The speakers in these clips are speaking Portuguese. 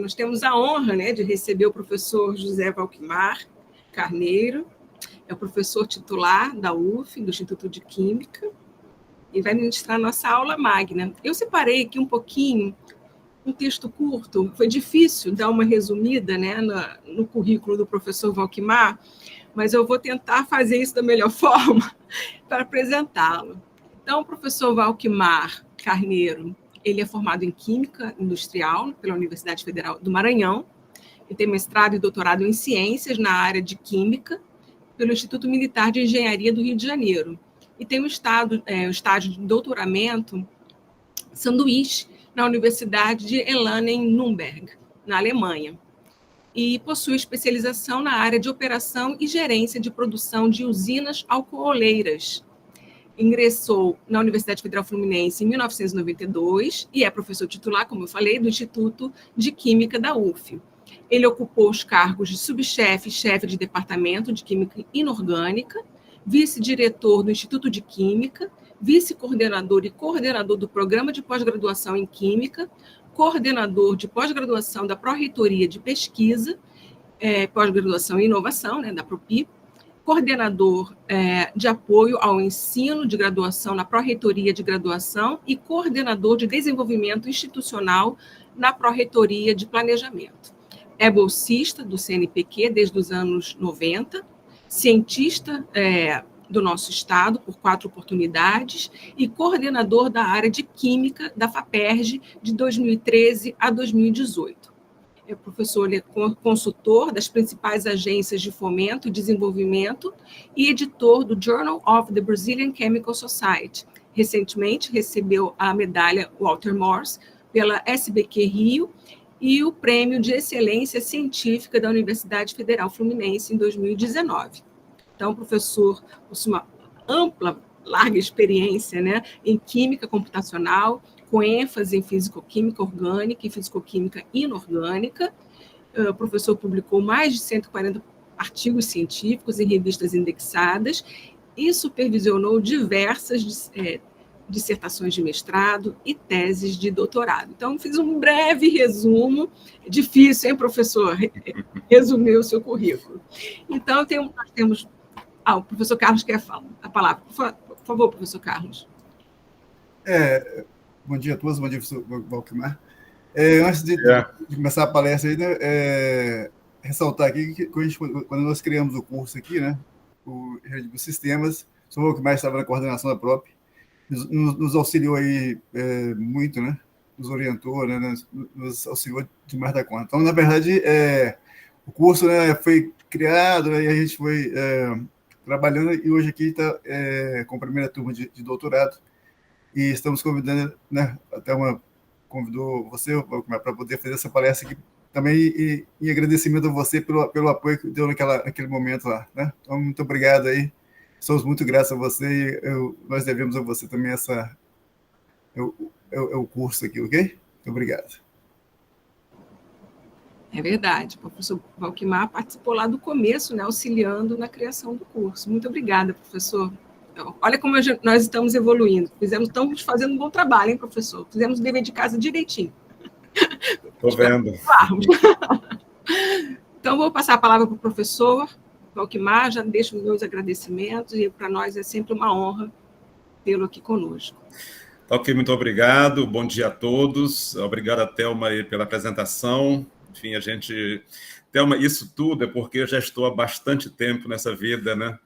nós temos a honra, né, de receber o professor José Valquimar Carneiro, é o professor titular da UF, do Instituto de Química, e vai ministrar nossa aula magna. Eu separei aqui um pouquinho, um texto curto, foi difícil dar uma resumida, né, no currículo do professor Valquimar, mas eu vou tentar fazer isso da melhor forma para apresentá-lo. Então, o professor Valquimar Carneiro, ele é formado em Química Industrial pela Universidade Federal do Maranhão, ele tem mestrado e doutorado em Ciências na área de Química pelo Instituto Militar de Engenharia do Rio de Janeiro, e tem o estágio de doutoramento sanduíche na Universidade de Erlangen-Nürnberg, na Alemanha, e possui especialização na área de operação e gerência de produção de usinas alcooleiras. Ingressou na Universidade Federal Fluminense em 1992 e é professor titular, como eu falei, do Instituto de Química da UF. Ele ocupou os cargos de subchefe e chefe de departamento de Química Inorgânica, vice-diretor do Instituto de Química, vice-coordenador e coordenador do Programa de Pós-Graduação em Química, coordenador de pós-graduação da Pró-Reitoria de Pesquisa, Pós-Graduação e Inovação, né, da PROPI, coordenador de apoio ao ensino de graduação na Pró-Reitoria de Graduação e coordenador de desenvolvimento institucional na Pró-Reitoria de Planejamento. É bolsista do CNPq desde os anos 90, cientista do nosso estado por 4 oportunidades e coordenador da área de Química da FAPERJ de 2013 a 2018. É professor, ele é consultor das principais agências de fomento e desenvolvimento e editor do Journal of the Brazilian Chemical Society. Recentemente recebeu a medalha Walter Morse pela SBQ Rio e o Prêmio de Excelência Científica da Universidade Federal Fluminense em 2019. Então, o professor possui uma ampla, larga experiência, né, em química computacional, com ênfase em físico-química orgânica e físico-química inorgânica. O professor publicou mais de 140 artigos científicos em revistas indexadas e supervisionou diversas dissertações de mestrado e teses de doutorado. Então, fiz um breve resumo. Difícil, hein, professor? Resumir o seu currículo. Então, nós temos... o professor Carlos quer falar a palavra. Por favor, professor Carlos. Bom dia a todos, bom dia, professor Valquimar. Antes de começar a palestra, aí, né, ressaltar aqui que quando nós criamos o curso aqui, né, o Rede dos Sistemas, o professor Valquimar estava na coordenação da PROP, nos auxiliou aí muito, né, nos orientou, né, nos auxiliou demais da conta. Então, na verdade, o curso, né, foi criado, né, e a gente foi trabalhando, e hoje aqui está com a primeira turma de doutorado, e estamos convidando, né, convidou você para poder fazer essa palestra aqui também, e em agradecimento a você pelo apoio que deu naquele momento lá, né? Então, muito obrigado aí, somos muito gratos a você, e nós devemos a você também o curso aqui, ok? Muito obrigado. É verdade, o professor Valquimar participou lá do começo, né, auxiliando na criação do curso. Muito obrigada, professor. Olha como nós estamos evoluindo. Estamos fazendo um bom trabalho, hein, professor? Fizemos o dever de casa direitinho. Estou vendo. Então, vou passar a palavra para o professor Valquimar, já deixo meus agradecimentos, e para nós é sempre uma honra tê-lo aqui conosco. Ok, muito obrigado. Bom dia a todos. Obrigado a Thelma aí pela apresentação. Enfim, Thelma, isso tudo é porque eu já estou há bastante tempo nessa vida, né?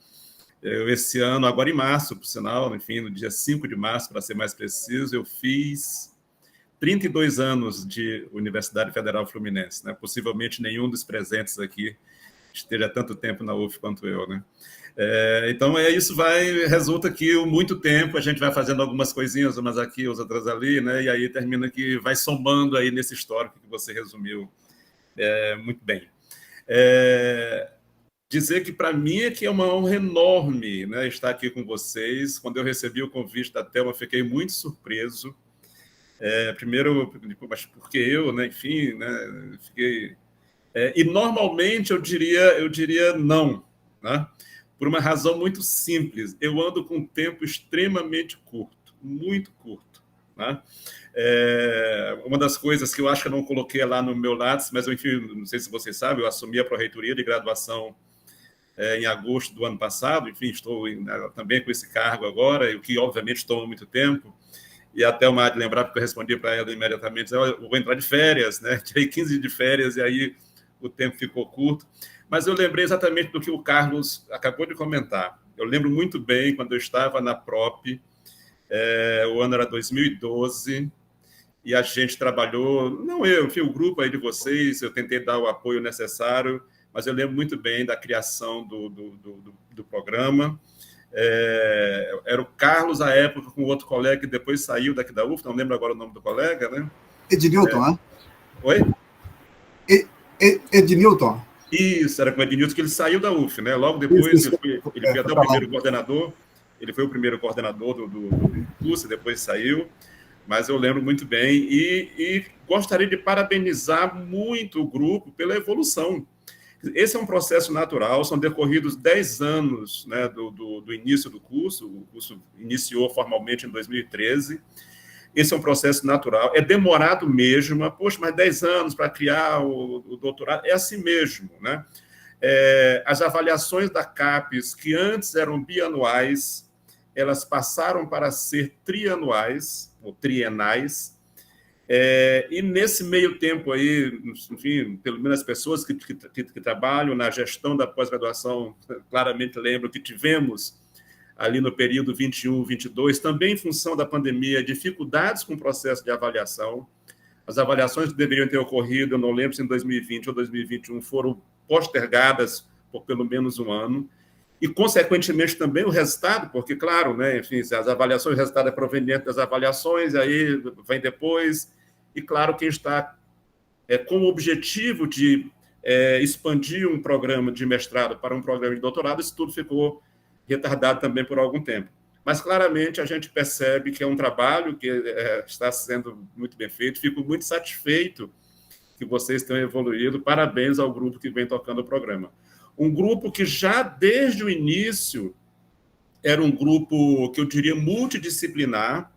Esse ano, agora em março, por sinal, enfim, no dia 5 de março, para ser mais preciso, eu fiz 32 anos de Universidade Federal Fluminense, né? Possivelmente nenhum dos presentes aqui esteja tanto tempo na UF quanto eu, né? Então, isso resulta que, muito tempo, a gente vai fazendo algumas coisinhas, umas aqui, outras ali, né? E aí termina que vai somando aí nesse histórico que você resumiu muito bem. Dizer que, para mim, é uma honra enorme, né, estar aqui com vocês. Quando eu recebi o convite da Thelma, fiquei muito surpreso. Primeiro, mas porque eu, né, enfim, né, fiquei... e, normalmente, eu diria não, né, por uma razão muito simples. Eu ando com um tempo extremamente curto, muito curto. né? Uma das coisas que eu acho que eu não coloquei lá no meu Lattes, mas, enfim, não sei se vocês sabem, eu assumi a pró-reitoria de graduação em agosto do ano passado, enfim, estou também com esse cargo agora, o que, obviamente, toma muito tempo, e até uma de lembrar, porque eu respondi para ela imediatamente, eu vou entrar de férias, né? Tirei 15 de férias, e aí o tempo ficou curto, mas eu lembrei exatamente do que o Carlos acabou de comentar. Eu lembro muito bem, quando eu estava na PROP, o ano era 2012, e a gente trabalhou, não eu, enfim, o grupo aí de vocês, eu tentei dar o apoio necessário, mas eu lembro muito bem da criação do programa. Era o Carlos, à época, com outro colega que depois saiu daqui da UF, não lembro agora o nome do colega, né? Ednilton, né? Oi? Ednilton. Isso, era com o Ednilton, que ele saiu da UF, né? Logo depois, ele foi até o primeiro coordenador, ele foi o primeiro coordenador do curso, depois saiu, mas eu lembro muito bem, e gostaria de parabenizar muito o grupo pela evolução. Esse é um processo natural, são decorridos 10 anos, né, do início do curso, o curso iniciou formalmente em 2013, esse é um processo natural, é demorado mesmo, poxa, mas 10 anos para criar o doutorado, é assim mesmo, né? As avaliações da CAPES, que antes eram bianuais, elas passaram para ser trianuais, ou trienais, e nesse meio tempo aí, enfim, pelo menos as pessoas que trabalham na gestão da pós-graduação, claramente lembram que tivemos ali no período 21, 22, também em função da pandemia, dificuldades com o processo de avaliação. As avaliações que deveriam ter ocorrido, eu não lembro se em 2020 ou 2021, foram postergadas por pelo menos um ano. E, consequentemente, também o resultado, porque, claro, né, enfim, as avaliações, o resultado é proveniente das avaliações, aí vem depois, e, claro, quem está com o objetivo de expandir um programa de mestrado para um programa de doutorado, isso tudo ficou retardado também por algum tempo. Mas, claramente, a gente percebe que é um trabalho que está sendo muito bem feito. Fico muito satisfeito que vocês tenham evoluído. Parabéns ao grupo que vem tocando o programa. Um grupo que já desde o início era um grupo que eu diria multidisciplinar,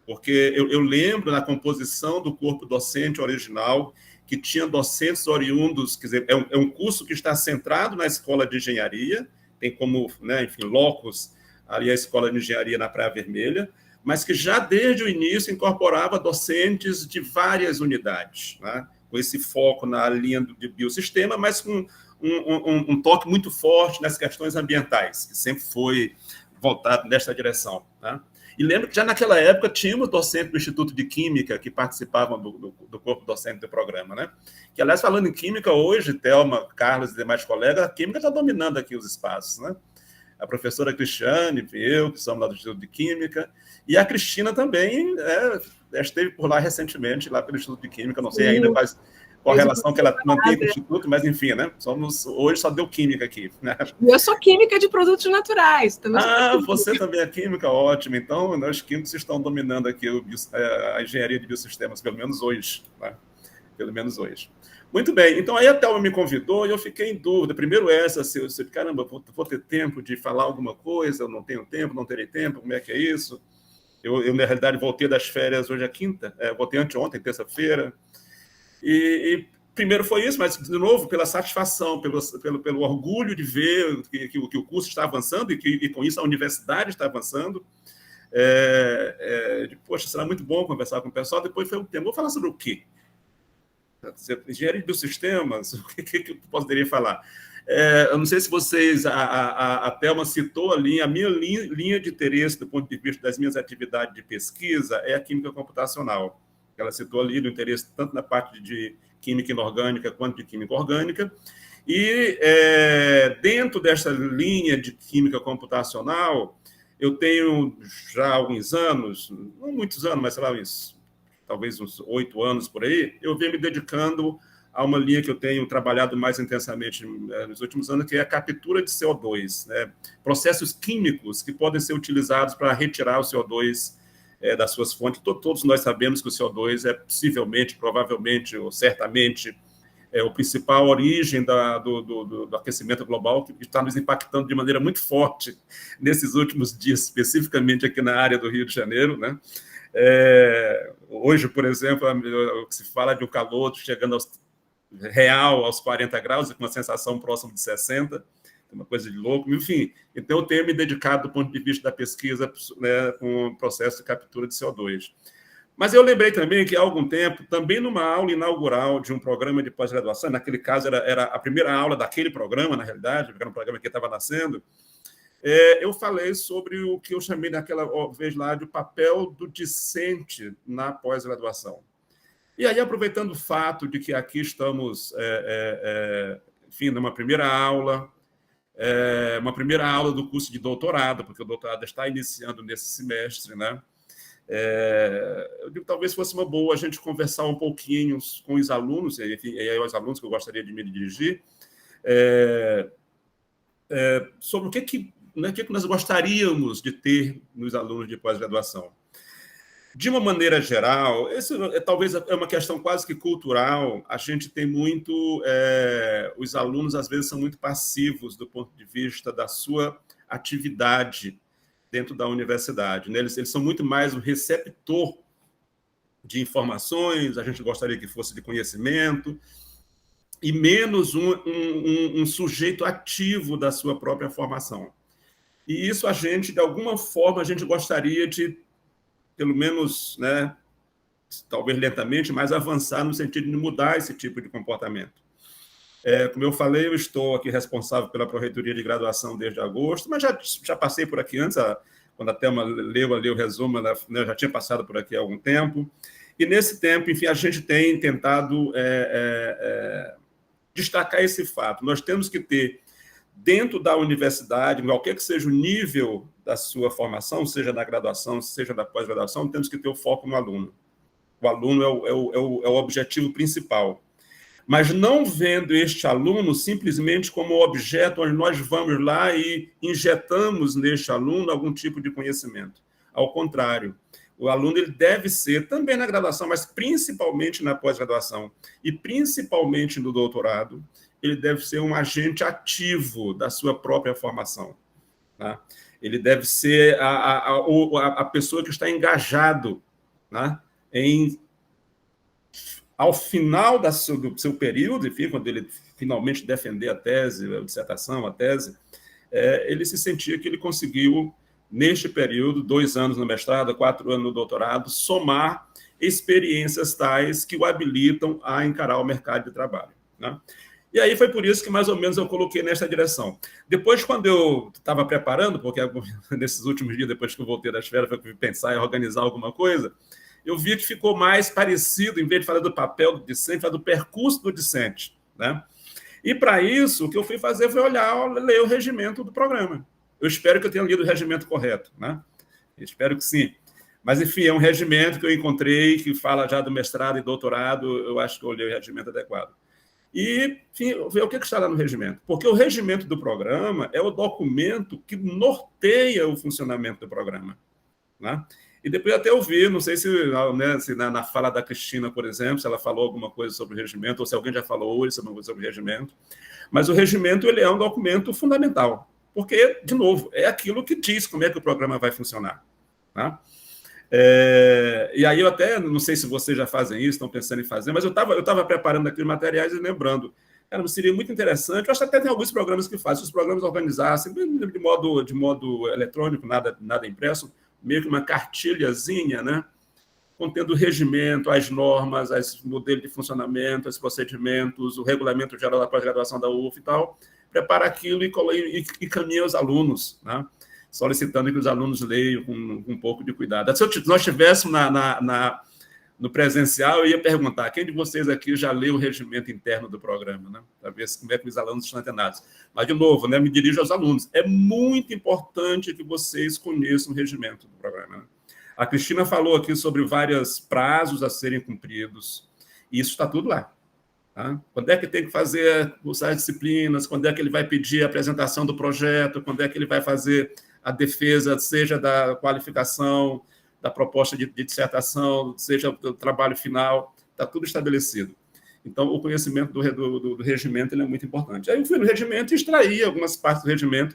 porque eu lembro na composição do corpo docente original que tinha docentes oriundos, quer dizer, é um curso que está centrado na escola de engenharia, tem como, né, enfim, locus ali a Escola de Engenharia na Praia Vermelha, mas que já desde o início incorporava docentes de várias unidades, né, com esse foco na linha de biossistema, mas com um toque muito forte nas questões ambientais, que sempre foi voltado nessa direção, né? E lembro que já naquela época tínhamos docentes do Instituto de Química que participavam do corpo docente do programa, né? Que, aliás, falando em química, hoje, Thelma, Carlos e demais colegas, a química está dominando aqui os espaços, né? A professora Cristiane, eu, que somos lá do Instituto de Química, e a Cristina também esteve por lá recentemente, lá pelo Instituto de Química, não sei ainda qual a relação que ela mantém com o Instituto, mas enfim, né? Hoje só deu química aqui, né? Eu sou química de produtos naturais. Você também é química? Ótimo. Então, nós químicos estão dominando aqui a engenharia de biosistemas, pelo menos hoje, né? Pelo menos hoje. Muito bem, então aí a Thelma me convidou e eu fiquei em dúvida. Primeiro caramba, vou ter tempo de falar alguma coisa, eu não tenho tempo, não terei tempo, como é que é isso? Eu na realidade, voltei das férias hoje é quinta, voltei anteontem, terça-feira, e primeiro foi isso, mas, de novo, pela satisfação, pelo orgulho de ver que o curso está avançando e com isso a universidade está avançando. Poxa, será muito bom conversar com o pessoal. Depois foi um tema. Vou falar sobre o quê? Engenharia de biosistemas, o que eu poderia falar? Eu não sei se vocês, a Thelma citou ali, a minha linha de interesse do ponto de vista das minhas atividades de pesquisa é a química computacional. Ela citou ali do interesse tanto na parte de química inorgânica quanto de química orgânica. E dentro dessa linha de química computacional, eu tenho já alguns anos, não muitos anos, mas sei lá, talvez uns 8 anos por aí, eu venho me dedicando a uma linha que eu tenho trabalhado mais intensamente nos últimos anos, que é a captura de CO2, né? Processos químicos que podem ser utilizados para retirar o CO2 das suas fontes. Todos nós sabemos que o CO2 é possivelmente, provavelmente, ou certamente, a principal origem do aquecimento global, que está nos impactando de maneira muito forte nesses últimos dias, especificamente aqui na área do Rio de Janeiro, né? Hoje, por exemplo, se fala de um calor chegando real aos 40 graus, com uma sensação próxima de 60, uma coisa de louco. Enfim, então eu tenho me dedicado do ponto de vista da pesquisa, né, com o processo de captura de CO2. Mas eu lembrei também que há algum tempo, também numa aula inaugural de um programa de pós-graduação, naquele caso era a primeira aula daquele programa, na realidade, porque era um programa que estava nascendo, eu falei sobre o que eu chamei naquela vez lá de papel do discente na pós-graduação. E aí, aproveitando o fato de que aqui estamos, enfim, numa primeira aula do curso de doutorado, porque o doutorado está iniciando nesse semestre, né? Eu digo, talvez fosse uma boa a gente conversar um pouquinho com os alunos, enfim, e aí os alunos que eu gostaria de me dirigir, sobre o que nós gostaríamos de ter nos alunos de pós-graduação. De uma maneira geral, isso talvez é uma questão quase que cultural. A gente tem muito... os alunos, às vezes, são muito passivos do ponto de vista da sua atividade dentro da universidade, né? Eles são muito mais um receptor de informações, a gente gostaria que fosse de conhecimento, e menos um sujeito ativo da sua própria formação. E isso a gente, de alguma forma, a gente gostaria de, pelo menos, né, talvez lentamente, mas avançar no sentido de mudar esse tipo de comportamento. Como eu falei, eu estou aqui responsável pela Pró-Reitoria de Graduação desde agosto, mas já passei por aqui antes, quando a Thelma leu ali o resumo, né, eu já tinha passado por aqui há algum tempo. E nesse tempo, enfim, a gente tem tentado destacar esse fato. Nós temos que ter, dentro da universidade, qualquer que seja o nível da sua formação, seja na graduação, seja na pós-graduação, temos que ter o foco no aluno. O aluno é o objetivo principal. Mas não vendo este aluno simplesmente como objeto onde nós vamos lá e injetamos neste aluno algum tipo de conhecimento. Ao contrário, o aluno ele deve ser, também na graduação, mas principalmente na pós-graduação e principalmente no doutorado, ele deve ser um agente ativo da sua própria formação. Tá? Ele deve ser a pessoa que está engajado, né, ao final do seu período, enfim, quando ele finalmente defender a tese, a dissertação, a tese, ele se sentia que ele conseguiu, neste período, 2 anos no mestrado, 4 anos no doutorado, somar experiências tais que o habilitam a encarar o mercado de trabalho. Né? E aí foi por isso que, mais ou menos, eu coloquei nessa direção. Depois, quando eu estava preparando, porque nesses últimos dias, depois que eu voltei das férias, eu fui pensar em organizar alguma coisa, eu vi que ficou mais parecido, em vez de falar do papel do discente, falar do percurso do discente. Né? E, para isso, o que eu fui fazer foi ler o regimento do programa. Eu espero que eu tenha lido o regimento correto. Né? Eu espero que sim. Mas, enfim, é um regimento que eu encontrei, que fala já do mestrado e doutorado, eu acho que eu olhei o regimento adequado. E, enfim, ver o que está lá no regimento. Porque o regimento do programa é o documento que norteia o funcionamento do programa. Né? E depois até eu vi, não sei se na fala da Cristina, por exemplo, se ela falou alguma coisa sobre o regimento, ou se alguém já falou hoje sobre o regimento, mas o regimento ele é um documento fundamental, porque, de novo, é aquilo que diz como é que o programa vai funcionar. Tá? E aí eu até, não sei se vocês já fazem isso, estão pensando em fazer, mas eu estava preparando aqueles materiais e lembrando, seria muito interessante, eu acho que até tem alguns programas que fazem, se os programas organizassem de modo eletrônico, nada impresso, meio que uma cartilhazinha, né, contendo o regimento, as normas, os modelos de funcionamento, os procedimentos, o regulamento geral da pós-graduação da UF e tal, prepara aquilo e caminha aos alunos, né, solicitando que os alunos leiam com um pouco de cuidado. Se nós estivéssemos no presencial, eu ia perguntar, quem de vocês aqui já leu o regimento interno do programa, né? Para ver como é que os alunos estão antenados. Mas, de novo, né, me dirijo aos alunos. É muito importante que vocês conheçam o regimento do programa. Né? A Cristina falou aqui sobre vários prazos a serem cumpridos, e isso está tudo lá. Tá? Quando é que tem que fazer as disciplinas, quando é que ele vai pedir a apresentação do projeto, quando é que ele vai fazer a defesa, seja da qualificação, da proposta de dissertação, seja do trabalho final, está tudo estabelecido. Então, o conhecimento do regimento ele é muito importante. Aí eu fui no regimento e extraí algumas partes do regimento,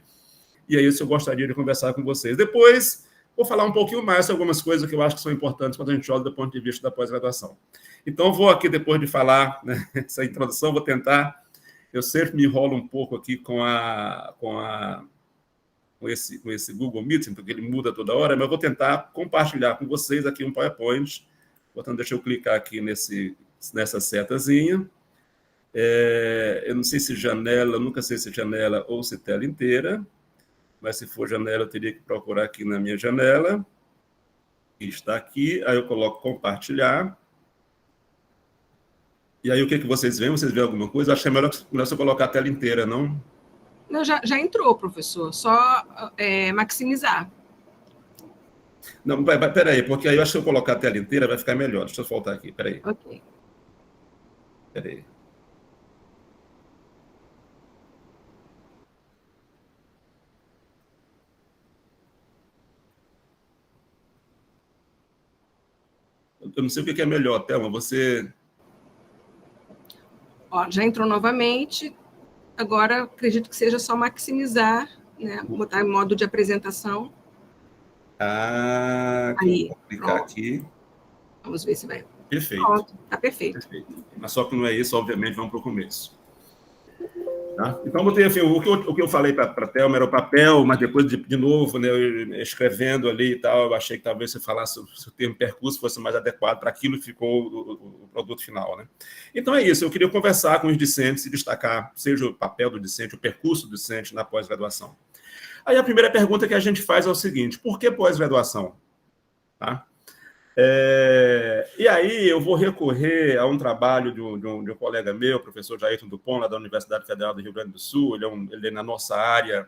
e é isso que eu gostaria de conversar com vocês. Depois, vou falar um pouquinho mais sobre algumas coisas que eu acho que são importantes quando a gente olha do ponto de vista da pós-graduação. Então, vou aqui, depois de falar, né, essa introdução, vou tentar... Eu sempre me enrolo um pouco aqui com esse Google Meeting, porque ele muda toda hora, mas eu vou tentar compartilhar com vocês aqui um PowerPoint. Portanto, deixa eu clicar aqui nessa setazinha. Eu não sei se janela, nunca sei se janela ou se tela inteira, mas se for janela, eu teria que procurar aqui na minha janela. Está aqui, aí eu coloco compartilhar. E aí, o que vocês veem? Vocês veem alguma coisa? Acho que é melhor se eu colocar a tela inteira, não? Não, já entrou, professor. Só maximizar. Não, peraí, porque aí eu acho que se eu colocar a tela inteira vai ficar melhor. Deixa eu voltar aqui, peraí. Ok. Peraí. Eu não sei o que é melhor, Thelma, você... Ó, já entrou novamente. Agora, acredito que seja só maximizar, né? Botar em modo de apresentação. Aí, vou clicar pronto. aqui. Vamos ver se vai. Perfeito. Pronto, está perfeito. Mas só que não é isso, obviamente, vamos para o começo. Tá? Então, botei assim, o que eu falei para a Thelma era o papel, mas depois, de novo, né, eu escrevendo ali e tal, eu achei que talvez se falasse, se o termo percurso fosse mais adequado para aquilo que ficou o produto final. Né? Então, é isso. Eu queria conversar com os discentes e destacar, seja o papel do discente, o percurso do discente na pós-graduação. Aí, a primeira pergunta que a gente faz é o seguinte: por que pós-graduação? Tá? E aí eu vou recorrer a um trabalho de um colega meu, o professor Jairton Dupont, lá da Universidade Federal do Rio Grande do Sul. Ele é na nossa área,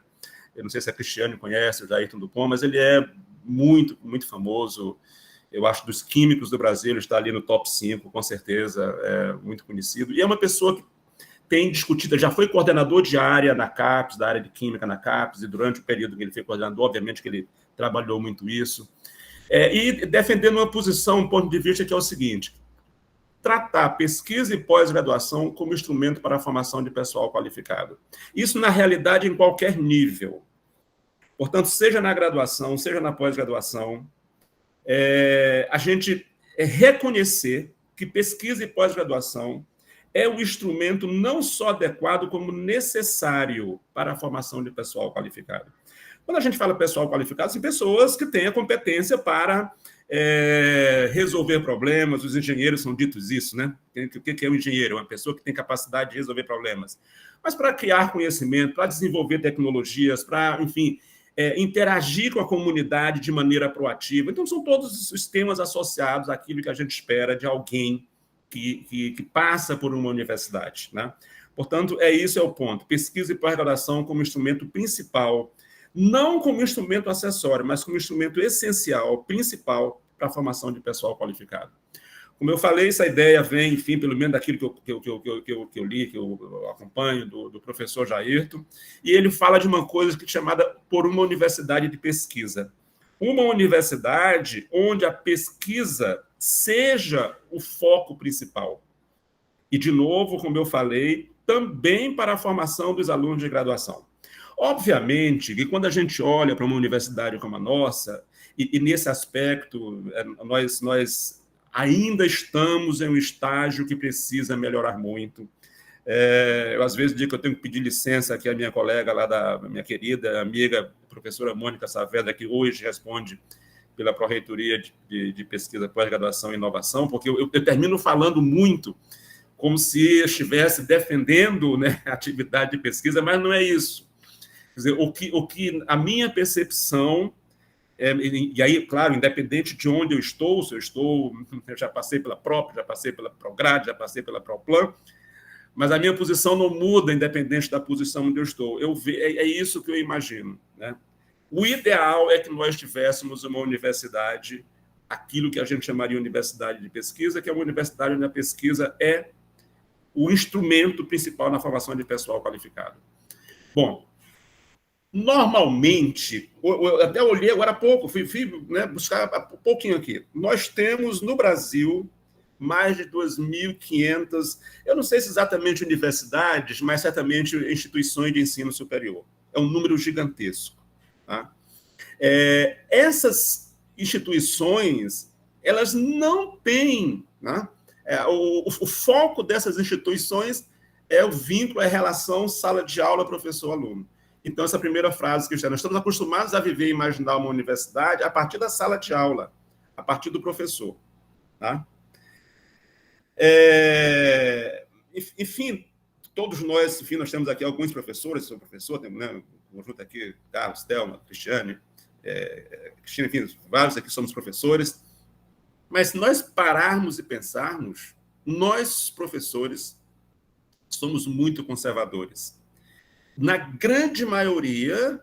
eu não sei se a Cristiane conhece o Jairton Dupont, mas ele é muito, muito famoso. Eu acho dos químicos do Brasil, ele está ali no top 5, com certeza, é muito conhecido. E é uma pessoa que tem discutido, já foi coordenador de área na CAPES, da área de Química na CAPES, e durante o período que ele foi coordenador, obviamente que ele trabalhou muito isso. E defendendo uma posição, um ponto de vista que é o seguinte: tratar pesquisa e pós-graduação como instrumento para a formação de pessoal qualificado. Isso, na realidade, em qualquer nível. Portanto, seja na graduação, seja na pós-graduação, a gente reconhecer que pesquisa e pós-graduação é um instrumento não só adequado, como necessário para a formação de pessoal qualificado. Quando a gente fala pessoal qualificado, são pessoas que têm a competência para resolver problemas. Os engenheiros são ditos isso, né? O que é um engenheiro? Uma pessoa que tem capacidade de resolver problemas. Mas para criar conhecimento, para desenvolver tecnologias, para, enfim, interagir com a comunidade de maneira proativa. Então, são todos os temas associados àquilo que a gente espera de alguém que passa por uma universidade, né? Portanto, isso é o ponto. Pesquisa e pós-graduação como instrumento principal, não como instrumento acessório, mas como instrumento essencial, principal, para a formação de pessoal qualificado. Como eu falei, essa ideia vem, enfim, pelo menos daquilo que eu li, que eu acompanho, do professor Jairton, e ele fala de uma coisa que é chamada por uma universidade de pesquisa. Uma universidade onde a pesquisa seja o foco principal. E, de novo, como eu falei, também para a formação dos alunos de graduação. Obviamente que quando a gente olha para uma universidade como a nossa, e nesse aspecto nós ainda estamos em um estágio que precisa melhorar muito. Eu, às vezes, digo que eu tenho que pedir licença aqui à minha colega lá, da minha querida amiga, professora Mônica Saavedra, que hoje responde pela Pró-Reitoria de Pesquisa, Pós-Graduação e Inovação, porque eu termino falando muito como se eu estivesse defendendo, né, a atividade de pesquisa, mas não é isso. Quer dizer, o que a minha percepção, e aí, claro, independente de onde eu estou, se eu já passei pela PROP, já passei pela PROGRADE, já passei pela PROPLAN, mas a minha posição não muda independente da posição onde eu estou. É isso que eu imagino, né? O ideal é que nós tivéssemos uma universidade, aquilo que a gente chamaria de universidade de pesquisa, que é uma universidade onde a pesquisa é o instrumento principal na formação de pessoal qualificado. Bom, normalmente, eu até olhei agora há pouco, fui né, buscar um pouquinho aqui. Nós temos no Brasil mais de 2.500, eu não sei se exatamente universidades, mas certamente instituições de ensino superior. É um número gigantesco. Tá? Essas instituições, elas não têm, né? O foco dessas instituições é o vínculo, é a relação sala de aula, professor-aluno. Então, essa primeira frase que nós estamos acostumados a viver e imaginar uma universidade a partir da sala de aula, a partir do professor. Tá? Enfim, todos nós, enfim, nós temos aqui alguns professores, sou professor, temos, né, um conjunto aqui, Carlos, Thelma, Cristiane, Cristina, enfim, vários aqui somos professores, mas se nós pararmos e pensarmos, nós, professores, somos muito conservadores. Na grande maioria,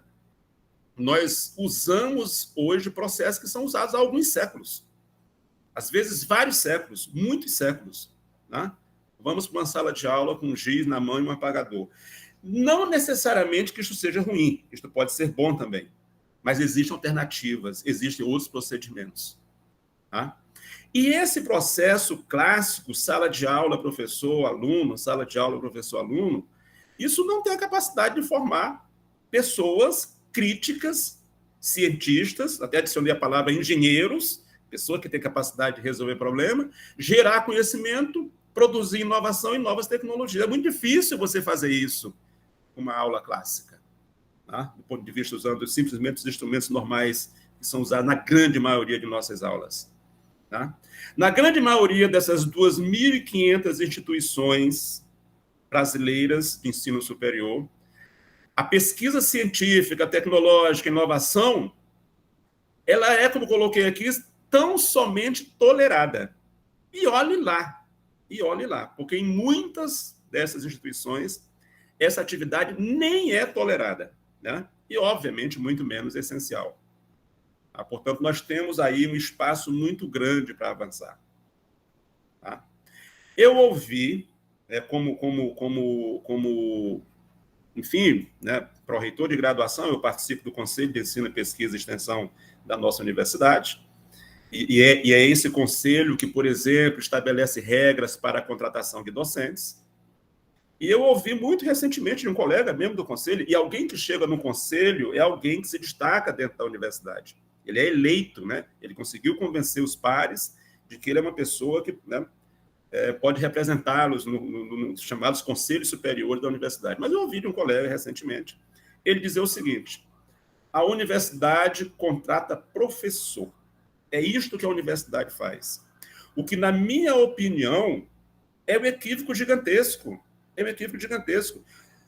nós usamos hoje processos que são usados há alguns séculos. Às vezes, vários séculos, muitos séculos. Né? Vamos para uma sala de aula com um giz na mão e um apagador. Não necessariamente que isso seja ruim, isto pode ser bom também, mas existem alternativas, existem outros procedimentos. Tá? E esse processo clássico, sala de aula, professor, aluno, sala de aula, professor, aluno, isso não tem a capacidade de formar pessoas críticas, cientistas, até adicionei a palavra engenheiros, pessoa que tem capacidade de resolver problema, gerar conhecimento, produzir inovação e novas tecnologias. É muito difícil você fazer isso com uma aula clássica, tá? Do ponto de vista usando simplesmente os instrumentos normais que são usados na grande maioria de nossas aulas. Tá? Na grande maioria dessas 2.500 instituições brasileiras de ensino superior, a pesquisa científica, tecnológica, inovação, ela é, como coloquei aqui, tão somente tolerada. E olhe lá, porque em muitas dessas instituições, essa atividade nem é tolerada, né? E, obviamente, muito menos essencial. Portanto, nós temos aí um espaço muito grande para avançar. Tá? Eu ouvi, enfim, né, pró-reitor de graduação, eu participo do Conselho de Ensino, Pesquisa e Extensão da nossa universidade, e é esse conselho que, por exemplo, estabelece regras para a contratação de docentes. E eu ouvi muito recentemente de um colega, membro do conselho, e alguém que chega no conselho é alguém que se destaca dentro da universidade. Ele é eleito, né? Ele conseguiu convencer os pares de que ele é uma pessoa que, né, pode representá-los nos chamados conselhos superiores da universidade. Mas eu ouvi de um colega recentemente ele dizer o seguinte: a universidade contrata professor. É isto que a universidade faz. O que, na minha opinião, é um equívoco gigantesco.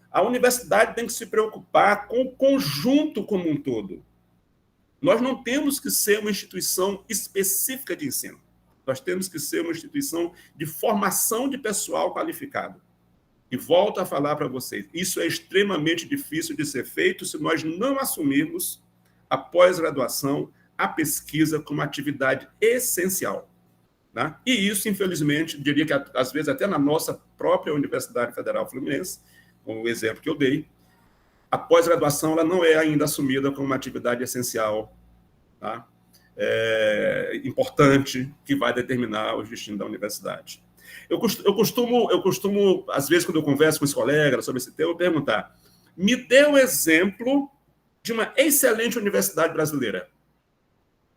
A universidade tem que se preocupar com o conjunto como um todo. Nós não temos que ser uma instituição específica de ensino. Nós temos que ser uma instituição de formação de pessoal qualificado. E volto a falar para vocês, isso é extremamente difícil de ser feito se nós não assumirmos a pós-graduação, a pesquisa como atividade essencial. Tá? E isso, infelizmente, diria que, às vezes, até na nossa própria Universidade Federal Fluminense, com o exemplo que eu dei, a pós-graduação ela não é ainda assumida como uma atividade essencial, tá? Importante, que vai determinar os destinos da universidade. Eu costumo, às vezes, quando eu converso com os colegas sobre esse tema, eu perguntar: me dê um exemplo de uma excelente universidade brasileira.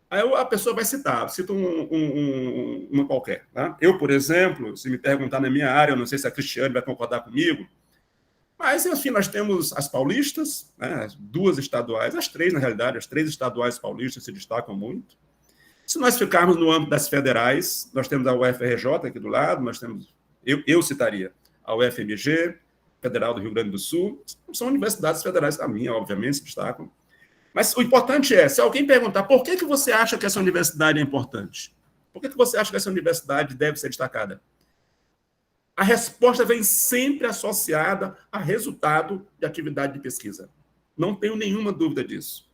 Aí a pessoa vai citar, cita uma qualquer. Tá? Eu, por exemplo, se me perguntar na minha área, eu não sei se a Cristiane vai concordar comigo, mas, enfim, nós temos as paulistas, né, as 2 estaduais, as 3, na realidade, as 3 estaduais paulistas se destacam muito. Se nós ficarmos no âmbito das federais, nós temos a UFRJ aqui do lado, nós temos, eu citaria, a UFMG, Federal do Rio Grande do Sul, são universidades federais, a minha, obviamente, se destacam. Mas o importante é, se alguém perguntar por que você acha que essa universidade é importante, por que você acha que essa universidade deve ser destacada? A resposta vem sempre associada a resultado de atividade de pesquisa. Não tenho nenhuma dúvida disso.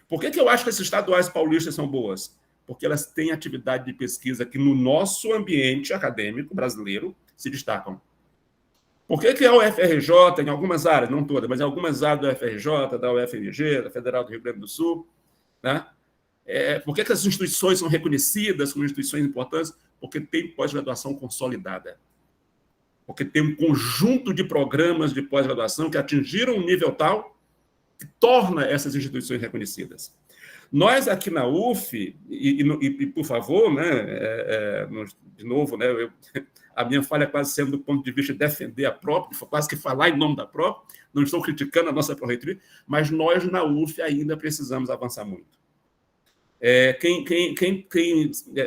Por que eu acho que essas estaduais paulistas são boas? Porque elas têm atividade de pesquisa que, no nosso ambiente acadêmico brasileiro, se destacam. Por que a UFRJ, em algumas áreas, não todas, mas em algumas áreas da UFRJ, da UFMG, da Federal do Rio Grande do Sul, né? Por que as instituições são reconhecidas como instituições importantes? Porque tem pós-graduação consolidada. Porque tem um conjunto de programas de pós-graduação que atingiram um nível tal que torna essas instituições reconhecidas. Nós aqui na UF, e por favor, né, de novo, né, a minha falha quase sendo do ponto de vista de defender a própria, quase que falar em nome da própria, não estou criticando a nossa pró-reitoria, mas nós na UF ainda precisamos avançar muito. Quem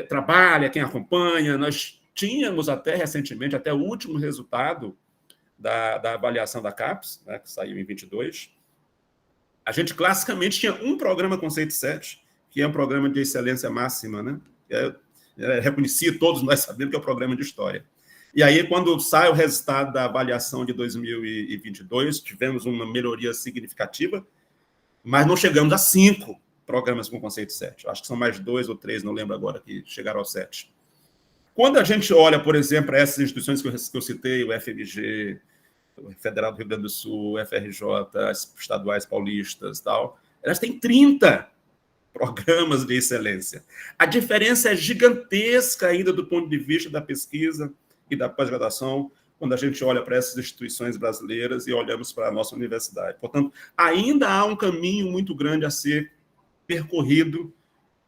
trabalha, quem acompanha, nós tínhamos até recentemente, até o último resultado da avaliação da CAPES, né, que saiu em 22, a gente classicamente tinha um programa Conceito 7, que é um programa de excelência máxima, né? Reconhecido, todos nós sabemos que é o programa de História. E aí, quando sai o resultado da avaliação de 2022, tivemos uma melhoria significativa, mas não chegamos a 5 programas com Conceito 7. Acho que são mais 2 ou 3, não lembro agora, que chegaram ao 7. Quando a gente olha, por exemplo, para essas instituições que eu citei, o FMG, o Federal do Rio Grande do Sul, o FRJ, as estaduais paulistas, tal, elas têm 30 programas de excelência. A diferença é gigantesca ainda do ponto de vista da pesquisa e da pós-graduação, quando a gente olha para essas instituições brasileiras e olhamos para a nossa universidade. Portanto, ainda há um caminho muito grande a ser percorrido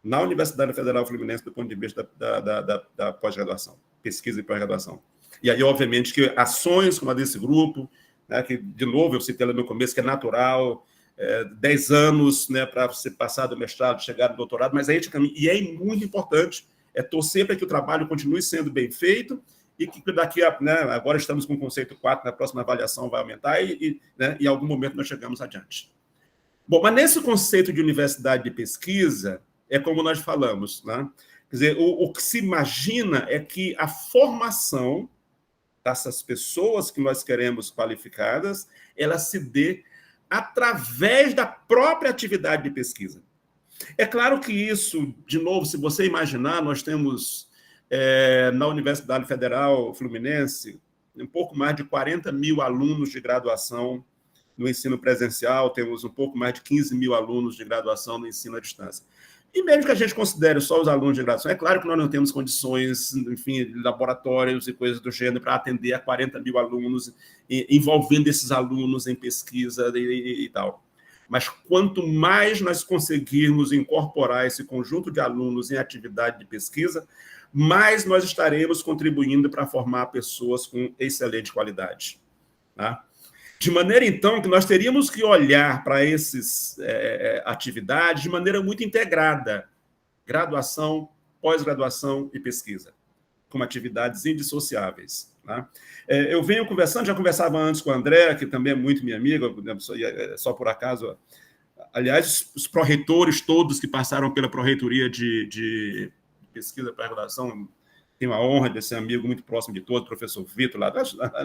na Universidade Federal Fluminense do ponto de vista da pós-graduação, pesquisa e pós-graduação. E aí, obviamente, que ações como a desse grupo, né, que, de novo, eu citei lá no começo, que é natural, 10 anos, né, para você passar do mestrado, chegar no doutorado, mas aí e é muito importante, torcer para que o trabalho continue sendo bem feito e que daqui a... Né, agora estamos com o conceito 4, na próxima avaliação vai aumentar né, e em algum momento nós chegamos adiante. Bom, mas nesse conceito de universidade de pesquisa, é como nós falamos, né? Quer dizer, o que se imagina é que a formação dessas pessoas que nós queremos qualificadas, ela se dê através da própria atividade de pesquisa. É claro que isso, de novo, se você imaginar, nós temos na Universidade Federal Fluminense um pouco mais de 40 mil alunos de graduação no ensino presencial, temos um pouco mais de 15 mil alunos de graduação no ensino à distância. E mesmo que a gente considere só os alunos de graduação, é claro que nós não temos condições, enfim, laboratórios e coisas do gênero para atender a 40 mil alunos, envolvendo esses alunos em pesquisa e tal. Mas quanto mais nós conseguirmos incorporar esse conjunto de alunos em atividade de pesquisa, mais nós estaremos contribuindo para formar pessoas com excelente qualidade. Tá? De maneira, então, que nós teríamos que olhar para essas atividades de maneira muito integrada. Graduação, pós-graduação e pesquisa, como atividades indissociáveis. Tá? Eu venho conversando, já conversava antes com a André, que também é muito minha amiga, só por acaso. Aliás, os pró-reitores todos que passaram pela pró-reitoria de pesquisa para graduação, tenho a honra de ser amigo muito próximo de todos, professor Vitor, lá,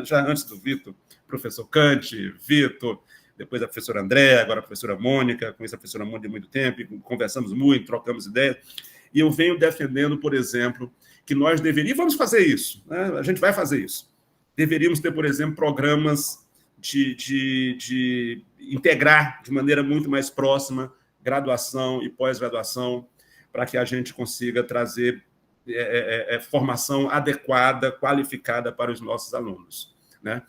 já antes do Vitor, professor Cante, Vitor, depois a professora André, agora a professora Mônica, conheço a professora Mônica de muito tempo, conversamos muito, trocamos ideias, e eu venho defendendo, por exemplo, que nós deveríamos, vamos fazer isso, né? A gente vai fazer isso, deveríamos ter, por exemplo, programas de integrar de maneira muito mais próxima graduação e pós-graduação, para que a gente consiga trazer formação adequada, qualificada para os nossos alunos. Né?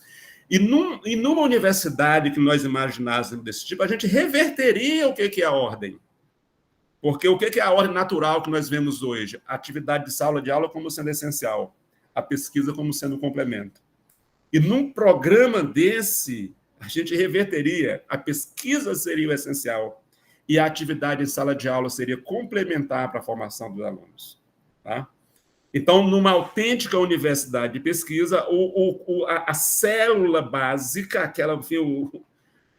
E numa universidade que nós imaginássemos desse tipo, a gente reverteria o que é a ordem. Porque o que é a ordem natural que nós vemos hoje? A atividade de sala de aula como sendo essencial, a pesquisa como sendo um complemento. E num programa desse, a gente reverteria, a pesquisa seria o essencial e a atividade em sala de aula seria complementar para a formação dos alunos. Tá? Então, numa autêntica universidade de pesquisa, a célula básica, aquela, enfim,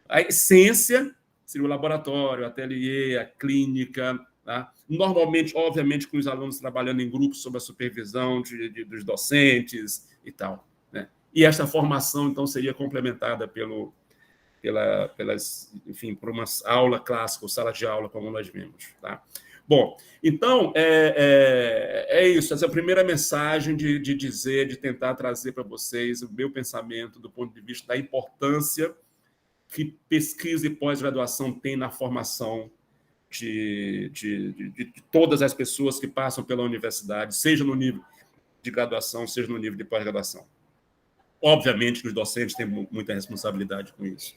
a essência, seria o laboratório, o ateliê, a clínica, tá? Normalmente, obviamente, com os alunos trabalhando em grupos sob a supervisão dos docentes e tal. Né? E essa formação, então, seria complementada enfim, por uma aula clássica, ou sala de aula, como nós vimos. Tá? Bom, então, é isso. Essa é a primeira mensagem de dizer, de tentar trazer para vocês o meu pensamento do ponto de vista da importância que pesquisa e pós-graduação tem na formação de todas as pessoas que passam pela universidade, seja no nível de graduação, seja no nível de pós-graduação. Obviamente que os docentes têm muita responsabilidade com isso.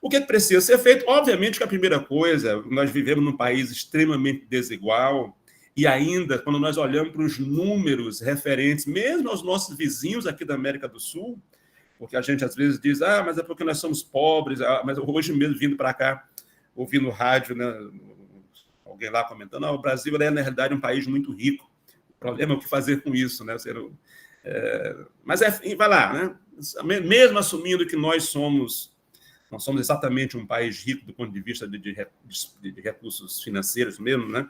O que precisa ser feito? Obviamente que a primeira coisa, nós vivemos num país extremamente desigual, e ainda, quando nós olhamos para os números referentes, mesmo aos nossos vizinhos aqui da América do Sul, porque a gente às vezes diz, mas é porque nós somos pobres, mas hoje mesmo vindo para cá, ouvindo rádio, né, alguém lá comentando, o Brasil é, na realidade, um país muito rico. O problema é o que fazer com isso, né? Mas, vai lá, né? Mesmo assumindo que nós não somos exatamente um país rico do ponto de vista de recursos financeiros mesmo, né?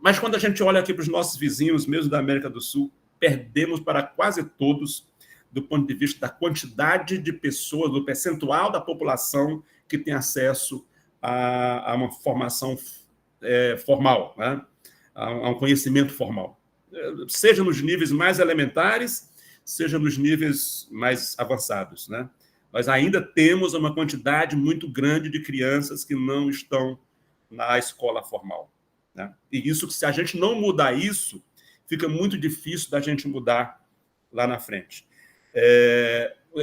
Mas quando a gente olha aqui para os nossos vizinhos, mesmo da América do Sul, perdemos para quase todos do ponto de vista da quantidade de pessoas, do percentual da população que tem acesso a uma formação formal, né? A um conhecimento formal. Seja nos níveis mais elementares, seja nos níveis mais avançados, né? Nós ainda temos uma quantidade muito grande de crianças que não estão na escola formal, né? E isso, se a gente não mudar isso, fica muito difícil da gente mudar lá na frente.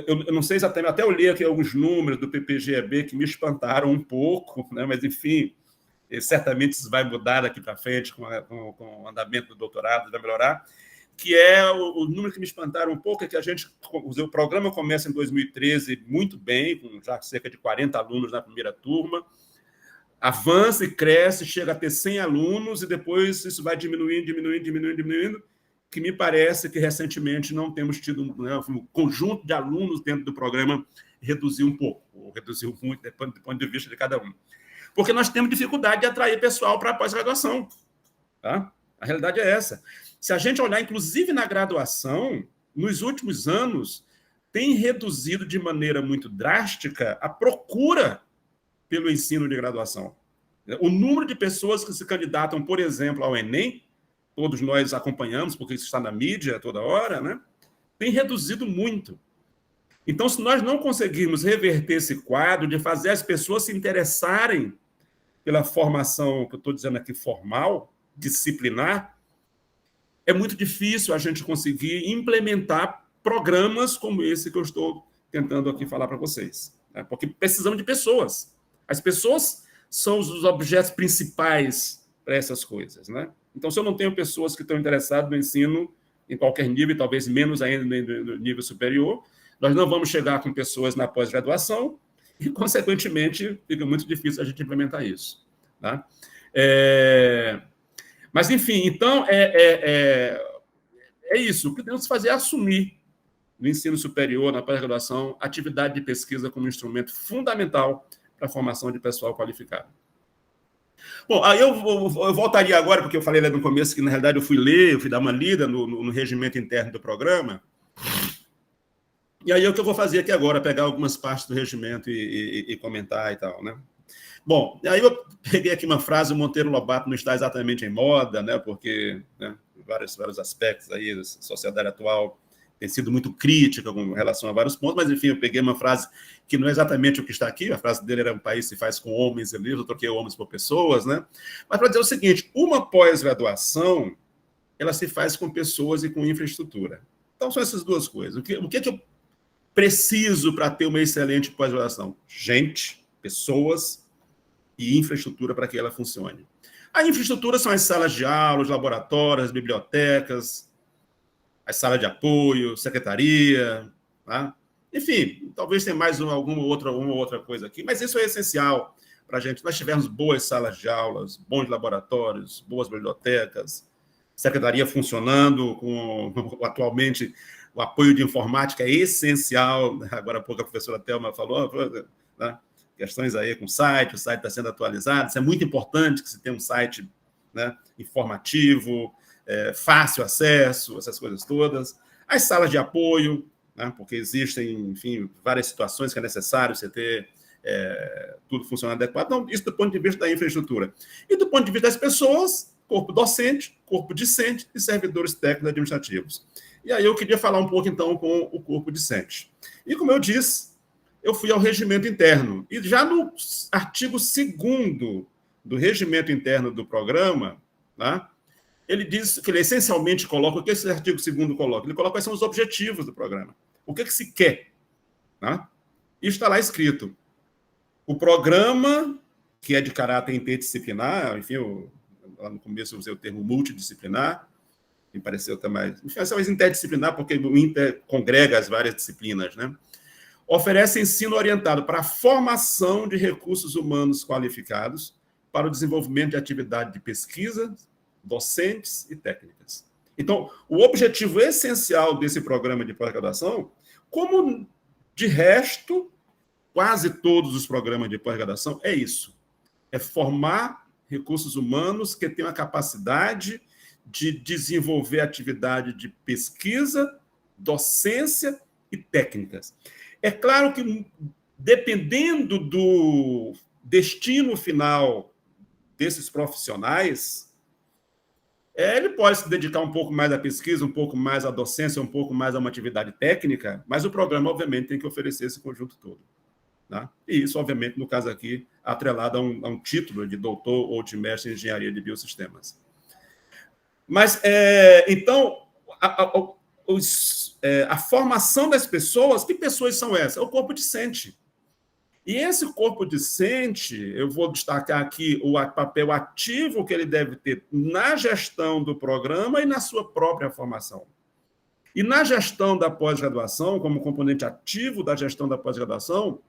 Eu não sei exatamente, até olhei aqui alguns números do PPGEB que me espantaram um pouco, né? Mas, enfim, certamente isso vai mudar daqui para frente com o andamento do doutorado, vai melhorar, que é o número que me espantaram um pouco, é que o programa começa em 2013 muito bem, com já cerca de 40 alunos na primeira turma, avança e cresce, chega a ter 100 alunos, e depois isso vai diminuindo, que me parece que recentemente não temos tido, né, um conjunto de alunos dentro do programa reduziu um pouco, ou reduziu muito, do ponto de vista de cada um. Porque nós temos dificuldade de atrair pessoal para a pós-graduação. Tá? A realidade é essa. Se a gente olhar, inclusive, na graduação, nos últimos anos, tem reduzido de maneira muito drástica a procura pelo ensino de graduação. O número de pessoas que se candidatam, por exemplo, ao Enem, todos nós acompanhamos, porque isso está na mídia toda hora, né? Tem reduzido muito. Então, se nós não conseguirmos reverter esse quadro de fazer as pessoas se interessarem pela formação, que eu estou dizendo aqui, formal, disciplinar, é muito difícil a gente conseguir implementar programas como esse que eu estou tentando aqui falar para vocês, né? Porque precisamos de pessoas. As pessoas são os objetos principais para essas coisas, né? Então, se eu não tenho pessoas que estão interessadas no ensino em qualquer nível, talvez menos ainda no nível superior, nós não vamos chegar com pessoas na pós-graduação e, consequentemente, fica muito difícil a gente implementar isso. Tá? Mas, enfim, então, é isso. O que temos que fazer é assumir no ensino superior, na pós-graduação, atividade de pesquisa como instrumento fundamental para a formação de pessoal qualificado. Bom, aí eu voltaria agora, porque eu falei lá no começo que, na realidade, eu fui dar uma lida no regimento interno do programa. E aí, o que eu vou fazer aqui agora, pegar algumas partes do regimento e comentar e tal, né? Bom, aí eu peguei aqui uma frase, o Monteiro Lobato não está exatamente em moda, né? Porque, né, vários aspectos aí, a sociedade atual tem sido muito crítica com relação a vários pontos, mas, enfim, eu peguei uma frase que não é exatamente o que está aqui, a frase dele era um país se faz com homens e livros, eu troquei homens por pessoas, né? Mas para dizer o seguinte, uma pós-graduação, ela se faz com pessoas e com infraestrutura. Então, são essas duas coisas. O que eu preciso para ter uma excelente pós-graduação? Gente, pessoas e infraestrutura para que ela funcione. A infraestrutura são as salas de aula, os laboratórios, as bibliotecas, as salas de apoio, secretaria, tá? Enfim, talvez tenha mais uma outra coisa aqui, mas isso é essencial para a gente. Nós tivermos boas salas de aulas, bons laboratórios, boas bibliotecas, secretaria funcionando, atualmente o apoio de informática é essencial. Agora há pouco a professora Thelma falou, né? Questões aí com o site está sendo atualizado, isso é muito importante que se tenha um site, né, informativo, fácil acesso, essas coisas todas. As salas de apoio, né, porque existem, enfim, várias situações que é necessário você ter tudo funcionando adequado. Então, isso do ponto de vista da infraestrutura. E do ponto de vista das pessoas, corpo docente, corpo discente e servidores técnicos administrativos. E aí eu queria falar um pouco, então, com o corpo discente. E, como eu disse, eu fui ao regimento interno. E já no artigo 2º do regimento interno do programa, né, ele diz que ele essencialmente coloca, o que esse artigo 2º coloca? Ele coloca quais são os objetivos do programa. O que se quer? Né? Isso está lá escrito. O programa, que é de caráter interdisciplinar, enfim, lá no começo eu usei o termo multidisciplinar, me pareceu até mais... Enfim, essa é interdisciplinar, porque o inter congrega as várias disciplinas, né? Oferece ensino orientado para a formação de recursos humanos qualificados para o desenvolvimento de atividade de pesquisa, docentes e técnicas. Então, o objetivo essencial desse programa de pós-graduação, como de resto, quase todos os programas de pós-graduação, é isso. É formar recursos humanos que tenham a capacidade de desenvolver atividade de pesquisa, docência e técnicas. É claro que, dependendo do destino final desses profissionais, ele pode se dedicar um pouco mais à pesquisa, um pouco mais à docência, um pouco mais a uma atividade técnica, mas o programa, obviamente, tem que oferecer esse conjunto todo. Né? E isso, obviamente, no caso aqui, atrelado a um título de doutor ou de mestre em engenharia de biosistemas. Mas, então, a formação das pessoas, que pessoas são essas? É o corpo discente. E esse corpo discente, eu vou destacar aqui o papel ativo que ele deve ter na gestão do programa e na sua própria formação. E na gestão da pós-graduação, como componente ativo da gestão da pós-graduação,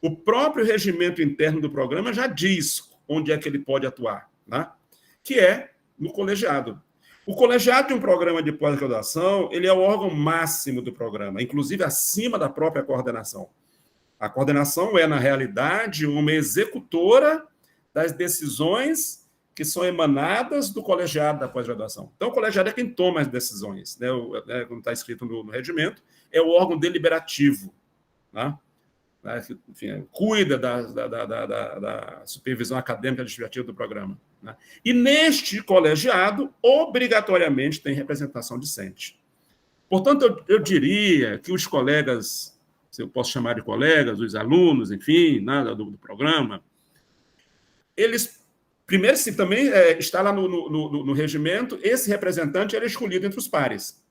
o próprio regimento interno do programa já diz onde é que ele pode atuar, né? Que é no colegiado. O colegiado de um programa de pós-graduação, ele é o órgão máximo do programa, inclusive acima da própria coordenação. A coordenação é, na realidade, uma executora das decisões que são emanadas do colegiado da pós-graduação. Então, o colegiado é quem toma as decisões, né? Como está escrito no regimento, é o órgão deliberativo, né? Enfim, cuida da supervisão acadêmica administrativa do programa. Né? E neste colegiado, obrigatoriamente, tem representação discente. Portanto, eu diria que os colegas, se eu posso chamar de colegas, os alunos, enfim, nada do programa, eles, primeiro, se também está lá no regimento, esse representante é escolhido entre os pares,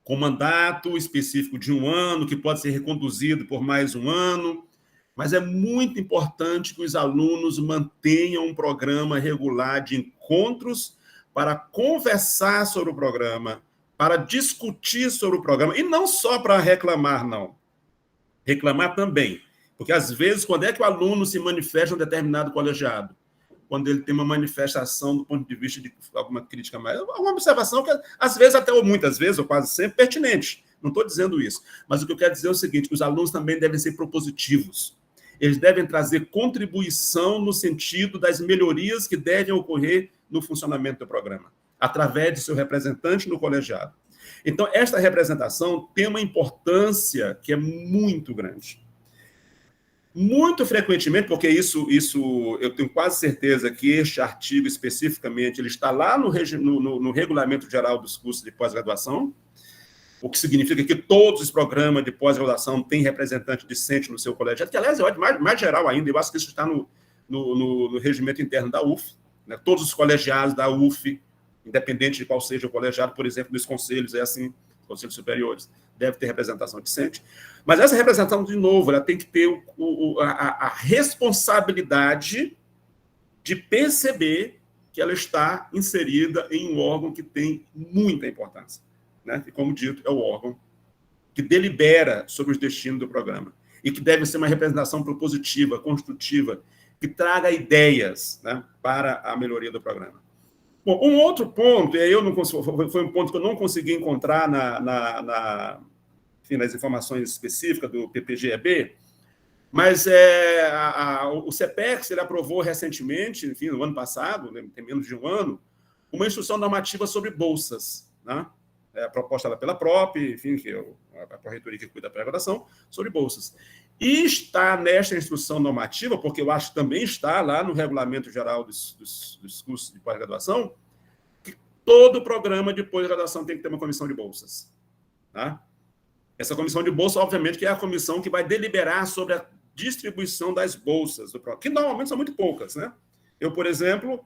com mandato específico de 1 ano, que pode ser reconduzido por mais 1 ano, mas é muito importante que os alunos mantenham um programa regular de encontros para conversar sobre o programa, para discutir sobre o programa, e não só para reclamar, não. Reclamar também, porque às vezes, quando é que o aluno se manifesta em um determinado colegiado? Quando ele tem uma manifestação do ponto de vista de alguma crítica mais, alguma observação que, às vezes, até ou muitas vezes, ou quase sempre, pertinente. Não estou dizendo isso. Mas o que eu quero dizer é o seguinte, que os alunos também devem ser propositivos. Eles devem trazer contribuição no sentido das melhorias que devem ocorrer no funcionamento do programa, através de seu representante no colegiado. Então, esta representação tem uma importância que é muito grande. Muito frequentemente, porque isso eu tenho quase certeza que este artigo especificamente ele está lá no Regulamento Geral dos Cursos de Pós-Graduação, o que significa que todos os programas de pós-graduação têm representante discente no seu colegiado, que, aliás, é mais geral ainda, eu acho que isso está no regimento interno da UF, né? Todos os colegiados da UF, independente de qual seja o colegiado, por exemplo, nos conselhos, é assim, conselhos superiores, deve ter representação discente. Mas essa representação, de novo, ela tem que ter a responsabilidade de perceber que ela está inserida em um órgão que tem muita importância. Né? E, como dito, é o órgão que delibera sobre os destinos do programa e que deve ser uma representação propositiva, construtiva, que traga ideias, né, para a melhoria do programa. Bom, um outro ponto, e foi um ponto que eu não consegui encontrar enfim, nas informações específicas do PPGEB, mas o CEPEX ele aprovou recentemente, enfim, no ano passado, né, tem menos de 1 ano, uma instrução normativa sobre bolsas, né? Proposta pela PROP, enfim, que é a corretoria que cuida da pré-graduação, sobre bolsas. E está nesta instrução normativa, porque eu acho que também está lá no Regulamento Geral dos Cursos de Pós-Graduação, que todo programa de pós-graduação tem que ter uma comissão de bolsas. Tá? Essa comissão de bolsas, obviamente, que é a comissão que vai deliberar sobre a distribuição das bolsas do programa, que normalmente são muito poucas. Né? Eu, por exemplo,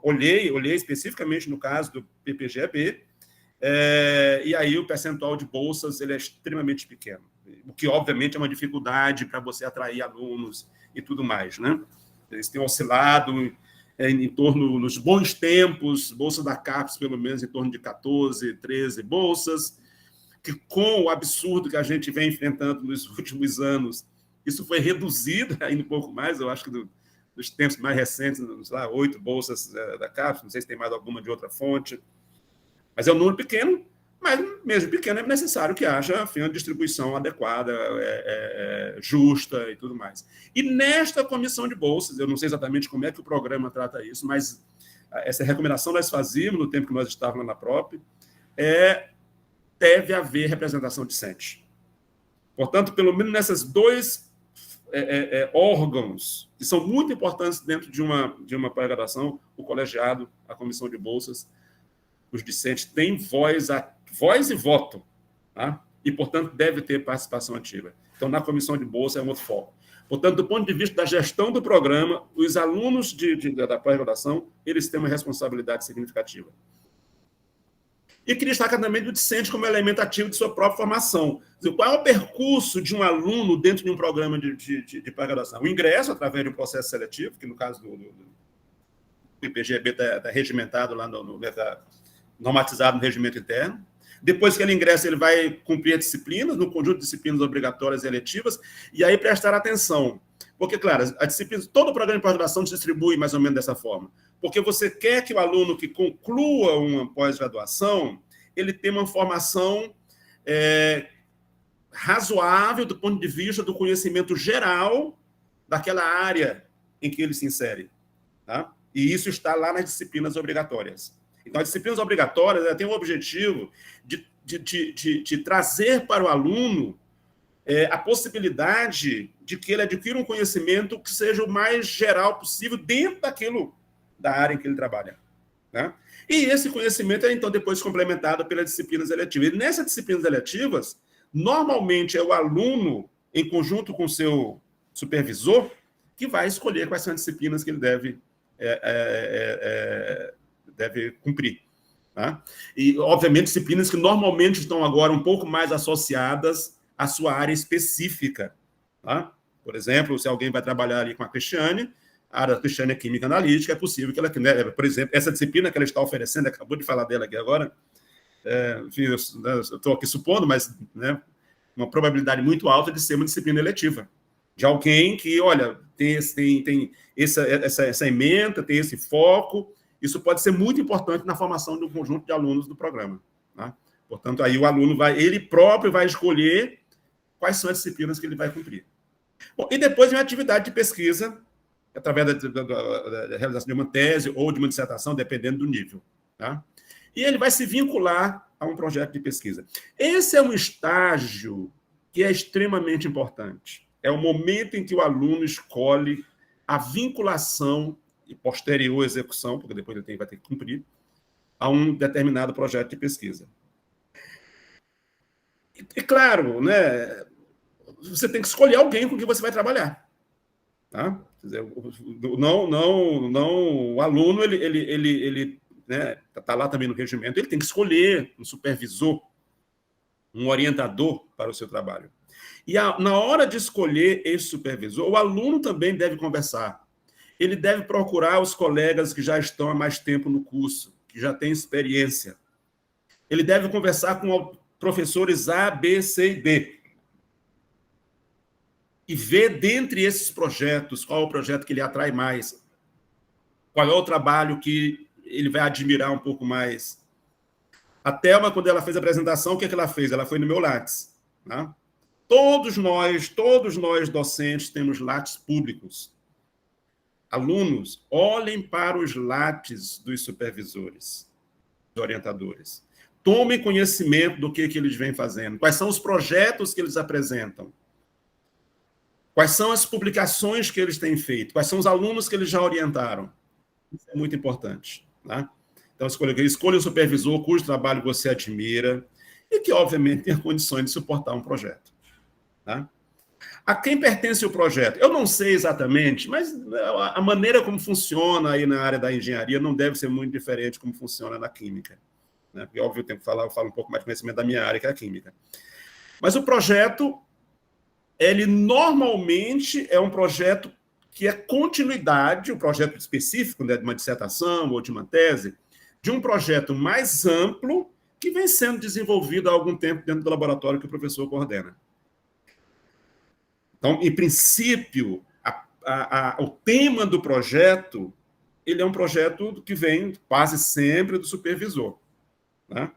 olhei especificamente no caso do PPGEB, E aí o percentual de bolsas ele é extremamente pequeno, o que, obviamente, é uma dificuldade para você atrair alunos e tudo mais, né? Eles têm oscilado em torno, nos bons tempos, bolsa da CAPES, pelo menos, em torno de 14, 13 bolsas, que com o absurdo que a gente vem enfrentando nos últimos anos, isso foi reduzido ainda um pouco mais, eu acho que dos tempos mais recentes, sei lá, 8 bolsas da CAPES, não sei se tem mais alguma de outra fonte, mas é um número pequeno, mas mesmo pequeno é necessário que haja, enfim, uma distribuição adequada, justa e tudo mais. E nesta comissão de bolsas, eu não sei exatamente como é que o programa trata isso, mas essa recomendação nós fazíamos no tempo que nós estávamos na PROP, deve haver representação discente. Portanto, pelo menos nesses dois órgãos que são muito importantes dentro de uma pós-graduação, o colegiado, a comissão de bolsas, os discentes têm voz e voto, tá? E, portanto, deve ter participação ativa. Então, na comissão de bolsa é um outro foco. Portanto, do ponto de vista da gestão do programa, os alunos da pós-graduação, eles têm uma responsabilidade significativa. E queria destacar também do discente como elemento ativo de sua própria formação. Qual é o percurso de um aluno dentro de um programa de pós-graduação? O ingresso, através de um processo seletivo, que no caso do IPGB está regimentado lá está normatizado no regimento interno. Depois que ele ingressa, ele vai cumprir disciplinas, no conjunto de disciplinas obrigatórias e eletivas, e aí prestar atenção. Porque, claro, a disciplina, todo o programa de pós-graduação se distribui mais ou menos dessa forma. Porque você quer que o aluno que conclua uma pós-graduação, ele tenha uma formação razoável do ponto de vista do conhecimento geral daquela área em que ele se insere. Tá? E isso está lá nas disciplinas obrigatórias. Então, as disciplinas obrigatórias têm o objetivo de trazer para o aluno a possibilidade de que ele adquira um conhecimento que seja o mais geral possível dentro da área em que ele trabalha. Né? E esse conhecimento é, então, depois complementado pelas disciplinas eletivas. E nessas disciplinas eletivas, normalmente é o aluno, em conjunto com o seu supervisor, que vai escolher quais são as disciplinas que ele deve cumprir. Tá? E, obviamente, disciplinas que normalmente estão agora um pouco mais associadas à sua área específica. Tá? Por exemplo, se alguém vai trabalhar ali com a Cristiane, a área da Cristiane é Química Analítica, é possível que ela, por exemplo, essa disciplina que ela está oferecendo, acabou de falar dela aqui agora, enfim, eu estou aqui supondo, mas né, uma probabilidade muito alta de ser uma disciplina eletiva, de alguém que, olha, tem essa ementa, tem esse foco. Isso pode ser muito importante na formação de um conjunto de alunos do programa. Tá? Portanto, aí o aluno ele próprio vai escolher quais são as disciplinas que ele vai cumprir. Bom, e depois vem a atividade de pesquisa, através da realização de uma tese ou de uma dissertação, dependendo do nível. Tá? E ele vai se vincular a um projeto de pesquisa. Esse é um estágio que é extremamente importante. É o momento em que o aluno escolhe a vinculação e posterior execução, porque depois ele vai ter que cumprir, a um determinado projeto de pesquisa. E claro, né, você tem que escolher alguém com quem você vai trabalhar. Tá? Quer dizer, o aluno, ele né, tá lá também no regimento, ele tem que escolher um supervisor, um orientador para o seu trabalho. E na hora de escolher esse supervisor, o aluno também deve conversar. Ele deve procurar os colegas que já estão há mais tempo no curso, que já têm experiência. Ele deve conversar com professores A, B, C e D. E ver, dentre esses projetos, qual é o projeto que ele atrai mais. Qual é o trabalho que ele vai admirar um pouco mais. A Thelma, quando ela fez a apresentação, o que ela fez? Ela foi no meu Lattes. Né? Todos nós docentes, temos Lattes públicos. Alunos, olhem para os Lattes dos supervisores, dos orientadores. Tomem conhecimento do que eles vêm fazendo. Quais são os projetos que eles apresentam. Quais são as publicações que eles têm feito. Quais são os alunos que eles já orientaram. Isso é muito importante. Né? Então, escolha um supervisor cujo trabalho você admira e que, obviamente, tenha condições de suportar um projeto. Tá? A quem pertence o projeto? Eu não sei exatamente, mas a maneira como funciona aí na área da engenharia não deve ser muito diferente como funciona na química. né? Porque, óbvio, eu falo um pouco mais de conhecimento da minha área, que é a química. Mas o projeto, ele normalmente é um projeto que é continuidade, um projeto específico, né, de uma dissertação ou de uma tese, de um projeto mais amplo que vem sendo desenvolvido há algum tempo dentro do laboratório que o professor coordena. Então, em princípio, o tema do projeto, ele é um projeto que vem quase sempre do supervisor, né?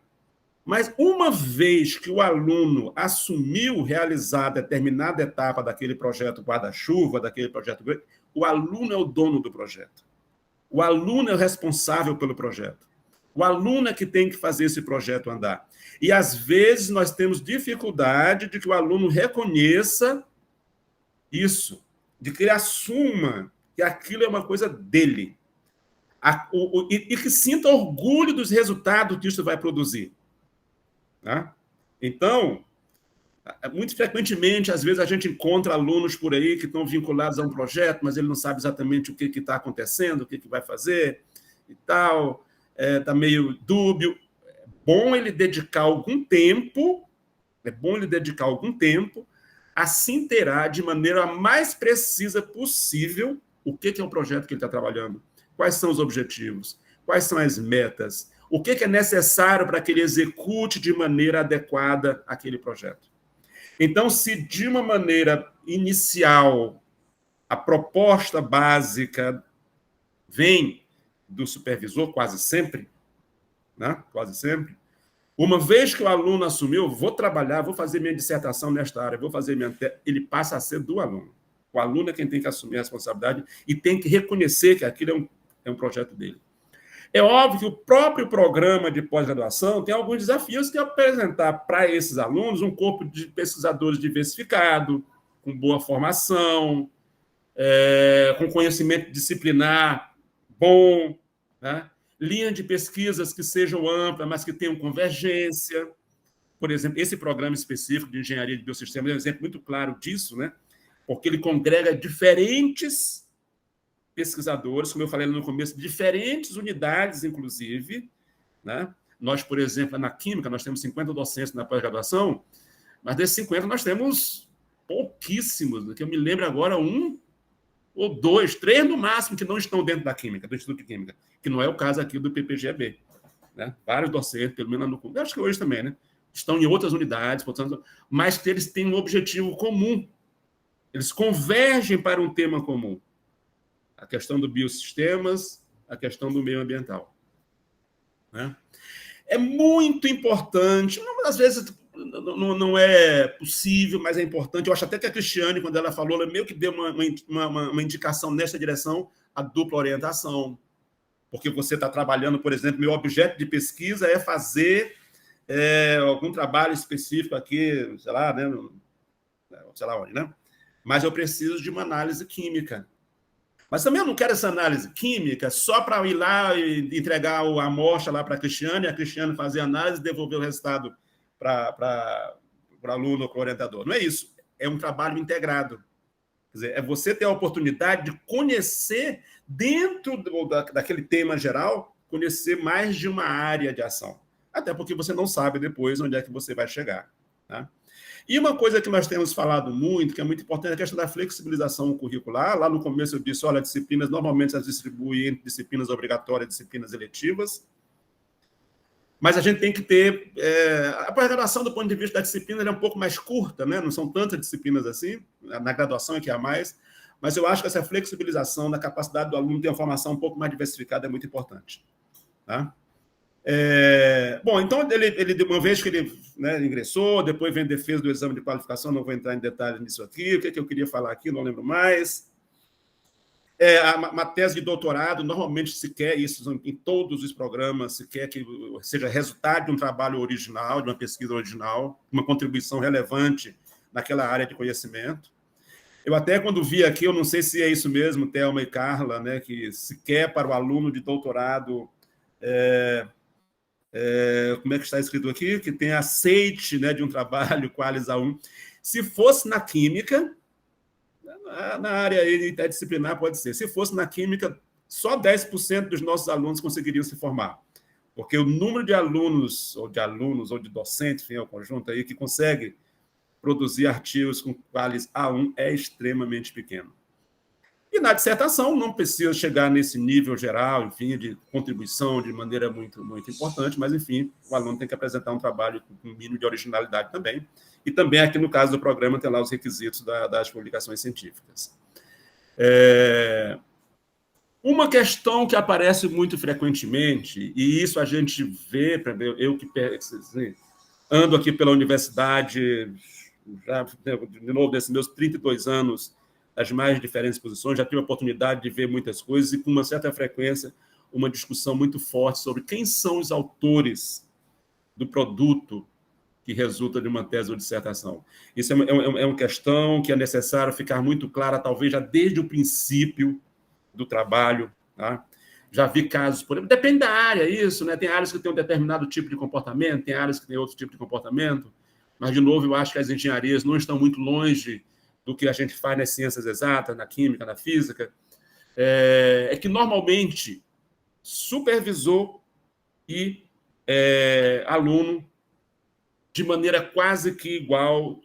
Mas uma vez que o aluno assumiu realizar determinada etapa daquele projeto guarda-chuva, daquele projeto, o aluno é o dono do projeto. O aluno é o responsável pelo projeto. O aluno é que tem que fazer esse projeto andar. E, às vezes, nós temos dificuldade de que o aluno reconheça isso, de que ele assuma que aquilo é uma coisa dele. E que sinta orgulho dos resultados que isso vai produzir. Tá? Então, muito frequentemente, às vezes, a gente encontra alunos por aí que estão vinculados a um projeto, mas ele não sabe exatamente o que está acontecendo, o que vai fazer e tal, está meio dúbio. É bom ele dedicar algum tempo a se inteirar de maneira mais precisa possível o que é o projeto que ele está trabalhando, quais são os objetivos, quais são as metas, o que é necessário para que ele execute de maneira adequada aquele projeto. Então, se de uma maneira inicial a proposta básica vem do supervisor, quase sempre, né? Quase sempre, uma vez que o aluno assumiu, vou trabalhar, vou fazer minha dissertação nesta área, vou fazer ele passa a ser do aluno. O aluno é quem tem que assumir a responsabilidade e tem que reconhecer que aquilo é um projeto dele. É óbvio que o próprio programa de pós-graduação tem alguns desafios que é apresentar para esses alunos um corpo de pesquisadores diversificado, com boa formação, com conhecimento disciplinar bom, né? Linha de pesquisas que sejam amplas, mas que tenham convergência. Por exemplo, esse programa específico de engenharia de biosistemas é um exemplo muito claro disso, né? Porque ele congrega diferentes pesquisadores, como eu falei no começo, diferentes unidades, inclusive, né? Nós, por exemplo, na Química, nós temos 50 docentes na pós-graduação, mas desses 50 nós temos pouquíssimos, que eu me lembro agora, 1 ou 2, 3 no máximo, que não estão dentro da Química, do Instituto de Química, que não é o caso aqui do PPG-AB, né? Vários docentes, pelo menos no curso, acho que hoje também, né? Estão em outras unidades, portanto, mas que eles têm um objetivo comum. Eles convergem para um tema comum. A questão do biosistemas, a questão do meio ambiental. Né? É muito importante, às vezes não é possível, mas é importante. Eu acho até que a Cristiane, quando ela falou, ela meio que deu uma indicação nessa direção, a dupla orientação. Porque você está trabalhando, por exemplo, meu objeto de pesquisa é fazer algum trabalho específico aqui, sei lá, né? Sei lá onde, né? Mas eu preciso de uma análise química. Mas também eu não quero essa análise química só para ir lá e entregar a amostra lá para a Cristiane fazer a análise e devolver o resultado para o aluno ou para o orientador. Não é isso. É um trabalho integrado. Quer dizer, é você ter a oportunidade de conhecer, dentro daquele tema geral, conhecer mais de uma área de ação. Até porque você não sabe depois onde é que você vai chegar. Tá? E uma coisa que nós temos falado muito, que é muito importante, é a questão da flexibilização curricular. Lá no começo eu disse, olha, disciplinas, normalmente as distribuem entre disciplinas obrigatórias e disciplinas eletivas, mas a gente tem que ter... a pós-graduação, do ponto de vista da disciplina, é um pouco mais curta, né? Não são tantas disciplinas assim, na graduação é que há mais, mas eu acho que essa flexibilização da capacidade do aluno ter uma formação um pouco mais diversificada é muito importante. Tá? Bom, então, ele uma vez que ele, né, ingressou, depois vem defesa do exame de qualificação, não vou entrar em detalhes nisso aqui, o que eu queria falar aqui, não lembro mais. Uma tese de doutorado, normalmente se quer isso em todos os programas, se quer que seja resultado de um trabalho original, de uma pesquisa original, uma contribuição relevante naquela área de conhecimento. Eu até, quando vi aqui, eu não sei se é isso mesmo, Thelma e Carla, né, que se quer para o aluno de doutorado... como é que está escrito aqui? Que tem aceite, né, de um trabalho Qualis A1. Se fosse na Química, na área interdisciplinar pode ser. Se fosse na Química, só 10% dos nossos alunos conseguiriam se formar. porque o número de alunos ou de docentes, enfim, é o conjunto aí, que consegue produzir artigos com qualis A1 é extremamente pequeno. E na dissertação não precisa chegar nesse nível geral, enfim, de contribuição de maneira muito, muito importante, mas, enfim, o aluno tem que apresentar um trabalho com um mínimo de originalidade também. E também aqui, no caso do programa, tem lá os requisitos das publicações científicas. Uma questão que aparece muito frequentemente, e isso a gente vê, eu que ando aqui pela universidade, já, de novo, desses meus 32 anos, as mais diferentes posições, já tive a oportunidade de ver muitas coisas e, com uma certa frequência, uma discussão muito forte sobre quem são os autores do produto que resulta de uma tese ou dissertação. Isso é uma questão que é necessário ficar muito clara, talvez já desde o princípio do trabalho. Tá? Já vi casos, por exemplo, depende da área, isso, né? Tem áreas que têm um determinado tipo de comportamento, tem áreas que têm outro tipo de comportamento, mas, de novo, eu acho que as engenharias não estão muito longe do que a gente faz nas ciências exatas, na química, na física, é que, normalmente, supervisor e aluno, de maneira quase que igual,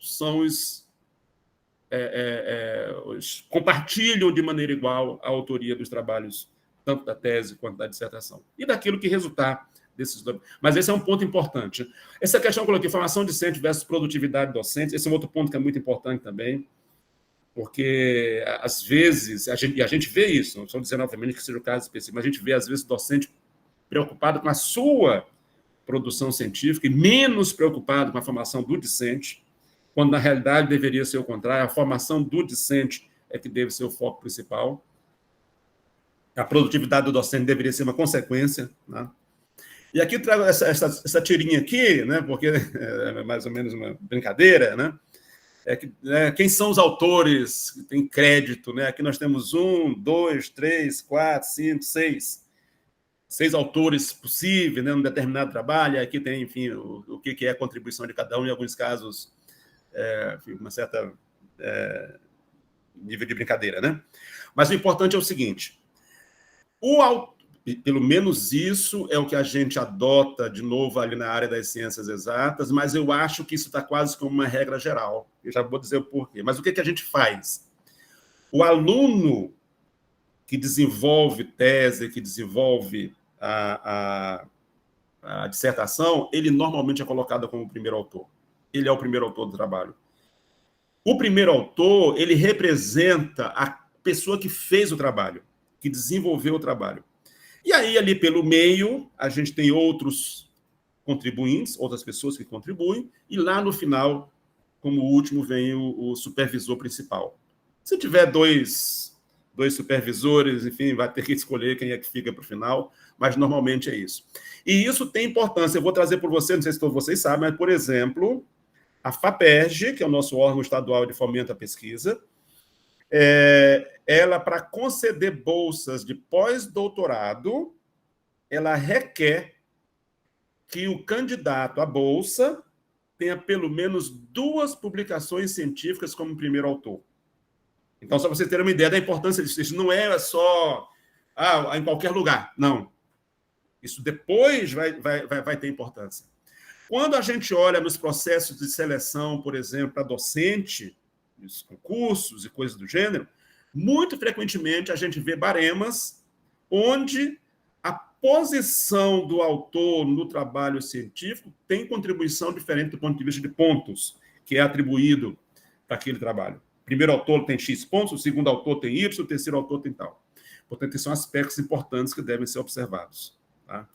compartilham de maneira igual a autoria dos trabalhos, tanto da tese quanto da dissertação, e daquilo que resultar desses dois. Mas esse é um ponto importante. Essa questão que eu coloquei, formação discente versus produtividade docente, esse é um outro ponto que é muito importante também, porque, às vezes, a gente vê isso, não estou dizendo, obviamente, que seja o caso específico, mas a gente vê, às vezes, docente preocupado com a sua produção científica e menos preocupado com a formação do discente, quando, na realidade, deveria ser o contrário, a formação do discente é que deve ser o foco principal. A produtividade do docente deveria ser uma consequência, né? E aqui trago essa tirinha aqui, né, porque é mais ou menos uma brincadeira, né? Quem são os autores que têm crédito, né? Aqui nós temos 1, 2, 3, 4, 5, 6 autores possíveis, né, num determinado trabalho. Aqui tem, enfim, o que é a contribuição de cada um, em alguns casos, uma certa nível de brincadeira, né? Mas o importante é o seguinte: pelo menos isso é o que a gente adota, de novo, ali na área das ciências exatas, mas eu acho que isso está quase como uma regra geral. Eu já vou dizer o porquê. Mas o que a gente faz? O aluno que desenvolve tese, que desenvolve a dissertação, ele normalmente é colocado como o primeiro autor. Ele é o primeiro autor do trabalho. O primeiro autor, ele representa a pessoa que fez o trabalho, que desenvolveu o trabalho. E aí, ali pelo meio, a gente tem outros contribuintes, outras pessoas que contribuem, e lá no final, como último, vem o supervisor principal. Se tiver dois supervisores, enfim, vai ter que escolher quem é que fica para o final, mas normalmente é isso. E isso tem importância. Eu vou trazer por você, não sei se todos vocês sabem, mas, por exemplo, a FAPERJ, que é o nosso órgão estadual de fomento à pesquisa, ela, para conceder bolsas de pós-doutorado, ela requer que o candidato à bolsa tenha pelo menos 2 publicações científicas como primeiro autor. Então, só para vocês terem uma ideia da importância disso, isso não é só em qualquer lugar, não. Isso depois vai ter importância. Quando a gente olha nos processos de seleção, por exemplo, para docente, os concursos e coisas do gênero, muito frequentemente a gente vê baremas onde a posição do autor no trabalho científico tem contribuição diferente do ponto de vista de pontos que é atribuído para aquele trabalho. O primeiro autor tem X pontos, o segundo autor tem Y, o terceiro autor tem tal. Portanto, esses são aspectos importantes que devem ser observados. Tá?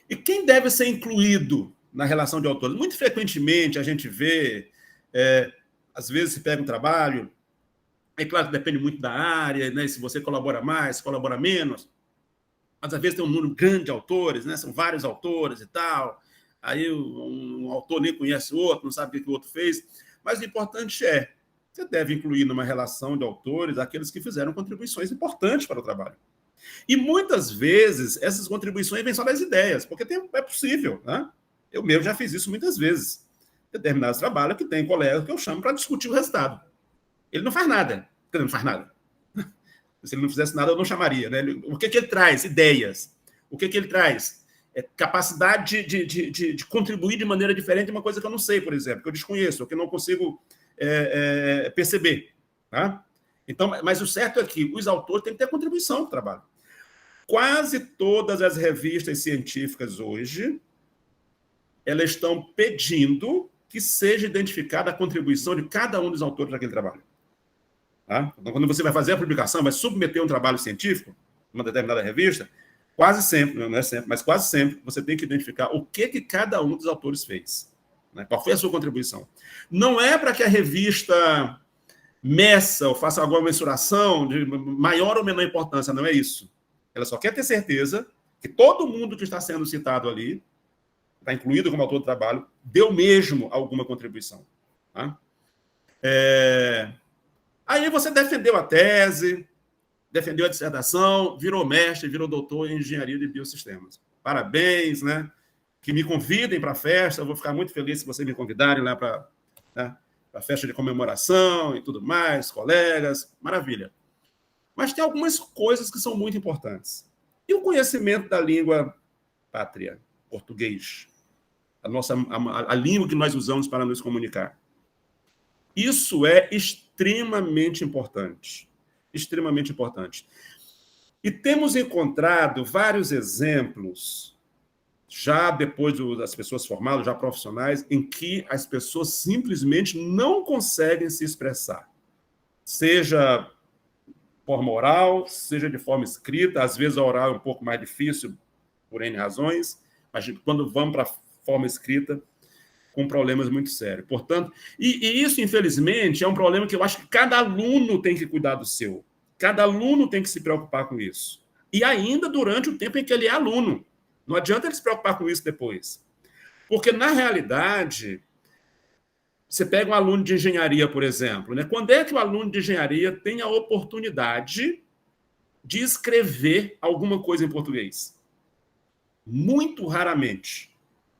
E quem deve ser incluído na relação de autores? Muito frequentemente a gente vê... às vezes se pega um trabalho, é claro que depende muito da área, né? Se você colabora mais, colabora menos, mas às vezes tem um número grande de autores, né? São vários autores e tal, aí um autor nem conhece o outro, não sabe o que o outro fez, mas o importante você deve incluir numa relação de autores aqueles que fizeram contribuições importantes para o trabalho. E muitas vezes essas contribuições vêm só das ideias, porque é possível, né? Eu mesmo já fiz isso muitas vezes. Determinados trabalhos que tem colega que eu chamo para discutir o resultado. Ele não faz nada. Ele não faz nada. Se ele não fizesse nada, eu não chamaria. Né? O que ele traz? Ideias. O que ele traz? capacidade de contribuir de maneira diferente uma coisa que eu não sei, por exemplo, que eu desconheço, ou que eu não consigo perceber. Tá? Então, mas o certo é que os autores têm que ter contribuição no trabalho. Quase todas as revistas científicas hoje, elas estão pedindo que seja identificada a contribuição de cada um dos autores daquele trabalho. Tá? Então, quando você vai fazer a publicação, vai submeter um trabalho científico, uma determinada revista, quase sempre, não é sempre, mas quase sempre, você tem que identificar o que cada um dos autores fez. Né? Qual foi a sua contribuição. Não é para que a revista meça ou faça alguma mensuração de maior ou menor importância, não é isso. Ela só quer ter certeza que todo mundo que está sendo citado ali, está incluído como autor do trabalho, deu mesmo alguma contribuição. Tá? Aí você defendeu a tese, defendeu a dissertação, virou mestre, virou doutor em engenharia de biosistemas. Parabéns, né? Que me convidem para a festa, eu vou ficar muito feliz se vocês me convidarem lá para a festa de comemoração e tudo mais, colegas, maravilha. Mas tem algumas coisas que são muito importantes. E o conhecimento da língua pátria, português, a língua que nós usamos para nos comunicar. Isso é extremamente importante. Extremamente importante. E temos encontrado vários exemplos, já depois das pessoas formadas, já profissionais, em que as pessoas simplesmente não conseguem se expressar. Seja por forma oral, seja de forma escrita, às vezes a oral é um pouco mais difícil, por N razões, mas quando vamos para a forma escrita, com problemas muito sérios. Portanto, e isso, infelizmente, é um problema que eu acho que cada aluno tem que cuidar do seu. Cada aluno tem que se preocupar com isso. E ainda durante o tempo em que ele é aluno. Não adianta ele se preocupar com isso depois. Porque, na realidade, você pega um aluno de engenharia, por exemplo, né? Quando é que o aluno de engenharia tem a oportunidade de escrever alguma coisa em português? Muito raramente.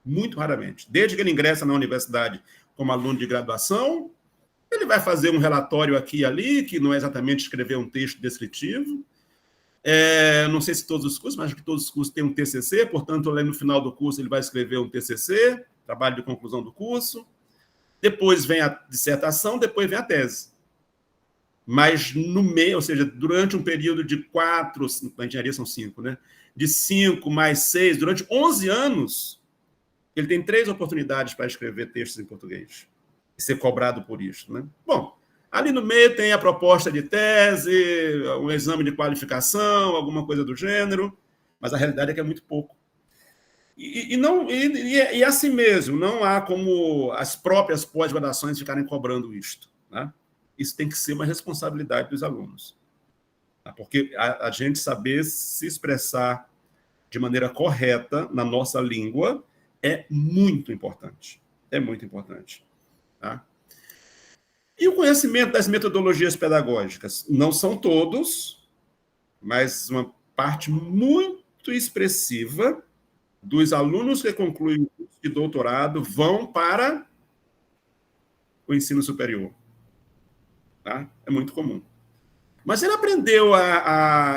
Muito raramente. Desde que ele ingressa na universidade como aluno de graduação, ele vai fazer um relatório aqui e ali, que não é exatamente escrever um texto descritivo. Não sei se todos os cursos, mas acho que todos os cursos têm um TCC, portanto, ali no final do curso ele vai escrever um TCC, trabalho de conclusão do curso. Depois vem a dissertação, depois vem a tese. Mas no meio, ou seja, durante um período de 4, na engenharia são 5, né? De 5 mais 6, durante 11 anos, ele tem 3 oportunidades para escrever textos em português e ser cobrado por isso, né? Bom, ali no meio tem a proposta de tese, um exame de qualificação, alguma coisa do gênero, mas a realidade é que é muito pouco. E assim mesmo, não há como as próprias pós-graduações ficarem cobrando isto. Né? Isso tem que ser uma responsabilidade dos alunos. Tá? Porque a gente saber se expressar de maneira correta na nossa língua é muito importante. É muito importante. Tá? E o conhecimento das metodologias pedagógicas? Não são todos, mas uma parte muito expressiva dos alunos que concluem o curso de doutorado vão para o ensino superior. Tá? É muito comum. Mas ele aprendeu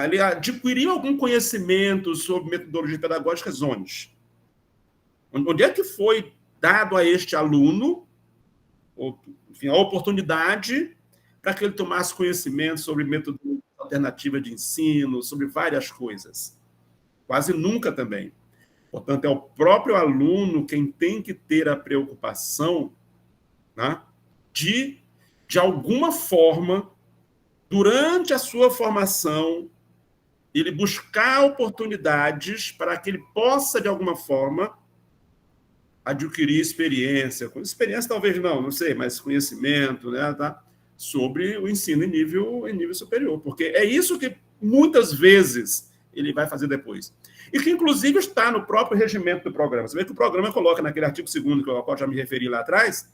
ele adquiriu algum conhecimento sobre metodologias pedagógicas onde? Onde é que foi dado a este aluno, enfim, a oportunidade para que ele tomasse conhecimento sobre metodologia alternativa de ensino, sobre várias coisas? Quase nunca também. Portanto, é o próprio aluno quem tem que ter a preocupação, né, de alguma forma, durante a sua formação, ele buscar oportunidades para que ele possa, de alguma forma, adquirir experiência. Experiência talvez não sei, mas conhecimento, né, tá, sobre o ensino em nível superior. Porque é isso que, muitas vezes, ele vai fazer depois. E que, inclusive, está no próprio regimento do programa. Você vê que o programa coloca, naquele artigo 2º, ao qual já me referi lá atrás,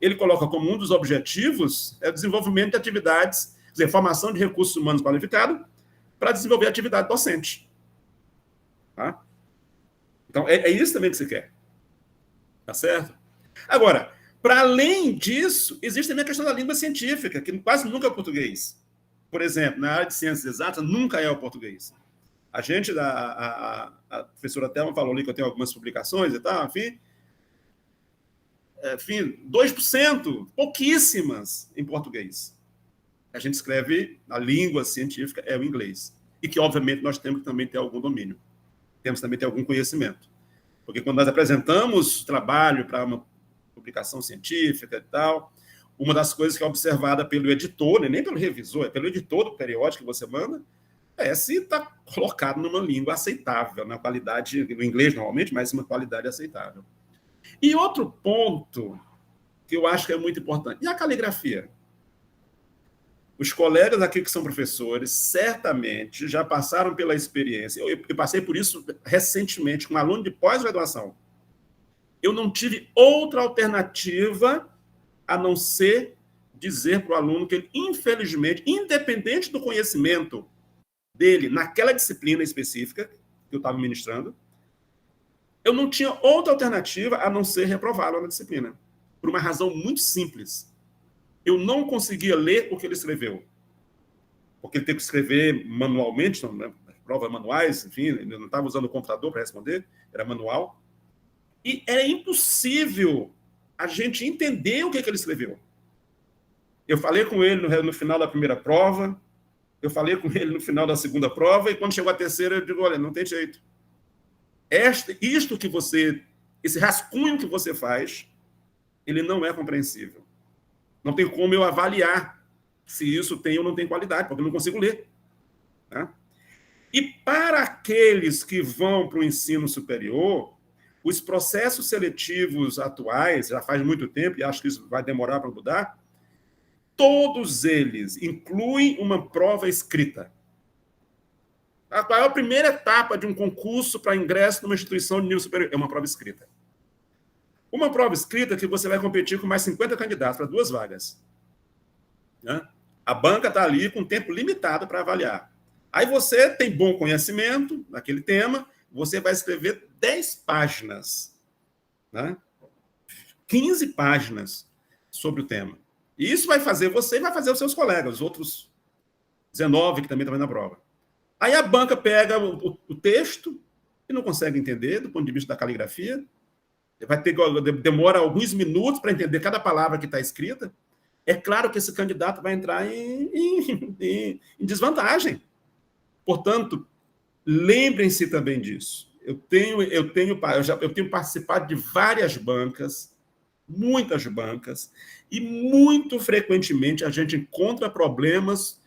ele coloca como um dos objetivos o desenvolvimento de atividades, quer dizer, formação de recursos humanos qualificados para desenvolver atividade docente. Tá? Então, é isso também que você quer. Tá certo? Agora, para além disso, existe também a questão da língua científica, que quase nunca é o português. Por exemplo, na área de ciências exatas, nunca é o português. A gente, a professora Thelma falou ali que eu tenho algumas publicações e tal, enfim, 2%, pouquíssimas em português. A gente escreve, a língua científica é o inglês. E que, obviamente, nós temos que também ter algum domínio. Temos também ter algum conhecimento. Porque quando nós apresentamos trabalho para uma publicação científica e tal, uma das coisas que é observada pelo editor, nem pelo revisor, é pelo editor do periódico que você manda, é se está colocado numa língua aceitável, na qualidade, no inglês normalmente, mas uma qualidade aceitável. E outro ponto que eu acho que é muito importante, e a caligrafia? Os colegas aqui que são professores, certamente, já passaram pela experiência, eu passei por isso recentemente com um aluno de pós-graduação. Eu não tive outra alternativa a não ser dizer para o aluno que ele, infelizmente, independente do conhecimento dele naquela disciplina específica que eu estava ministrando, eu não tinha outra alternativa a não ser reprová-lo na disciplina, por uma razão muito simples. Eu não conseguia ler o que ele escreveu, porque ele teve que escrever manualmente, né, provas manuais, enfim, ele não estava usando o computador para responder, era manual, e era impossível a gente entender o que ele escreveu. Eu falei com ele no final da primeira prova, eu falei com ele no final da segunda prova, e quando chegou a terceira, eu digo, olha, não tem jeito. Isto que você, esse rascunho que você faz, ele não é compreensível. Não tem como eu avaliar se isso tem ou não tem qualidade, porque eu não consigo ler. Tá? E para aqueles que vão para o ensino superior, os processos seletivos atuais, já faz muito tempo, e acho que isso vai demorar para mudar, todos eles incluem uma prova escrita. Qual é a primeira etapa de um concurso para ingresso numa instituição de nível superior? É uma prova escrita. Uma prova escrita que você vai competir com mais 50 candidatos para 2 vagas. Né? A banca está ali com tempo limitado para avaliar. Aí você tem bom conhecimento naquele tema, você vai escrever 10 páginas, né? 15 páginas sobre o tema. E isso vai fazer você e vai fazer os seus colegas, os outros 19 que também estão na prova. Aí a banca pega o texto e não consegue entender do ponto de vista da caligrafia. Demora alguns minutos para entender cada palavra que está escrita. É claro que esse candidato vai entrar em desvantagem. Portanto, lembrem-se também disso. Eu tenho participado de várias bancas, muitas bancas, e muito frequentemente a gente encontra problemas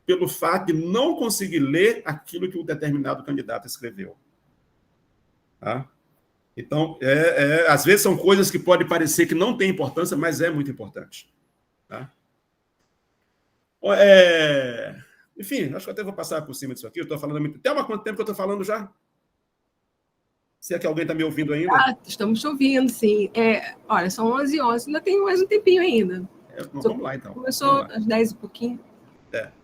pelo fato de não conseguir ler aquilo que um determinado candidato escreveu. Tá? Então, às vezes são coisas que podem parecer que não têm importância, mas é muito importante. Tá? Enfim, acho que até vou passar por cima disso aqui. Eu estou falando muito. Tem quanto tempo que eu estou falando já? Se é que alguém está me ouvindo ainda? Estamos te ouvindo, sim. Olha, são 11h11, ainda tem mais um tempinho ainda. Vamos lá, então. Começou às 10 e pouquinho.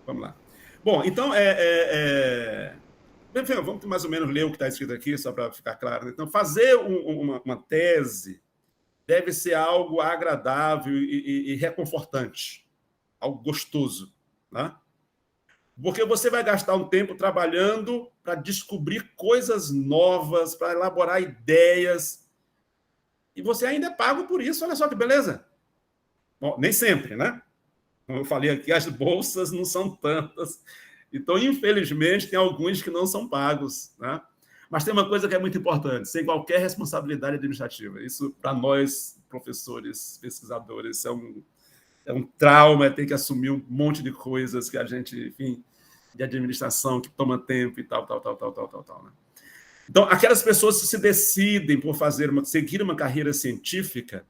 Vamos lá. Bom, então, vamos mais ou menos ler o que está escrito aqui, só para ficar claro. Então, fazer uma tese deve ser algo agradável e reconfortante, algo gostoso, né? Porque você vai gastar um tempo trabalhando para descobrir coisas novas, para elaborar ideias, e você ainda é pago por isso. Olha só que beleza. Bom, nem sempre, né? Como eu falei aqui, as bolsas não são tantas. Então, infelizmente, tem alguns que não são pagos, né? Mas tem uma coisa que é muito importante, sem qualquer responsabilidade administrativa. Isso, para nós, professores, pesquisadores, é um trauma, ter que assumir um monte de coisas que a gente, enfim, de administração, que toma tempo e tal. Né? Então, aquelas pessoas que se decidem por seguir uma carreira científica,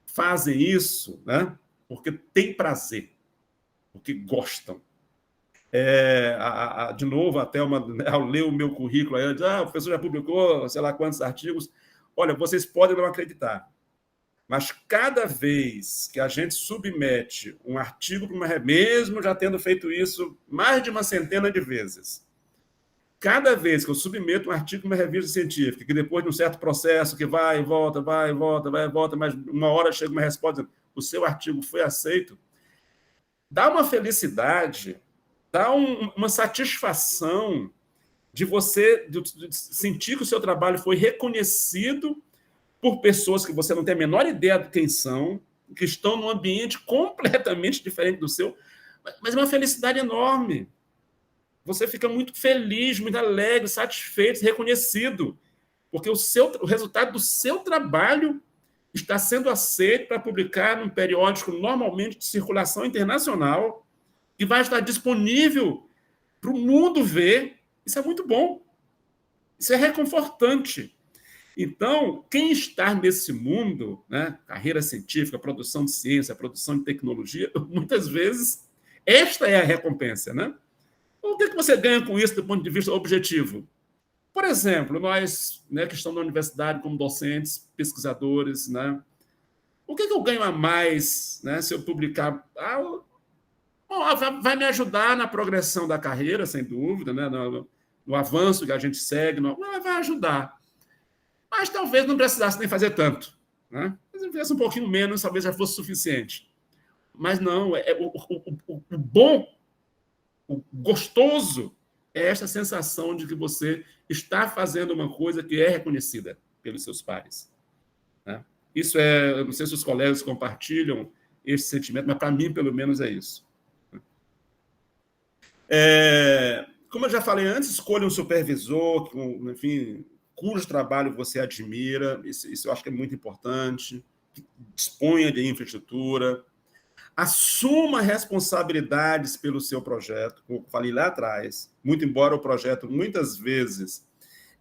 fazem isso, né? Porque tem prazer, porque gostam. De novo, até ao ler o meu currículo, aí, o professor já publicou sei lá quantos artigos. Olha, vocês podem não acreditar, mas cada vez que a gente submete um artigo para uma revista, mesmo já tendo feito isso mais de uma centena de vezes, cada vez que eu submeto um artigo para uma revista científica, que depois de um certo processo que vai e volta, mas uma hora chega uma resposta dizendo, o seu artigo foi aceito, dá uma felicidade, dá uma satisfação de você de sentir que o seu trabalho foi reconhecido por pessoas que você não tem a menor ideia de quem são, que estão num ambiente completamente diferente do seu, mas é uma felicidade enorme. Você fica muito feliz, muito alegre, satisfeito, reconhecido, porque o resultado do seu trabalho está sendo aceito para publicar num periódico normalmente de circulação internacional, que vai estar disponível para o mundo ver. Isso é muito bom. Isso é reconfortante. Então, quem está nesse mundo, né, carreira científica, produção de ciência, produção de tecnologia, muitas vezes, esta é a recompensa, né? O que você ganha com isso do ponto de vista objetivo? Por exemplo, nós, né, que estamos na universidade como docentes, pesquisadores, né, o que eu ganho a mais, né, se eu publicar? Vai me ajudar na progressão da carreira, sem dúvida, né, no avanço que a gente segue, vai ajudar. Mas talvez não precisasse nem fazer tanto. Né? Se eu fizesse um pouquinho menos, talvez já fosse suficiente. Mas não, o bom, o gostoso, é esta sensação de que você está fazendo uma coisa que é reconhecida pelos seus pares. Né? Isso eu não sei se os colegas compartilham esse sentimento, mas para mim, pelo menos, é isso. Como eu já falei antes, escolha um supervisor, enfim, cujo trabalho você admira, isso eu acho que é muito importante, disponha de infraestrutura, assuma responsabilidades pelo seu projeto, como eu falei lá atrás, muito embora o projeto, muitas vezes,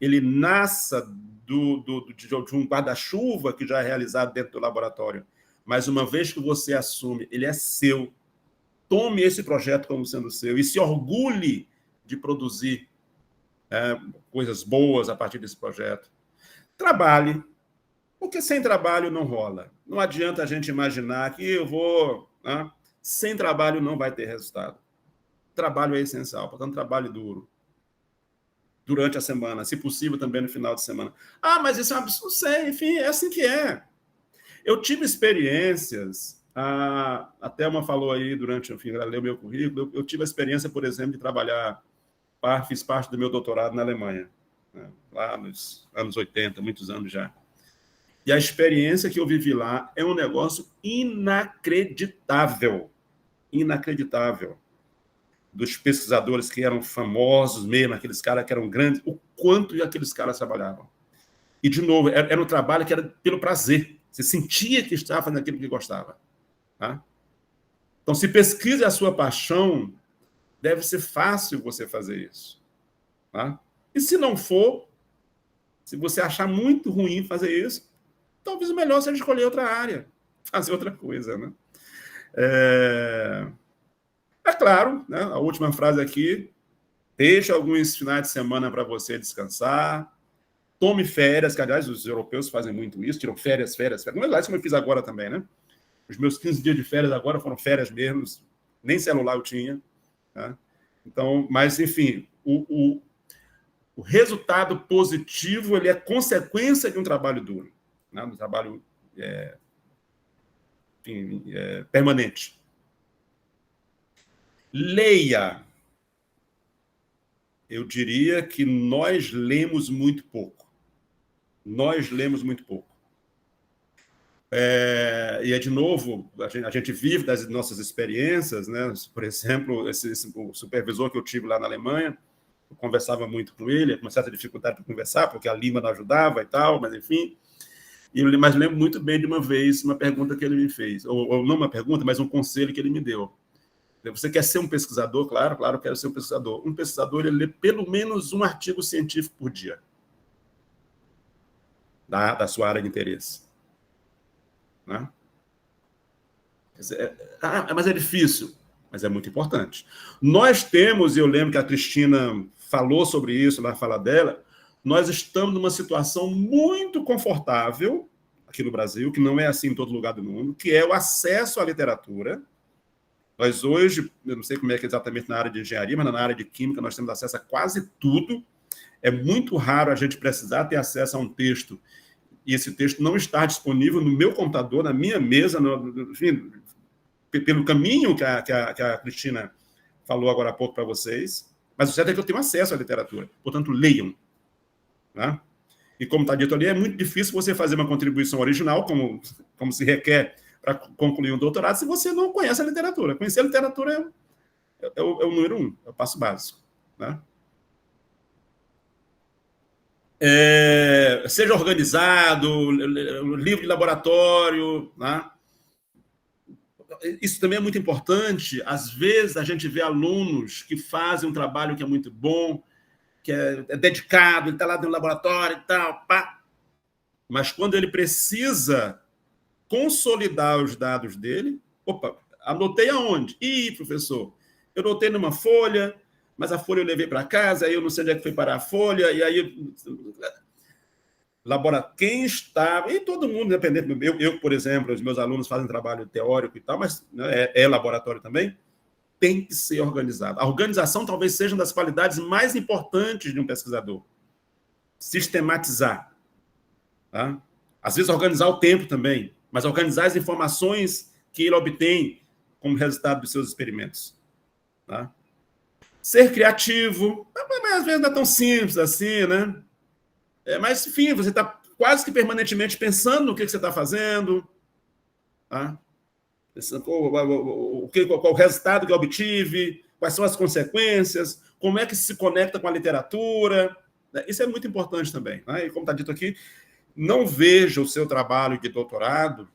ele nasça de um guarda-chuva que já é realizado dentro do laboratório, mas uma vez que você assume, ele é seu, tome esse projeto como sendo seu e se orgulhe de produzir coisas boas a partir desse projeto. Trabalhe, porque sem trabalho não rola. Não adianta a gente imaginar que eu vou... Né? Sem trabalho não vai ter resultado. Trabalho é essencial, portanto, trabalho duro. Durante a semana, se possível também no final de semana. Mas isso é um absurdo, não sei, enfim, é assim que é. Eu tive experiências, a Thelma falou aí durante, enfim, ela leu meu currículo, eu tive a experiência, por exemplo, de trabalhar, fiz parte do meu doutorado na Alemanha, né? Lá nos anos 80, muitos anos já. E a experiência que eu vivi lá é um negócio inacreditável. Inacreditável. Dos pesquisadores que eram famosos mesmo, aqueles caras que eram grandes, o quanto aqueles caras trabalhavam. E, de novo, era um trabalho que era pelo prazer. Você sentia que estava fazendo aquilo que gostava. Tá? Então, se pesquisa a sua paixão, deve ser fácil você fazer isso. Tá? E se não for, se você achar muito ruim fazer isso, talvez o melhor seja escolher outra área, fazer outra coisa. Né? É claro, né, a última frase aqui, deixe alguns finais de semana para você descansar, tome férias, que, aliás, os europeus fazem muito isso, tiram férias. Não é lá isso que eu fiz agora também, né? Os meus 15 dias de férias agora foram férias mesmo, nem celular eu tinha. Tá? Então, mas, enfim, o resultado positivo ele é consequência de um trabalho duro, né? Um trabalho permanente. Leia. Eu diria que nós lemos muito pouco. Nós lemos muito pouco. E, de novo, a gente vive das nossas experiências, né? Por exemplo, o supervisor que eu tive lá na Alemanha, eu conversava muito com ele, com uma certa dificuldade para conversar, porque a língua não ajudava e tal, mas, enfim. Mas lembro muito bem de uma vez, uma pergunta que ele me fez, ou não uma pergunta, mas um conselho que ele me deu. Você quer ser um pesquisador? Claro, eu quero ser um pesquisador. Um pesquisador, ele lê pelo menos um artigo científico por dia da sua área de interesse. Né? Mas é difícil, mas é muito importante. Nós temos, e eu lembro que a Cristina falou sobre isso na fala dela, nós estamos numa situação muito confortável aqui no Brasil, que não é assim em todo lugar do mundo, que é o acesso à literatura. Nós hoje, eu não sei como é que é exatamente na área de engenharia, mas na área de química nós temos acesso a quase tudo. É muito raro a gente precisar ter acesso a um texto e esse texto não estar disponível no meu computador, na minha mesa, enfim, pelo caminho que a Cristina falou agora há pouco para vocês. Mas o certo é que eu tenho acesso à literatura. Portanto, leiam. Né? E como está dito ali, é muito difícil você fazer uma contribuição original, como se requer para concluir um doutorado, se você não conhece a literatura. Conhecer a literatura é o número 1, é o passo básico. Né? Seja organizado, livro de laboratório. Né? Isso também é muito importante. Às vezes, a gente vê alunos que fazem um trabalho que é muito bom, que é dedicado, ele está lá dentro do laboratório e tal, pá. Mas quando ele precisa consolidar os dados dele, opa, anotei aonde? Ih, professor, eu anotei numa folha, mas a folha eu levei para casa, aí eu não sei onde é que foi parar a folha, e aí... Quem estava... E todo mundo, independente... Eu, por exemplo, os meus alunos fazem trabalho teórico e tal, mas né, é laboratório também, tem que ser organizado. A organização talvez seja uma das qualidades mais importantes de um pesquisador. Sistematizar. Tá? Às vezes, organizar o tempo também, mas organizar as informações que ele obtém como resultado dos seus experimentos. Tá? Ser criativo, mas às vezes não é tão simples assim, né? Mas, enfim, você está quase que permanentemente pensando no que você está fazendo, tá? Qual o resultado que eu obtive, quais são as consequências, como é que se conecta com a literatura. Isso é muito importante também. Né? E como está dito aqui, não veja o seu trabalho de doutorado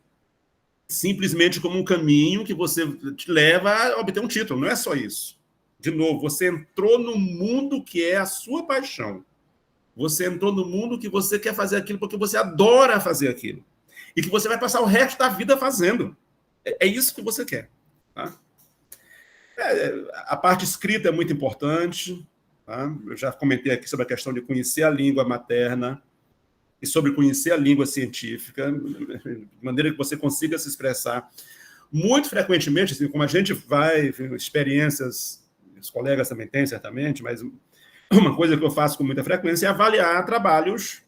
simplesmente como um caminho que você te leva a obter um título. Não é só isso. De novo, você entrou no mundo que é a sua paixão. Você entrou no mundo que você quer fazer aquilo porque você adora fazer aquilo. E que você vai passar o resto da vida fazendo. É isso que você quer. Tá? A parte escrita é muito importante. Tá? Eu já comentei aqui sobre a questão de conhecer a língua materna e sobre conhecer a língua científica, de maneira que você consiga se expressar. Muito frequentemente, assim, como a gente vai, experiências, os colegas também têm, certamente, mas uma coisa que eu faço com muita frequência é avaliar trabalhos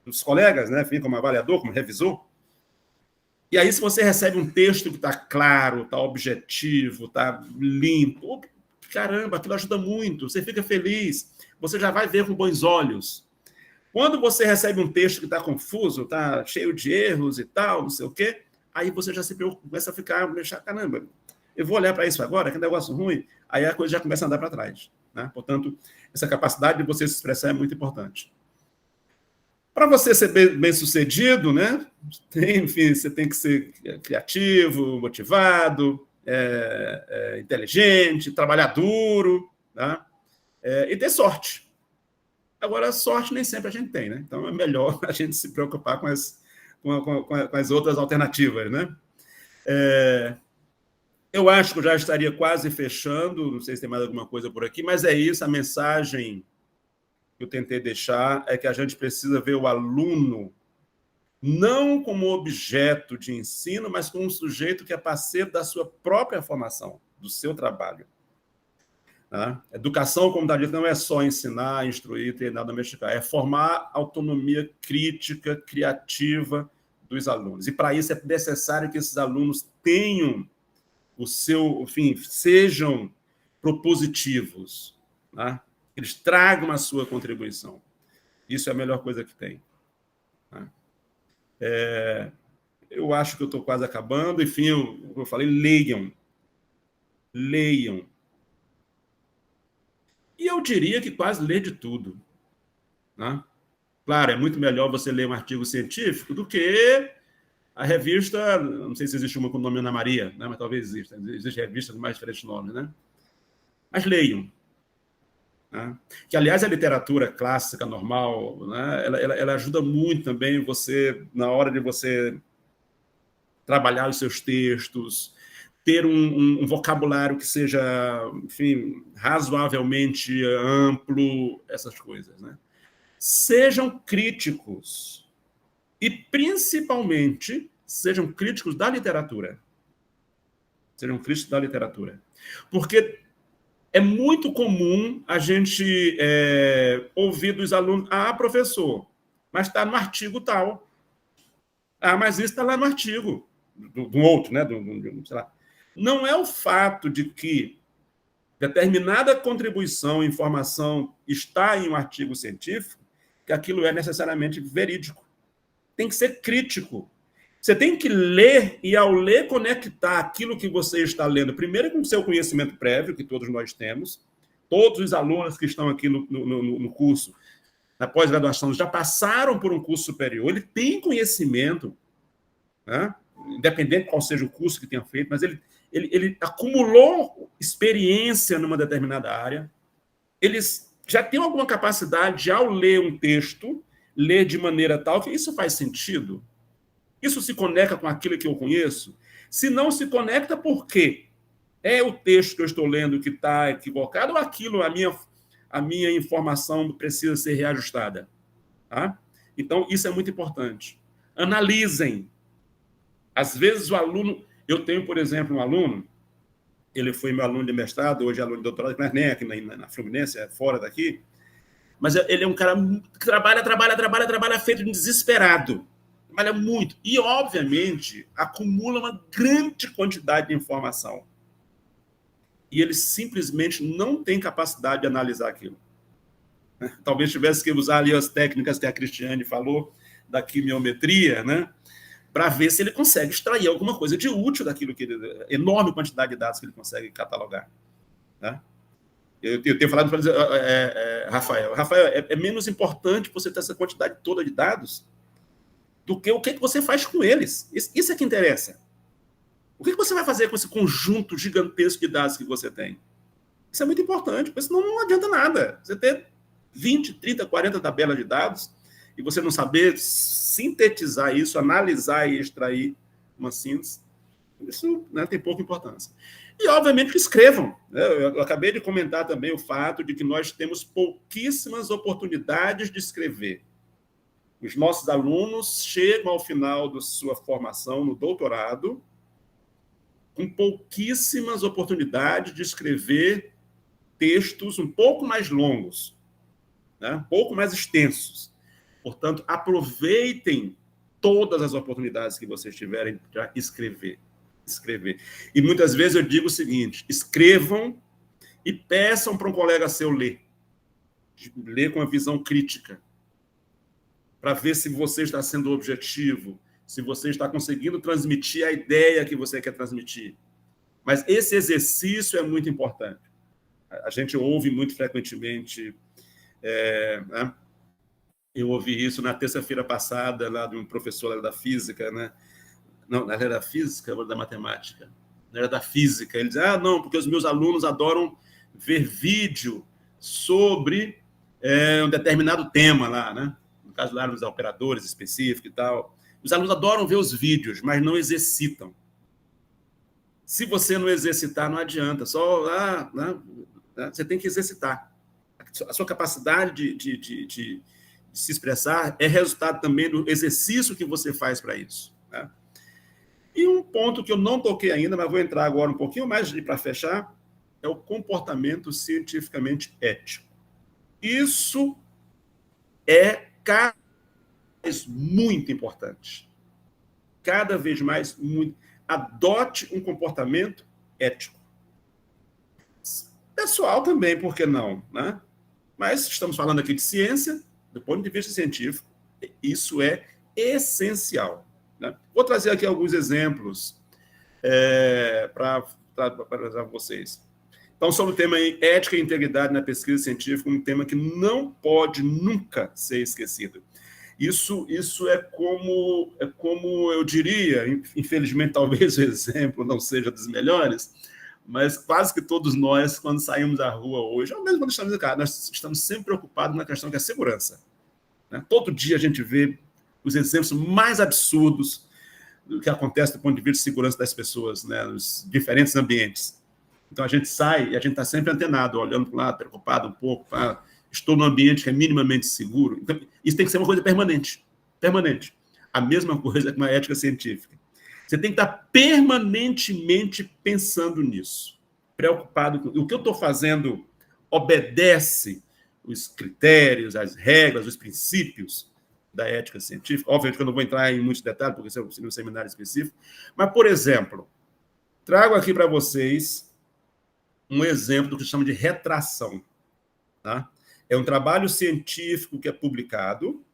dos colegas, né? Enfim, como avaliador, como revisor. E aí, se você recebe um texto que está claro, está objetivo, está limpo, caramba, aquilo ajuda muito, você fica feliz, você já vai ver com bons olhos. Quando você recebe um texto que está confuso, está cheio de erros e tal, não sei o quê, aí você já se preocupa, começa a ficar, caramba, eu vou olhar para isso agora, que negócio ruim, aí a coisa já começa a andar para trás. Né? Portanto, essa capacidade de você se expressar é muito importante. Para você ser bem-sucedido, né? Enfim, você tem que ser criativo, motivado, inteligente, trabalhar duro, né? E ter sorte. Agora, sorte nem sempre a gente tem, né? Então, é melhor a gente se preocupar com as outras alternativas, né? Eu acho que eu já estaria quase fechando, não sei se tem mais alguma coisa por aqui, mas é isso, a mensagem que eu tentei deixar é que a gente precisa ver o aluno não como objeto de ensino, mas como um sujeito que é parceiro da sua própria formação, do seu trabalho. Tá? Educação, como está dito, não é só ensinar, instruir, treinar, domesticar, é formar autonomia crítica, criativa dos alunos. E, para isso, é necessário que esses alunos tenham o seu, enfim, sejam propositivos, tá? Eles tragam a sua contribuição. Isso é a melhor coisa que tem. Tá? Eu acho que eu estou quase acabando. Enfim, eu falei, leiam. Leiam. E eu diria que quase lê de tudo. Tá? Claro, é muito melhor você ler um artigo científico do que a revista, não sei se existe uma com o nome Ana Maria, né? Mas talvez exista. Existem revistas com mais diferentes nomes, né? Mas leiam. Né? Que, aliás, a literatura clássica, normal, né? ela ajuda muito também você, na hora de você trabalhar os seus textos, ter um vocabulário que seja, enfim, razoavelmente amplo, essas coisas. Né? Sejam críticos. E, principalmente, sejam críticos da literatura. Sejam críticos da literatura. Porque é muito comum a gente ouvir dos alunos, professor, mas está no artigo tal. Mas isso está lá no artigo do outro, né? Sei lá. Não é o fato de que determinada contribuição, informação está em um artigo científico, que aquilo é necessariamente verídico. Tem que ser crítico. Você tem que ler e, ao ler, conectar aquilo que você está lendo, primeiro com o seu conhecimento prévio, que todos nós temos. Todos os alunos que estão aqui no curso, na pós-graduação, já passaram por um curso superior. Ele tem conhecimento, né? Independente qual seja o curso que tenha feito, mas ele acumulou experiência numa determinada área. Eles já têm alguma capacidade de, ao ler um texto, ler de maneira tal que isso faz sentido. Isso se conecta com aquilo que eu conheço? Se não se conecta, por quê? É o texto que eu estou lendo que está equivocado ou aquilo, a minha informação precisa ser reajustada? Tá? Então, isso é muito importante. Analisem. Às vezes o aluno... Eu tenho, por exemplo, um aluno, ele foi meu aluno de mestrado, hoje é aluno de doutorado, mas nem aqui na Fluminense, é fora daqui, mas ele é um cara que trabalha feito de desesperado. Trabalha muito. E, obviamente, acumula uma grande quantidade de informação. E ele simplesmente não tem capacidade de analisar aquilo. Talvez tivesse que usar ali as técnicas que a Cristiane falou, da quimiometria, né? Para ver se ele consegue extrair alguma coisa de útil daquilo que enorme quantidade de dados que ele consegue catalogar. Né? Eu tenho falado para Rafael, é menos importante você ter essa quantidade toda de dados do que o que você faz com eles. Isso é que interessa. O que você vai fazer com esse conjunto gigantesco de dados que você tem? Isso é muito importante, porque senão não adianta nada. Você ter 20, 30, 40 tabelas de dados e você não saber sintetizar isso, analisar e extrair uma síntese, isso, né, tem pouca importância. E, obviamente, que escrevam. Eu acabei de comentar também o fato de que nós temos pouquíssimas oportunidades de escrever. Os nossos alunos chegam ao final da sua formação no doutorado com pouquíssimas oportunidades de escrever textos um pouco mais longos, né? Um pouco mais extensos. Portanto, aproveitem todas as oportunidades que vocês tiverem para escrever. E muitas vezes eu digo o seguinte: escrevam e peçam para um colega seu ler. Ler com uma visão crítica, para ver se você está sendo objetivo, se você está conseguindo transmitir a ideia que você quer transmitir. Mas esse exercício é muito importante. A gente ouve muito frequentemente... né? Eu ouvi isso na terça-feira passada, lá de um professor da física, né? Não, era da física ou da matemática? Era da física. Ele diz, não, porque os meus alunos adoram ver vídeo sobre um determinado tema lá, né? No caso lá, nos operadores específicos e tal. Os alunos adoram ver os vídeos, mas não exercitam. Se você não exercitar, não adianta. Só você tem que exercitar. A sua capacidade de se expressar é resultado também do exercício que você faz para isso. Né? E um ponto que eu não toquei ainda, mas vou entrar agora um pouquinho mais para fechar, é o comportamento cientificamente ético. Isso é cada vez muito importante. Cada vez mais, muito. Adote um comportamento ético. Pessoal também, por que não? Né? Mas estamos falando aqui de ciência, do ponto de vista científico, isso é essencial. Né? Vou trazer aqui alguns exemplos para vocês. Então, sobre o tema ética e integridade na pesquisa científica, um tema que não pode nunca ser esquecido. Isso é como eu diria, infelizmente, talvez o exemplo não seja dos melhores, mas quase que todos nós, quando saímos à rua hoje, ou mesmo quando estamos em casa, nós estamos sempre preocupados na questão que é a segurança. Né? Todo dia a gente vê os exemplos mais absurdos do que acontece do ponto de vista de segurança das pessoas, né? Nos diferentes ambientes. Então, a gente sai e a gente está sempre antenado, olhando para o lado, preocupado um pouco, estou num ambiente que é minimamente seguro. Então, isso tem que ser uma coisa permanente. Permanente. A mesma coisa que uma ética científica. Você tem que estar permanentemente pensando nisso. Preocupado com o que eu estou fazendo obedece os critérios, as regras, os princípios da ética científica. Obviamente que eu não vou entrar em muitos detalhes, porque isso é um seminário específico. Mas, por exemplo, trago aqui para vocês um exemplo do que se chama de retração. Tá? É um trabalho científico que é publicado,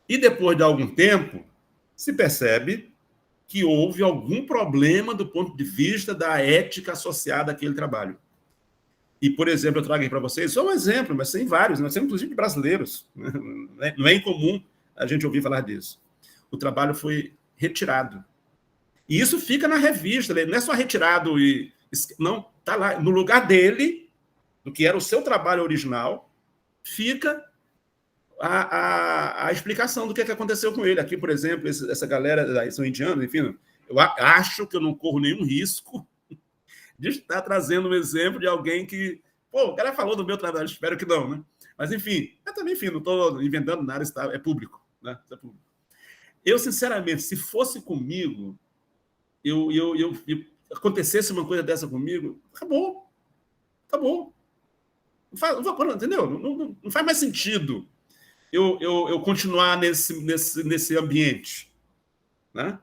e depois de algum tempo se percebe que houve algum problema do ponto de vista da ética associada àquele trabalho. E, por exemplo, eu trago aqui para vocês só um exemplo, mas tem vários, nós temos inclusive brasileiros. Não é incomum a gente ouvir falar disso. O trabalho foi retirado. E isso fica na revista, não é só retirado e... Não, está lá, no lugar dele, do que era o seu trabalho original, fica a explicação do que aconteceu com ele. Aqui, por exemplo, essa galera, são indianos, enfim, eu acho que eu não corro nenhum risco de estar trazendo um exemplo de alguém que... Pô, o cara falou do meu trabalho, espero que não, né? Mas, enfim, eu também, enfim, não estou inventando nada, é público, né? É público. Eu, sinceramente, se fosse comigo, acontecesse uma coisa dessa comigo, acabou. Entendeu? Não faz mais sentido eu continuar nesse ambiente, né?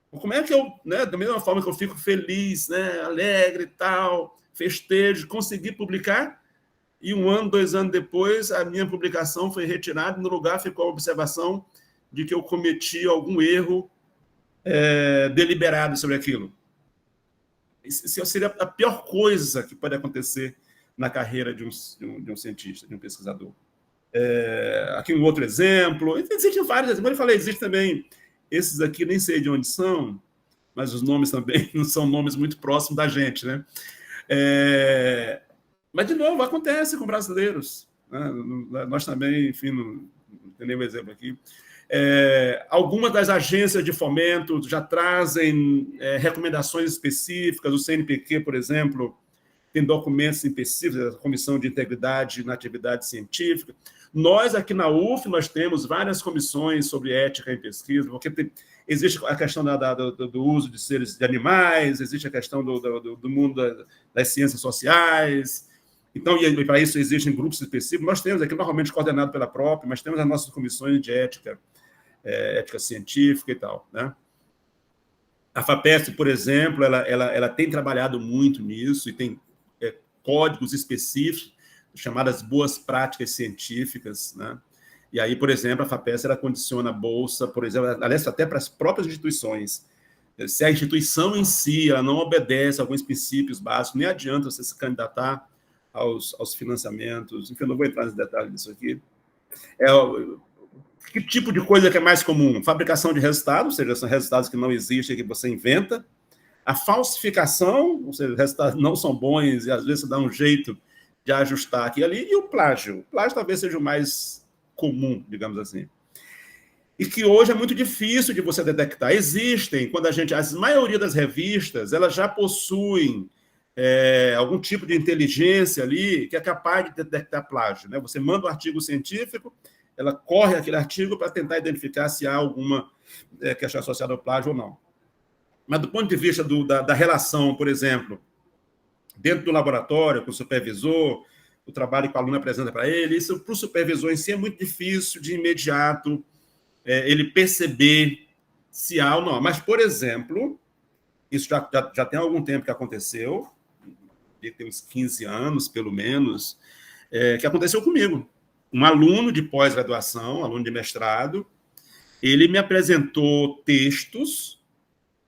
Como é que eu, né, da mesma forma que eu fico feliz, né, alegre e tal, festejo, consegui publicar, e 1 ano, 2 anos depois, a minha publicação foi retirada, e no lugar ficou a observação de que eu cometi algum erro deliberado sobre aquilo. Isso seria a pior coisa que pode acontecer na carreira de um cientista, de um pesquisador. Aqui um outro exemplo, existem vários exemplos, eu falei, existe também esses aqui, nem sei de onde são, mas os nomes também não são nomes muito próximos da gente, né? Mas, de novo, acontece com brasileiros, né? Nós também, enfim, não tem nenhum exemplo aqui. Algumas das agências de fomento já trazem recomendações específicas, o CNPq, por exemplo, tem documentos específicos, a Comissão de Integridade na Atividade Científica. Nós, aqui na UF, nós temos várias comissões sobre ética em pesquisa, porque existe a questão do uso de seres de animais, existe a questão do mundo das ciências sociais. Então, e para isso existem grupos específicos. Nós temos aqui, normalmente coordenado pela própria, mas temos as nossas comissões de ética científica e tal, né? A FAPESP, por exemplo, ela tem trabalhado muito nisso e tem códigos específicos, chamadas boas práticas científicas, né? E aí, por exemplo, a FAPESP ela condiciona a bolsa, por exemplo, aliás, até para as próprias instituições. Se a instituição em si ela não obedece a alguns princípios básicos, nem adianta você se candidatar aos financiamentos. Enfim, eu não vou entrar nos detalhes disso aqui. Que tipo de coisa que é mais comum? Fabricação de resultados, ou seja, são resultados que não existem, que você inventa. A falsificação, ou seja, os resultados não são bons e às vezes você dá um jeito de ajustar aqui e ali. E o plágio. O plágio talvez seja o mais comum, digamos assim. E que hoje é muito difícil de você detectar. Existem, quando a maioria das revistas, elas já possuem algum tipo de inteligência ali que é capaz de detectar plágio, né? Você manda um artigo científico, ela corre aquele artigo para tentar identificar se há alguma questão associada ao plágio ou não. Mas do ponto de vista da relação, por exemplo, dentro do laboratório, com o supervisor, o trabalho que o aluno apresenta para ele, isso para o supervisor em si é muito difícil de imediato ele perceber se há ou não. Mas, por exemplo, isso já tem algum tempo que aconteceu, tem uns 15 anos, pelo menos, que aconteceu comigo. Um aluno de pós-graduação, aluno de mestrado, ele me apresentou textos,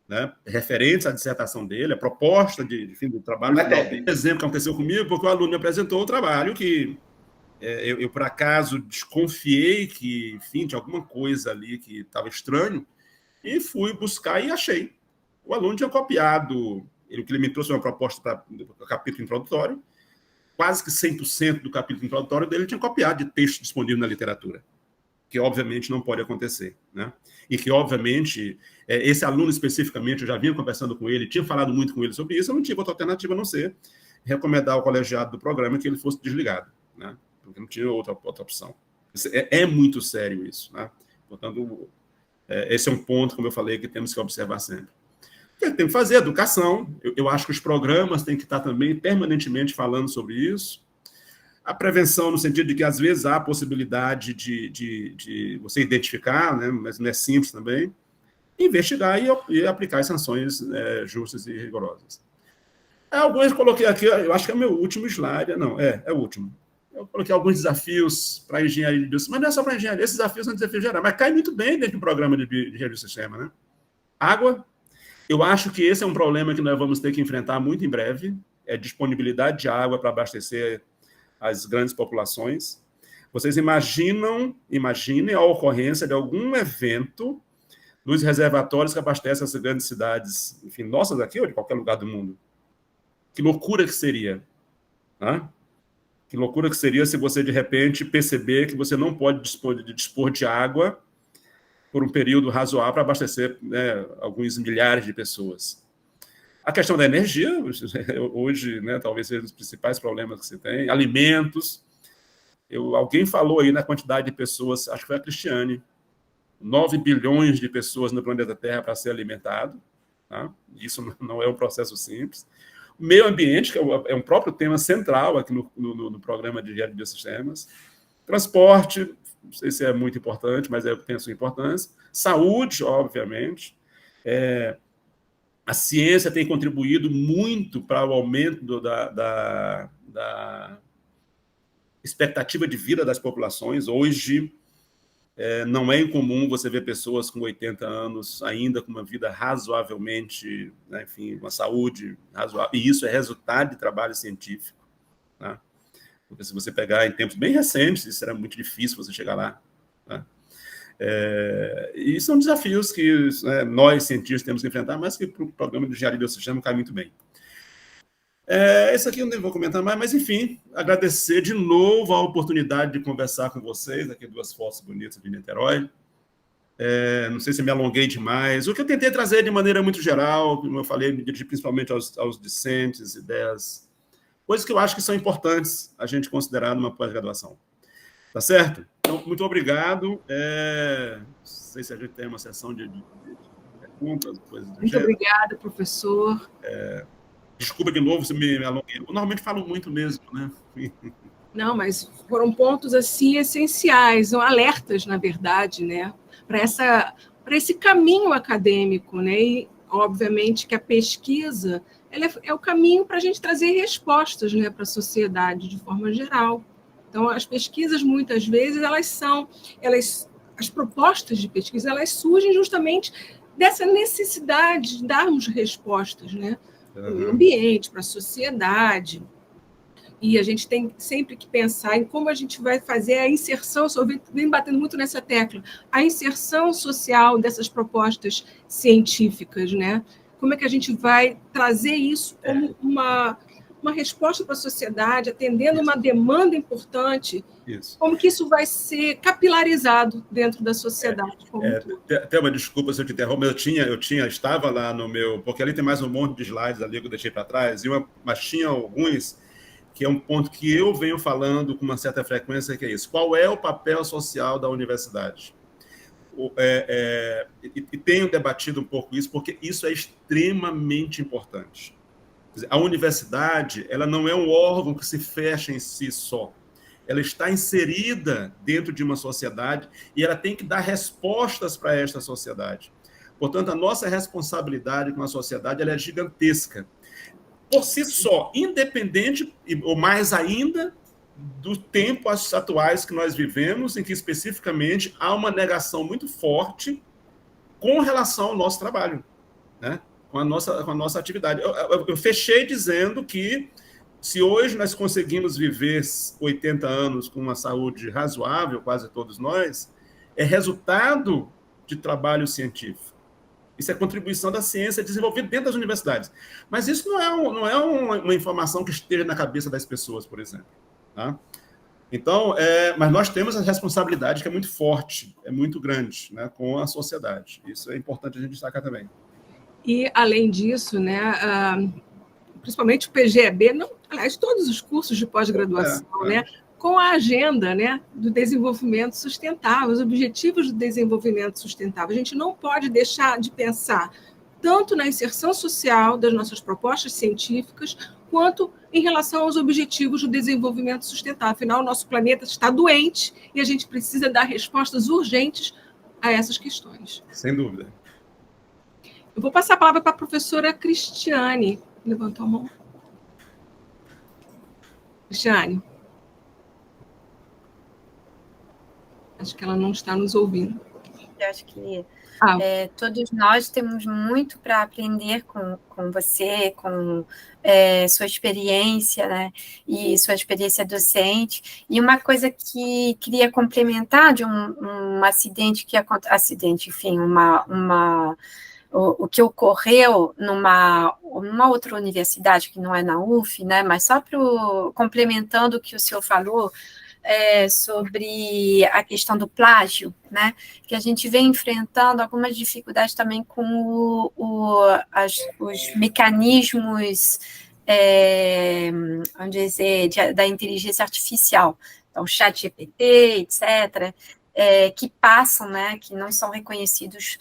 né, referentes à dissertação dele, a proposta de fim do trabalho. Um exemplo que aconteceu comigo, porque o aluno me apresentou um trabalho que eu, por acaso, desconfiei que, enfim, tinha alguma coisa ali que estava estranho, e fui buscar e achei. O aluno tinha copiado, o que ele me trouxe uma proposta para o capítulo introdutório, quase que 100% do capítulo introdutório dele tinha copiado de texto disponível na literatura, que obviamente não pode acontecer, né? E que, obviamente, esse aluno especificamente, eu já vinha conversando com ele, tinha falado muito com ele sobre isso, eu não tive outra alternativa a não ser recomendar ao colegiado do programa que ele fosse desligado, né? Porque não tinha outra opção. É muito sério isso, né? Portanto, esse é um ponto, como eu falei, que temos que observar sempre. Tem que fazer educação. Eu acho que os programas têm que estar também permanentemente falando sobre isso. A prevenção, no sentido de que, às vezes, há a possibilidade de você identificar, né? Mas não é simples também. investigar e aplicar as sanções justas e rigorosas. Alguns coloquei aqui, eu acho que é o meu último slide, não, é o último. Eu coloquei alguns desafios para a engenharia de biosistema, mas não é só para a engenharia, esses desafios são desafios gerais, mas cai muito bem dentro do programa de engenharia de sistema, né? Água, eu acho que esse é um problema que nós vamos ter que enfrentar muito em breve, é disponibilidade de água para abastecer as grandes populações. Vocês imaginem a ocorrência de algum evento nos reservatórios que abastecem essas grandes cidades, enfim, nossas aqui ou de qualquer lugar do mundo. Que loucura que seria, né? Que loucura que seria se você, de repente, perceber que você não pode dispor de água por um período razoável para abastecer, né, alguns milhares de pessoas. A questão da energia, hoje, né, talvez seja um dos principais problemas que se tem. Alimentos. Alguém falou aí na quantidade de pessoas, acho que foi a Cristiane, 9 bilhões de pessoas no planeta Terra para ser alimentado. Tá? Isso não é um processo simples. O meio ambiente, que é um próprio tema central aqui no programa de engenharia de biosistemas. Transporte, não sei se é muito importante, mas eu penso em importância. Saúde, obviamente. A ciência tem contribuído muito para o aumento da expectativa de vida das populações. Hoje, não é incomum você ver pessoas com 80 anos ainda com uma vida razoavelmente, né, enfim, uma saúde razoável, e isso é resultado de trabalho científico. Né? Porque se você pegar em tempos bem recentes, isso era muito difícil você chegar lá. Né? E são desafios que nós, cientistas, temos que enfrentar, mas que para o programa de engenharia de biosistema cai muito bem. Esse aqui eu nem vou comentar mais, mas, enfim, agradecer de novo a oportunidade de conversar com vocês, aqui 2 fotos bonitas de Niterói. Não sei se me alonguei demais. O que eu tentei trazer de maneira muito geral, como eu falei, me dirigi principalmente aos discentes, ideias, coisas que eu acho que são importantes a gente considerar numa pós-graduação. Tá certo? Então, muito obrigado. Não sei se a gente tem uma sessão de perguntas, coisas do Muito obrigada, professor. Desculpa de novo se me alonguei. Eu normalmente falo muito mesmo, né? Não, mas foram pontos assim essenciais, são alertas, na verdade, né? Para esse caminho acadêmico, né? E, obviamente, que a pesquisa é o caminho para a gente trazer respostas, né, para a sociedade de forma geral. Então, as pesquisas, muitas vezes, as propostas de pesquisa, elas surgem justamente dessa necessidade de darmos respostas, né? Para o ambiente, para a sociedade. E a gente tem sempre que pensar em como a gente vai fazer a inserção, eu venho batendo muito nessa tecla, a inserção social dessas propostas científicas, né? Como é que a gente vai trazer isso como uma resposta para a sociedade, atendendo uma demanda importante, como que isso vai ser capilarizado dentro da sociedade. Até uma desculpa se eu te interrompo, eu estava lá no meu, porque ali tem mais um monte de slides ali que eu deixei para trás, mas tinha alguns que é um ponto que eu venho falando com uma certa frequência, que é isso. Qual é o papel social da universidade? E tenho debatido um pouco isso, porque isso é extremamente importante. A universidade, ela não é um órgão que se fecha em si só. Ela está inserida dentro de uma sociedade e ela tem que dar respostas para esta sociedade. Portanto, a nossa responsabilidade com a sociedade ela é gigantesca. Por si só, independente, ou mais ainda, dos tempos atuais que nós vivemos, em que especificamente há uma negação muito forte com relação ao nosso trabalho, né? com a nossa atividade. Eu fechei dizendo que se hoje nós conseguimos viver 80 anos com uma saúde razoável, quase todos nós, é resultado de trabalho científico. Isso é contribuição da ciência desenvolvida dentro das universidades. Mas isso não é uma informação que esteja na cabeça das pessoas, por exemplo. Tá? Então, mas nós temos a responsabilidade que é muito forte, é muito grande, né, com a sociedade. Isso é importante a gente destacar também. E, além disso, né, principalmente o PGEB, aliás, todos os cursos de pós-graduação, né, com a agenda, né, do desenvolvimento sustentável, os objetivos do desenvolvimento sustentável. A gente não pode deixar de pensar tanto na inserção social das nossas propostas científicas, quanto em relação aos objetivos do desenvolvimento sustentável. Afinal, o nosso planeta está doente e a gente precisa dar respostas urgentes a essas questões. Sem dúvida. Eu vou passar a palavra para a professora Cristiane. Levantou a mão. Cristiane. Acho que ela não está nos ouvindo. Eu acho que todos nós temos muito para aprender com você, com sua experiência, né? E sua experiência docente. E uma coisa que queria complementar de um acidente que aconteceu, enfim, o que ocorreu numa outra universidade que não é na UF, né? Mas só complementando o que o senhor falou, sobre a questão do plágio, né? Que a gente vem enfrentando algumas dificuldades também com os mecanismos, vamos dizer, da inteligência artificial, então chat GPT, etc., que passam, né? Que não são reconhecidos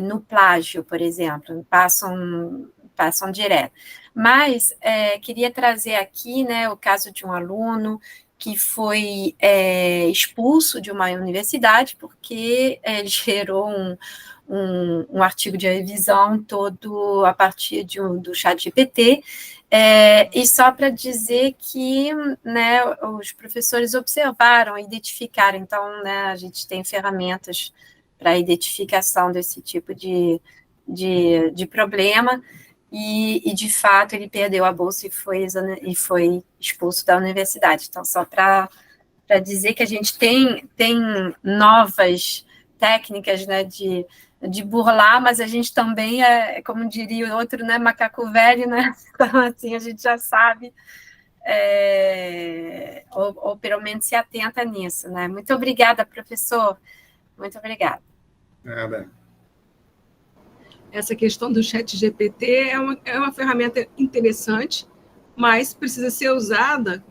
no plágio, por exemplo, passam direto. Mas queria trazer aqui, né, o caso de um aluno que foi expulso de uma universidade porque gerou um artigo de revisão todo a partir do ChatGPT, e só para dizer que, né, os professores observaram, identificaram, então, né, a gente tem ferramentas para identificação desse tipo de problema, e, de fato, ele perdeu a bolsa e foi expulso da universidade. Então, só para dizer que a gente tem novas técnicas, né, de burlar, mas a gente também como diria o outro, né, macaco velho, né? Então, assim, a gente já sabe, ou pelo menos se atenta nisso, né? Muito obrigada, professor. Muito obrigada. Essa questão do ChatGPT é uma ferramenta interessante, mas precisa ser usada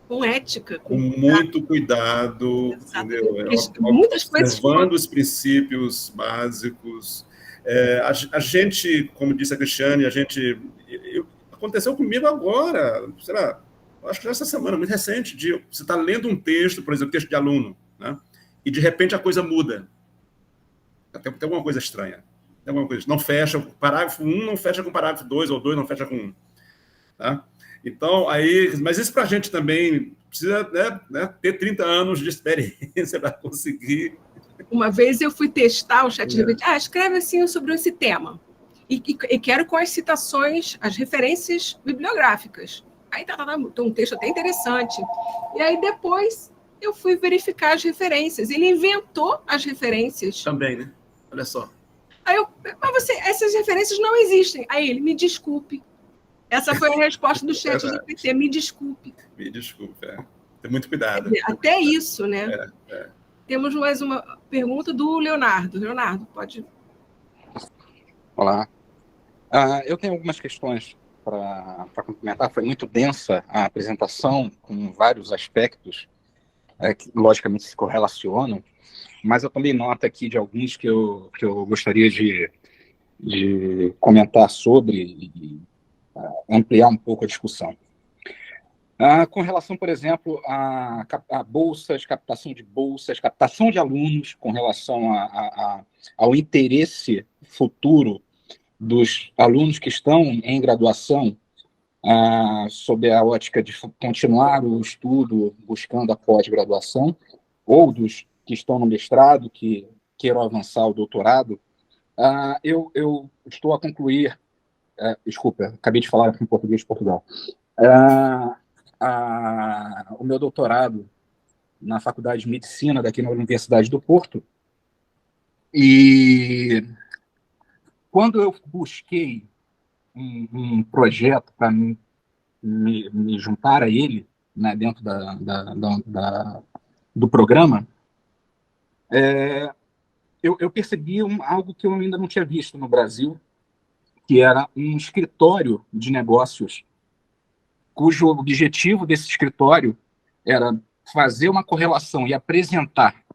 com ética. Com muito cuidado, entendeu? Muitas coisas. Observando os princípios básicos. A gente, como disse a Cristiane, aconteceu comigo agora, sei lá, acho que essa semana, muito recente, você está lendo um texto, por exemplo, texto de aluno, né? E de repente a coisa muda. Tem alguma coisa estranha. Não fecha, o parágrafo 1 não fecha com o parágrafo 2, ou 2 não fecha com 1. Tá? Então, mas isso para a gente também precisa, né, ter 30 anos de experiência para conseguir. Uma vez eu fui testar o ChatGPT, escreve assim sobre esse tema, e quero com as citações, as referências bibliográficas. Aí um texto até interessante. E aí depois eu fui verificar as referências. Ele inventou as referências. Também, né? Olha só. Aí mas essas referências não existem. Aí ele, me desculpe. Essa foi a resposta do ChatGPT, me desculpe. Me desculpe, Tem muito cuidado. Até isso, né? Temos mais uma pergunta do Leonardo. Leonardo, pode... Olá. Eu tenho algumas questões para complementar. Foi muito densa a apresentação, com vários aspectos que, logicamente, se correlacionam, mas eu tomei nota aqui de alguns que eu gostaria de comentar sobre e ampliar um pouco a discussão. Com relação, por exemplo, a bolsas, captação de bolsas, captação de alunos, com relação ao interesse futuro dos alunos que estão em graduação, sob a ótica de continuar o estudo buscando a pós-graduação, ou dos que estão no mestrado, que queiram avançar o doutorado. Eu estou a concluir... desculpa, acabei de falar em português de Portugal. O meu doutorado na Faculdade de Medicina daqui na Universidade do Porto. E quando eu busquei um projeto para me juntar a ele, né, dentro do programa, eu percebi algo que eu ainda não tinha visto no Brasil, que era um escritório de negócios, cujo objetivo desse escritório era fazer uma correlação e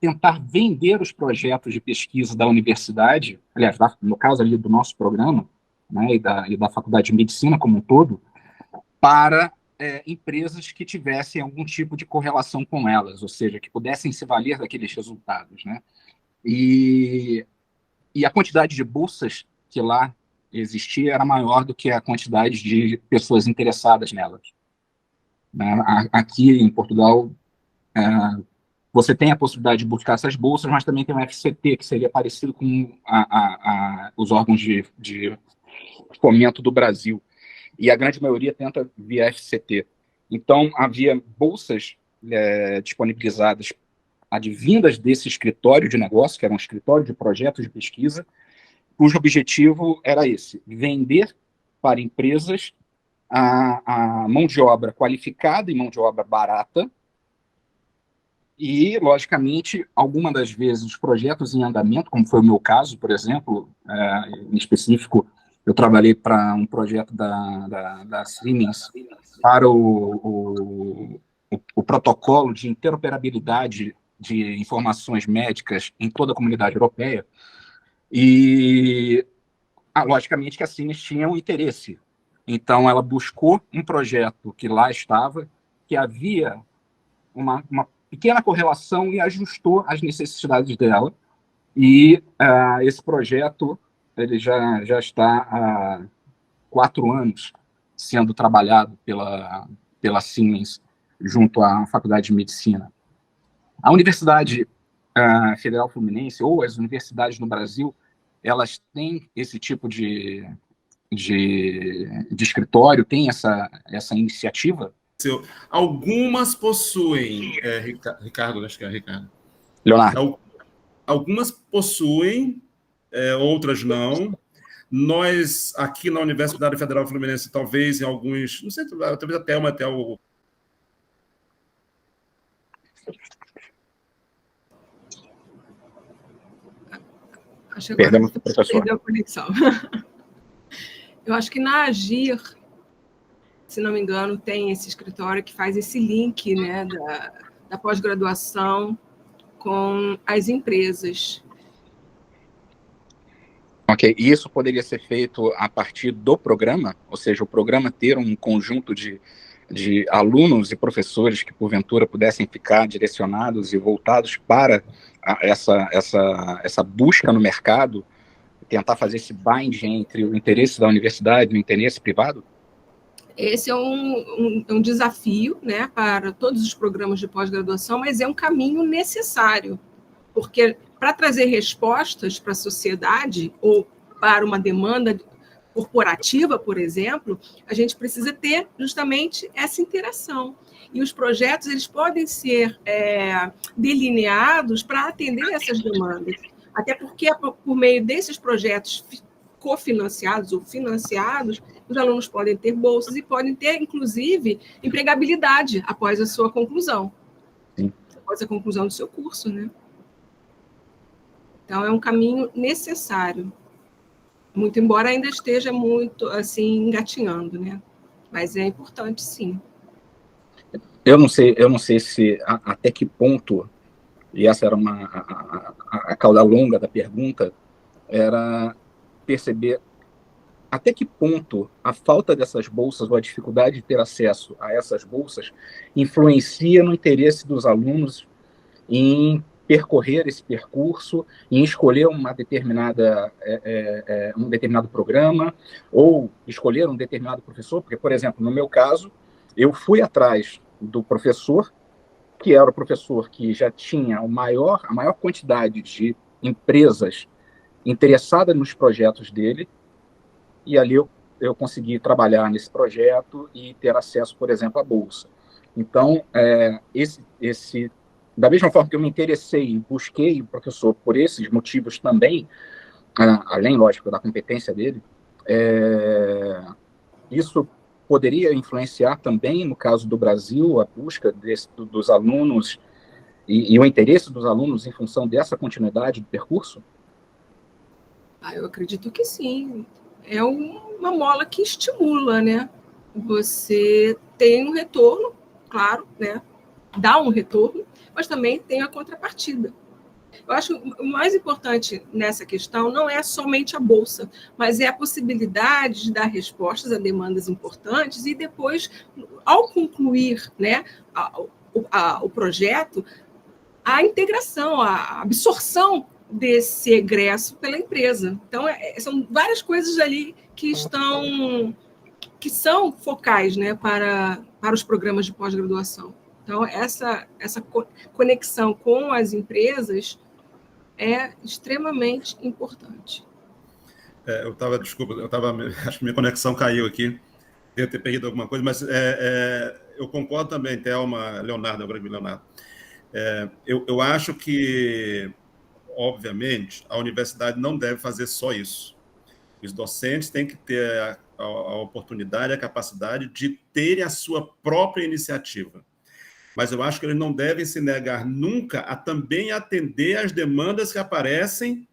tentar vender os projetos de pesquisa da universidade, aliás, no caso ali do nosso programa, né, e da Faculdade de Medicina como um todo, para empresas que tivessem algum tipo de correlação com elas, ou seja, que pudessem se valer daqueles resultados, né? E a quantidade de bolsas que lá existia era maior do que a quantidade de pessoas interessadas nelas. Aqui em Portugal, você tem a possibilidade de buscar essas bolsas, mas também tem o FCT, que seria parecido com os órgãos de fomento do Brasil. E a grande maioria tenta via FCT. Então, havia bolsas disponibilizadas advindas desse escritório de negócio, que era um escritório de projetos de pesquisa, cujo objetivo era esse: vender para empresas a mão de obra qualificada e mão de obra barata. E, logicamente, algumas das vezes os projetos em andamento, como foi o meu caso, por exemplo, em específico, eu trabalhei para um projeto da Siemens para o protocolo de interoperabilidade de informações médicas em toda a comunidade europeia. E, logicamente, que a Siemens tinha um interesse. Então, ela buscou um projeto que lá estava, que havia uma pequena correlação e ajustou as necessidades dela. E esse projeto ele já está há 4 anos sendo trabalhado pela Siemens junto à Faculdade de Medicina. A Universidade Federal Fluminense, ou as universidades no Brasil, elas têm esse tipo de escritório, tem essa iniciativa? Algumas possuem, Ricardo, acho que é Ricardo. Leonardo. Algumas possuem, outras não. Nós, aqui na Universidade Federal Fluminense, talvez em alguns, não sei, talvez até o... Acho que agora perdeu a conexão. Eu acho que na Agir, se não me engano, tem esse escritório que faz esse link, né, da pós-graduação com as empresas. Ok, e isso poderia ser feito a partir do programa? Ou seja, o programa ter um conjunto de alunos e professores que, porventura, pudessem ficar direcionados e voltados para essa busca no mercado, tentar fazer esse bind entre o interesse da universidade e o interesse privado? Esse é um desafio, né, para todos os programas de pós-graduação, mas é um caminho necessário, porque para trazer respostas para a sociedade ou para uma demanda corporativa, por exemplo, a gente precisa ter justamente essa interação. E os projetos eles podem ser delineados para atender essas demandas, até porque por meio desses projetos cofinanciados ou financiados, os alunos podem ter bolsas e podem ter, inclusive, empregabilidade após a sua conclusão. Sim. Após a conclusão do seu curso, né? Então, é um caminho necessário. Muito embora ainda esteja muito, assim, engatinhando, né? Mas é importante, sim. Eu não sei se até que ponto, e essa era a cauda longa da pergunta, era perceber até que ponto a falta dessas bolsas ou a dificuldade de ter acesso a essas bolsas influencia no interesse dos alunos em percorrer esse percurso, em escolher um determinado programa ou escolher um determinado professor, porque, por exemplo, no meu caso, eu fui atrás do professor, que era o professor que já tinha a maior quantidade de empresas interessadas nos projetos dele, e ali eu consegui trabalhar nesse projeto e ter acesso, por exemplo, à bolsa. Então, da mesma forma que eu me interessei e busquei o professor por esses motivos também, além, lógico, da competência dele, isso poderia influenciar também, no caso do Brasil, a busca dos alunos e o interesse dos alunos em função dessa continuidade do percurso? Eu acredito que sim. É uma mola que estimula, né? Você tem um retorno, claro, né? Dá um retorno, mas também tem a contrapartida. Eu acho que o mais importante nessa questão não é somente a bolsa, mas é a possibilidade de dar respostas a demandas importantes e depois, ao concluir, né, o projeto, a integração, a absorção desse egresso pela empresa. Então, são várias coisas ali que são focais, né, para os programas de pós-graduação. Então, essa conexão com as empresas é extremamente importante. Acho que minha conexão caiu aqui, devo ter perdido alguma coisa, mas eu concordo também, Thelma, Leonardo, agora vi Leonardo. Eu acho que, obviamente, a universidade não deve fazer só isso. Os docentes têm que ter a oportunidade, a capacidade de terem a sua própria iniciativa. Mas eu acho que eles não devem se negar nunca a também atender às demandas que aparecem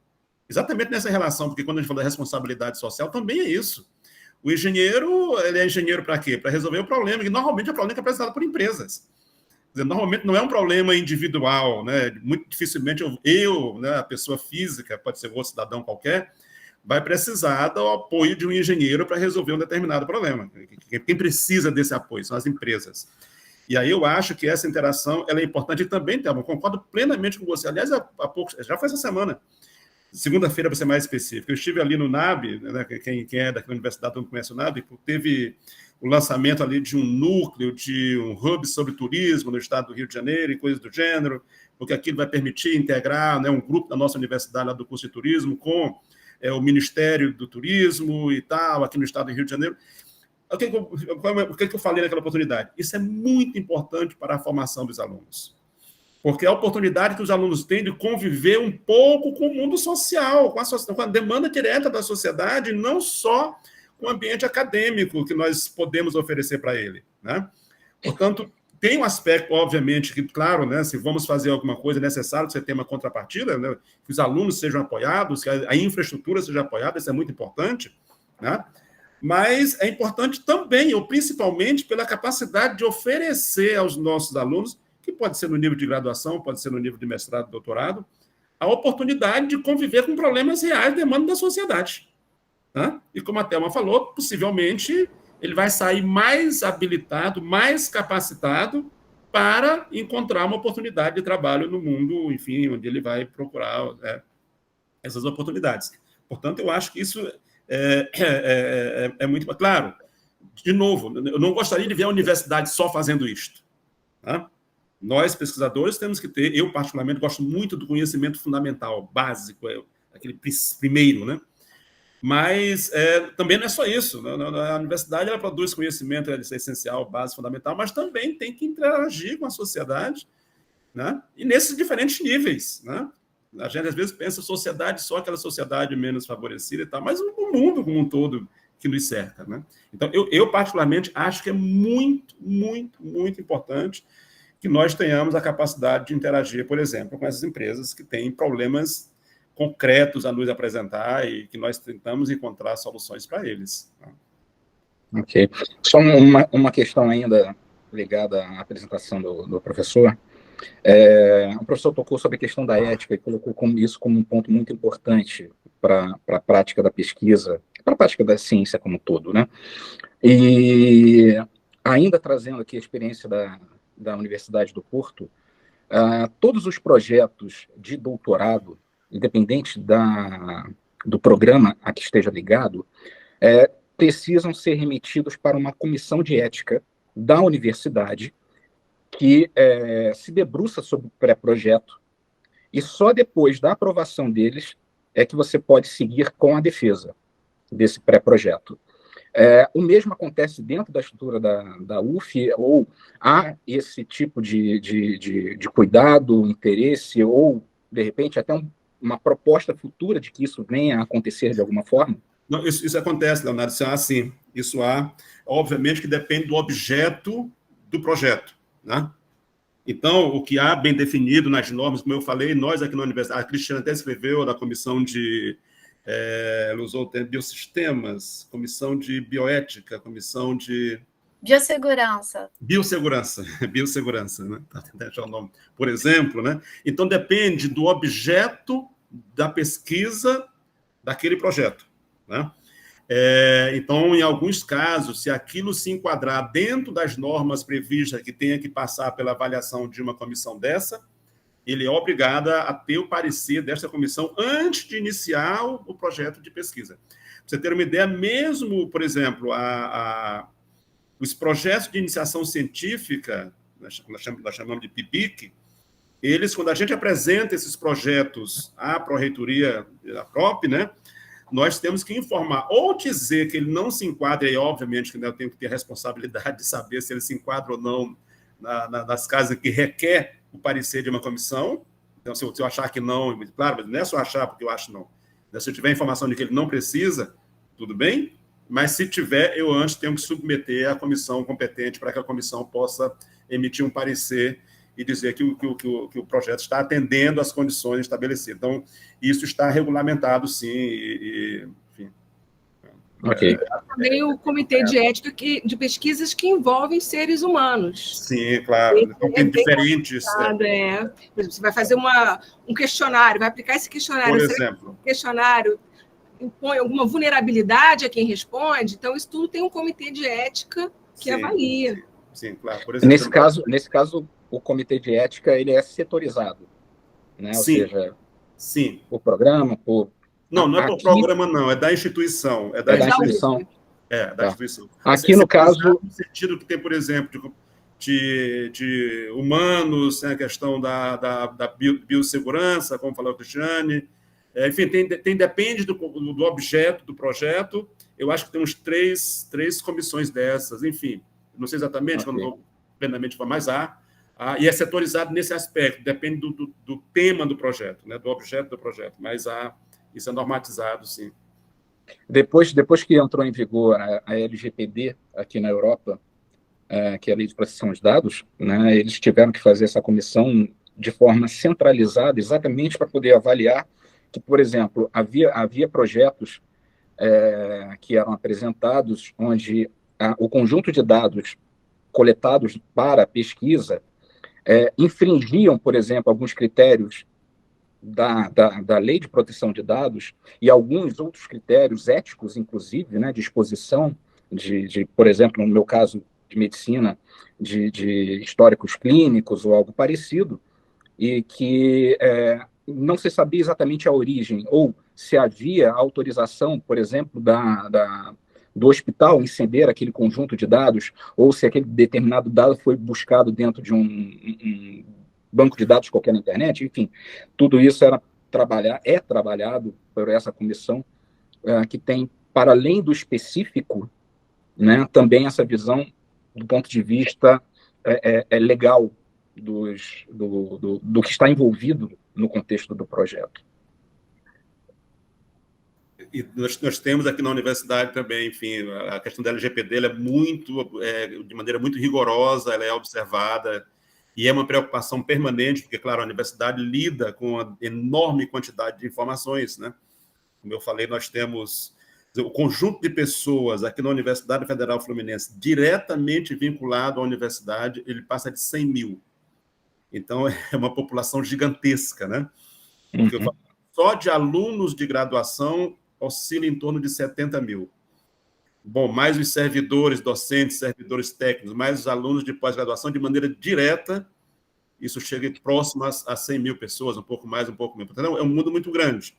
exatamente nessa relação, porque quando a gente fala da responsabilidade social, também é isso. O engenheiro, ele é engenheiro para quê? Para resolver o problema, que normalmente é um problema que é apresentado por empresas. Quer dizer, normalmente não é um problema individual, né? Muito dificilmente né, a pessoa física, pode ser outro cidadão qualquer, vai precisar do apoio de um engenheiro para resolver um determinado problema. Quem precisa desse apoio são as empresas. E aí eu acho que essa interação ela é importante e também, Thelma, concordo plenamente com você. Aliás, há pouco, já foi essa semana, segunda-feira, para ser mais específico, eu estive ali no NAB, né, quem é daquela universidade não conhece o NAB, teve o lançamento ali de um núcleo, de um hub sobre turismo no estado do Rio de Janeiro e coisas do gênero, porque aquilo vai permitir integrar, né, um grupo da nossa universidade lá do curso de turismo com o Ministério do Turismo e tal, aqui no estado do Rio de Janeiro. O que eu falei naquela oportunidade? Isso é muito importante para a formação dos alunos, porque é a oportunidade que os alunos têm de conviver um pouco com o mundo social, com a demanda direta da sociedade, não só com o ambiente acadêmico que nós podemos oferecer para ele, né? Portanto, tem um aspecto, obviamente, que, claro, né, se vamos fazer alguma coisa, é necessário que você tenha uma contrapartida, né, que os alunos sejam apoiados, que a infraestrutura seja apoiada, isso é muito importante, né? Mas é importante também, ou principalmente, pela capacidade de oferecer aos nossos alunos, que pode ser no nível de graduação, pode ser no nível de mestrado, doutorado, a oportunidade de conviver com problemas reais, demanda da sociedade. Tá? E como a Thelma falou, possivelmente ele vai sair mais habilitado, mais capacitado para encontrar uma oportunidade de trabalho no mundo, enfim, onde ele vai procurar essas oportunidades. Portanto, eu acho que isso é muito claro. De novo, eu não gostaria de ver a universidade só fazendo isto. Tá? Nós, pesquisadores, temos que ter, eu particularmente gosto muito do conhecimento fundamental, básico, aquele primeiro, né? Mas também não é só isso. A universidade ela produz conhecimento, é essencial, básico, fundamental, mas também tem que interagir com a sociedade, né? E nesses diferentes níveis, né? A gente às vezes pensa sociedade só aquela sociedade menos favorecida e tal, mas o mundo como um todo que nos cerca, né? Então, eu particularmente acho que é muito, muito, muito importante que nós tenhamos a capacidade de interagir, por exemplo, com essas empresas que têm problemas concretos a nos apresentar e que nós tentamos encontrar soluções para eles. Ok. Só uma questão ainda ligada à apresentação do professor. O professor tocou sobre a questão da ética e colocou isso como um ponto muito importante para a prática da pesquisa, para a prática da ciência como um todo, né? E ainda trazendo aqui a experiência da Universidade do Porto, todos os projetos de doutorado, independente do programa a que esteja ligado, precisam ser remetidos para uma comissão de ética da universidade que se debruça sobre o pré-projeto e só depois da aprovação deles é que você pode seguir com a defesa desse pré-projeto. O mesmo acontece dentro da estrutura da UF, ou há esse tipo de cuidado, interesse, ou, de repente, até uma proposta futura de que isso venha a acontecer de alguma forma? Não, isso acontece, Leonardo, isso há sim. Isso há, obviamente, que depende do objeto do projeto, né? Então, o que há bem definido nas normas, como eu falei, nós aqui na universidade, a Cristiana até escreveu da comissão de ela usou o termo biosistemas, comissão de bioética, comissão de... Biossegurança. Biossegurança, né? Tá tentando achar o nome. Por exemplo, né? Então, depende do objeto da pesquisa daquele projeto, né? Então, em alguns casos, se aquilo se enquadrar dentro das normas previstas que tenha que passar pela avaliação de uma comissão dessa, ele é obrigado a ter o parecer desta comissão antes de iniciar o projeto de pesquisa. Para você ter uma ideia, mesmo, por exemplo, os projetos de iniciação científica, nós chamamos de PIBIC, eles, quando a gente apresenta esses projetos à Pró-Reitoria da PROP, né, nós temos que informar, ou dizer que ele não se enquadra, e obviamente que eu tenho que ter a responsabilidade de saber se ele se enquadra ou não nas casas que requer o parecer de uma comissão. Então, se eu achar que não, claro, mas não é só achar porque eu acho não. Se eu tiver informação de que ele não precisa, tudo bem, mas se tiver, eu antes tenho que submeter à comissão competente para que a comissão possa emitir um parecer e dizer que o projeto está atendendo às condições estabelecidas. Então, isso está regulamentado, sim, enfim. Ok. Também o Comitê de Ética de Pesquisas que envolvem seres humanos. Sim, claro. Então, tem diferentes... Por exemplo, você vai fazer um questionário, vai aplicar esse questionário. Por exemplo. O questionário impõe alguma vulnerabilidade a quem responde, então isso tudo tem um comitê de ética que avalia. Sim, claro. Por exemplo, nesse caso, o comitê de ética ele é setorizado, né? Sim. Ou seja, sim. Por programa, por... Não é por programa, não, é da instituição. É da instituição. Instituição. Aqui, no caso... No sentido que tem, por exemplo, de humanos, tem a questão da biossegurança, como falou a Cristiane. Enfim, depende do objeto do projeto. Eu acho que tem uns três comissões dessas. Enfim, não sei exatamente, okay. Não plenamente, mas há. E é setorizado nesse aspecto, depende do tema do projeto, né, do objeto do projeto, mas isso é normatizado, sim. Depois que entrou em vigor a LGPD aqui na Europa, que é a Lei de Proteção de Dados, né, eles tiveram que fazer essa comissão de forma centralizada, exatamente para poder avaliar que, por exemplo, havia projetos que eram apresentados onde o conjunto de dados coletados para a pesquisa infringiam, por exemplo, alguns critérios da Lei de Proteção de Dados e alguns outros critérios éticos, inclusive, né, de exposição, por exemplo, no meu caso de medicina, de históricos clínicos ou algo parecido, e que não se sabia exatamente a origem, ou se havia autorização, por exemplo, do hospital em ceder aquele conjunto de dados, ou se aquele determinado dado foi buscado dentro de um banco de dados qualquer na internet, enfim, tudo isso é trabalhado por essa comissão que tem, para além do específico, né, também essa visão do ponto de vista legal do que está envolvido no contexto do projeto. E nós temos aqui na universidade também, enfim, a questão da LGPD ela de maneira muito rigorosa, ela é observada, e é uma preocupação permanente, porque, claro, a universidade lida com uma enorme quantidade de informações, né? Como eu falei, nós temos o conjunto de pessoas aqui na Universidade Federal Fluminense diretamente vinculado à universidade, ele passa de 100 mil. Então, é uma população gigantesca, né? Porque só de alunos de graduação oscila em torno de 70 mil. Bom, mais os servidores docentes, servidores técnicos, mais os alunos de pós-graduação, de maneira direta, isso chega próximo a 100 mil pessoas, um pouco mais, um pouco menos. Então, é um mundo muito grande.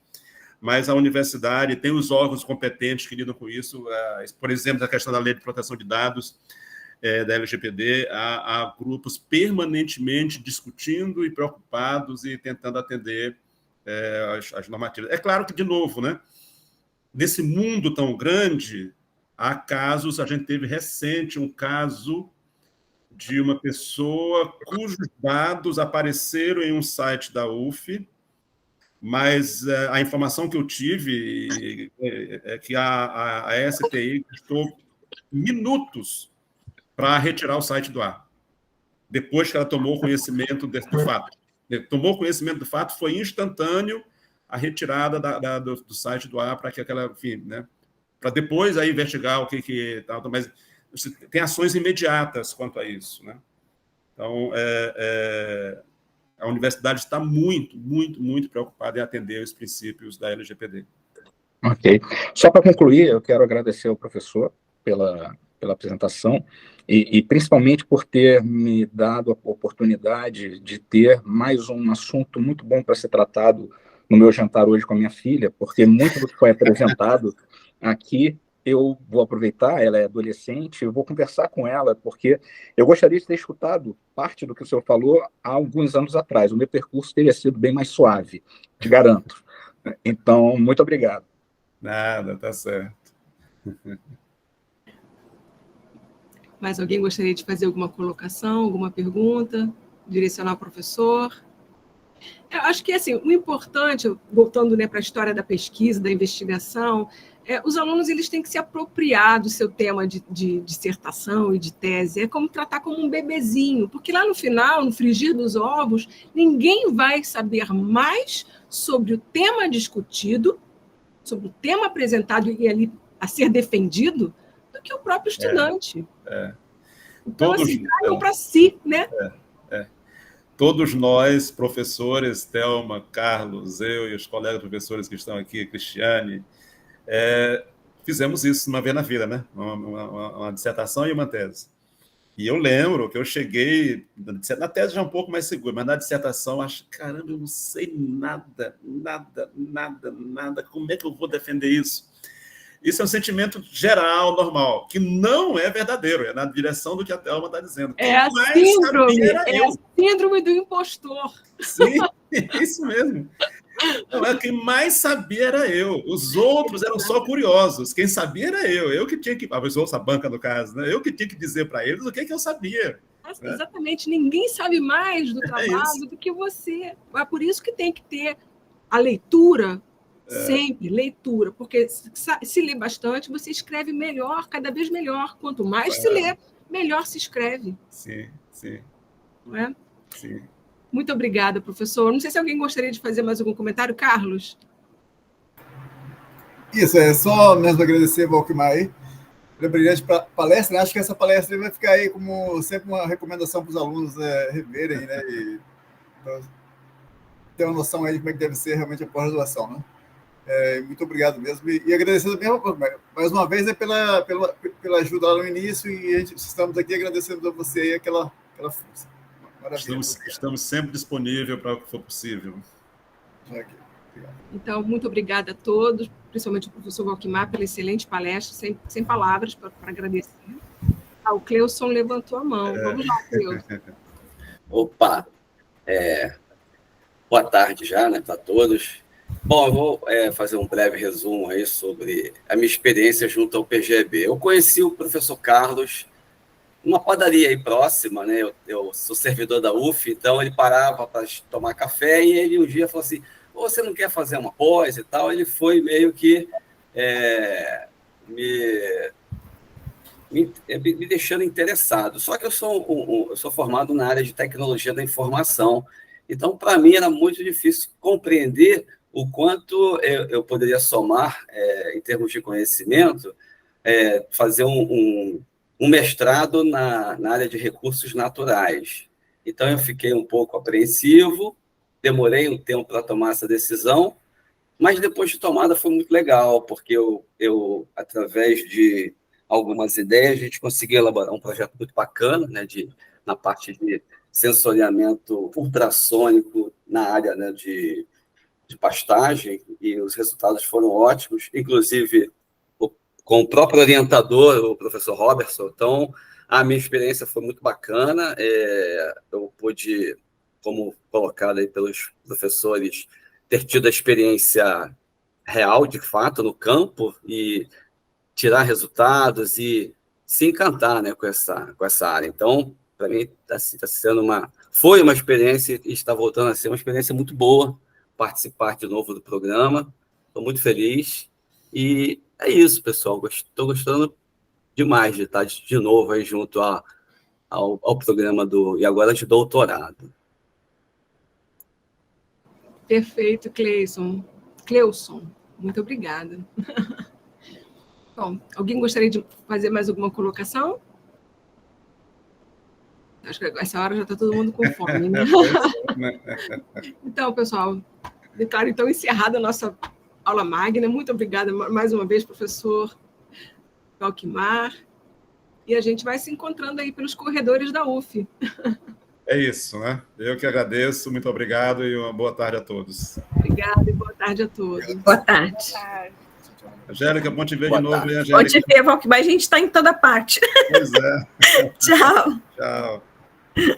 Mas a universidade tem os órgãos competentes que lidam com isso. Por exemplo, a questão da Lei de Proteção de Dados, da LGPD, há grupos permanentemente discutindo e preocupados e tentando atender as normativas. É claro que, de novo, né, nesse mundo tão grande, há casos, a gente teve recente um caso de uma pessoa cujos dados apareceram em um site da UF, mas a informação que eu tive é que a STI gastou minutos para retirar o site do ar, depois que ela tomou conhecimento do fato. Tomou conhecimento do fato, foi instantâneo a retirada do site do ar para que aquela, enfim, né, para depois aí investigar o que tal, mas tem ações imediatas quanto a isso, né? Então, a universidade está muito, muito, muito preocupada em atender os princípios da LGPD. Ok. Só para concluir, eu quero agradecer ao professor pela apresentação e principalmente por ter me dado a oportunidade de ter mais um assunto muito bom para ser tratado no meu jantar hoje com a minha filha, porque muito do que foi apresentado aqui eu vou aproveitar, ela é adolescente, eu vou conversar com ela, porque eu gostaria de ter escutado parte do que o senhor falou há alguns anos atrás. O meu percurso teria sido bem mais suave, te garanto. Então, muito obrigado. Nada, tá certo. Mais alguém gostaria de fazer alguma colocação, alguma pergunta, direcionar ao professor? Eu acho que, assim, o importante, voltando, né, para a história da pesquisa, da investigação, os alunos eles têm que se apropriar do seu tema de dissertação e de tese. É como tratar como um bebezinho, porque lá no final, no frigir dos ovos, ninguém vai saber mais sobre o tema discutido, sobre o tema apresentado e ali a ser defendido, do que o próprio estudante. Então, assim, tragam para si, né? Todos nós, professores, Thelma, Carlos, eu e os colegas professores que estão aqui, Cristiane, fizemos isso uma vez na vida, né? Uma dissertação e uma tese. E eu lembro que eu cheguei, na tese já é um pouco mais seguro, mas na dissertação, acho, caramba, eu não sei nada, como é que eu vou defender isso? Isso é um sentimento geral, normal, que não é verdadeiro, é na direção do que a Thelma está dizendo. É a síndrome do impostor. Sim, isso mesmo. Não, quem mais sabia era eu. Os outros eram só curiosos. Quem sabia era eu. Eu que tinha que... A essa banca, no caso, né? Eu que tinha que dizer para eles o que eu sabia. Né? Exatamente. Ninguém sabe mais do trabalho do que você. É por isso que tem que ter a leitura, sempre, leitura. Porque se lê bastante, você escreve melhor, cada vez melhor. Quanto mais se lê, melhor se escreve. Sim. Não é? Sim. Muito obrigada, professor. Não sei se alguém gostaria de fazer mais algum comentário. Carlos? Isso, é só mesmo agradecer ao Valquimar aí pela brilhante palestra. Né? Acho que essa palestra vai ficar aí como sempre uma recomendação para os alunos reverem, né? E ter uma noção aí de como é que deve ser realmente a pós-graduação, né? Muito obrigado mesmo. E agradecer também, mais uma vez, pela ajuda lá no início, e estamos aqui agradecendo a você aí aquela força. Estamos sempre disponíveis para o que for possível. Então, muito obrigada a todos, principalmente o professor Valquimar, pela excelente palestra, sem palavras para agradecer. O Cleuson levantou a mão. Vamos lá, Cleuson. Opa! Boa tarde já, né, para todos. Bom, eu vou fazer um breve resumo aí sobre a minha experiência junto ao PGEB. Eu conheci o professor Carlos numa padaria aí próxima, né? Eu sou servidor da UF, então ele parava para tomar café e ele um dia falou assim, você não quer fazer uma pós e tal? Ele foi meio que me deixando interessado. Só que eu sou formado na área de tecnologia da informação, então para mim era muito difícil compreender o quanto eu poderia somar em termos de conhecimento, fazer um mestrado na área de recursos naturais. Então, eu fiquei um pouco apreensivo, demorei um tempo para tomar essa decisão, mas depois de tomada foi muito legal, porque eu através de algumas ideias, a gente conseguiu elaborar um projeto muito bacana, né, na parte de sensoriamento ultrassônico na área, né, de pastagem, e os resultados foram ótimos, inclusive com o próprio orientador, o professor Robertson. Então, a minha experiência foi muito bacana. Eu pude, como colocado aí pelos professores, ter tido a experiência real, de fato, no campo, e tirar resultados e se encantar, né, com essa área. Então, para mim, foi uma experiência e está voltando a ser uma experiência muito boa participar de novo do programa. Estou muito feliz. E é isso, pessoal. Estou gostando demais de estar de novo aí junto ao programa e agora de doutorado. Perfeito, Cleuson. Muito obrigada. Bom, alguém gostaria de fazer mais alguma colocação? Acho que essa hora já está todo mundo com fome, né? Então, pessoal, declaro então encerrada a nossa aula magna. Muito obrigada mais uma vez, professor Valquimar. e a gente vai se encontrando aí pelos corredores da UF. É isso, né? Eu que agradeço, muito obrigado e uma boa tarde a todos. Obrigada e boa tarde a todos. Boa tarde. Angélica, bom te ver Boa de novo, tarde. hein, Angélica? Bom te ver, Valquimar, a gente está em toda parte. Pois é. Tchau. Tchau.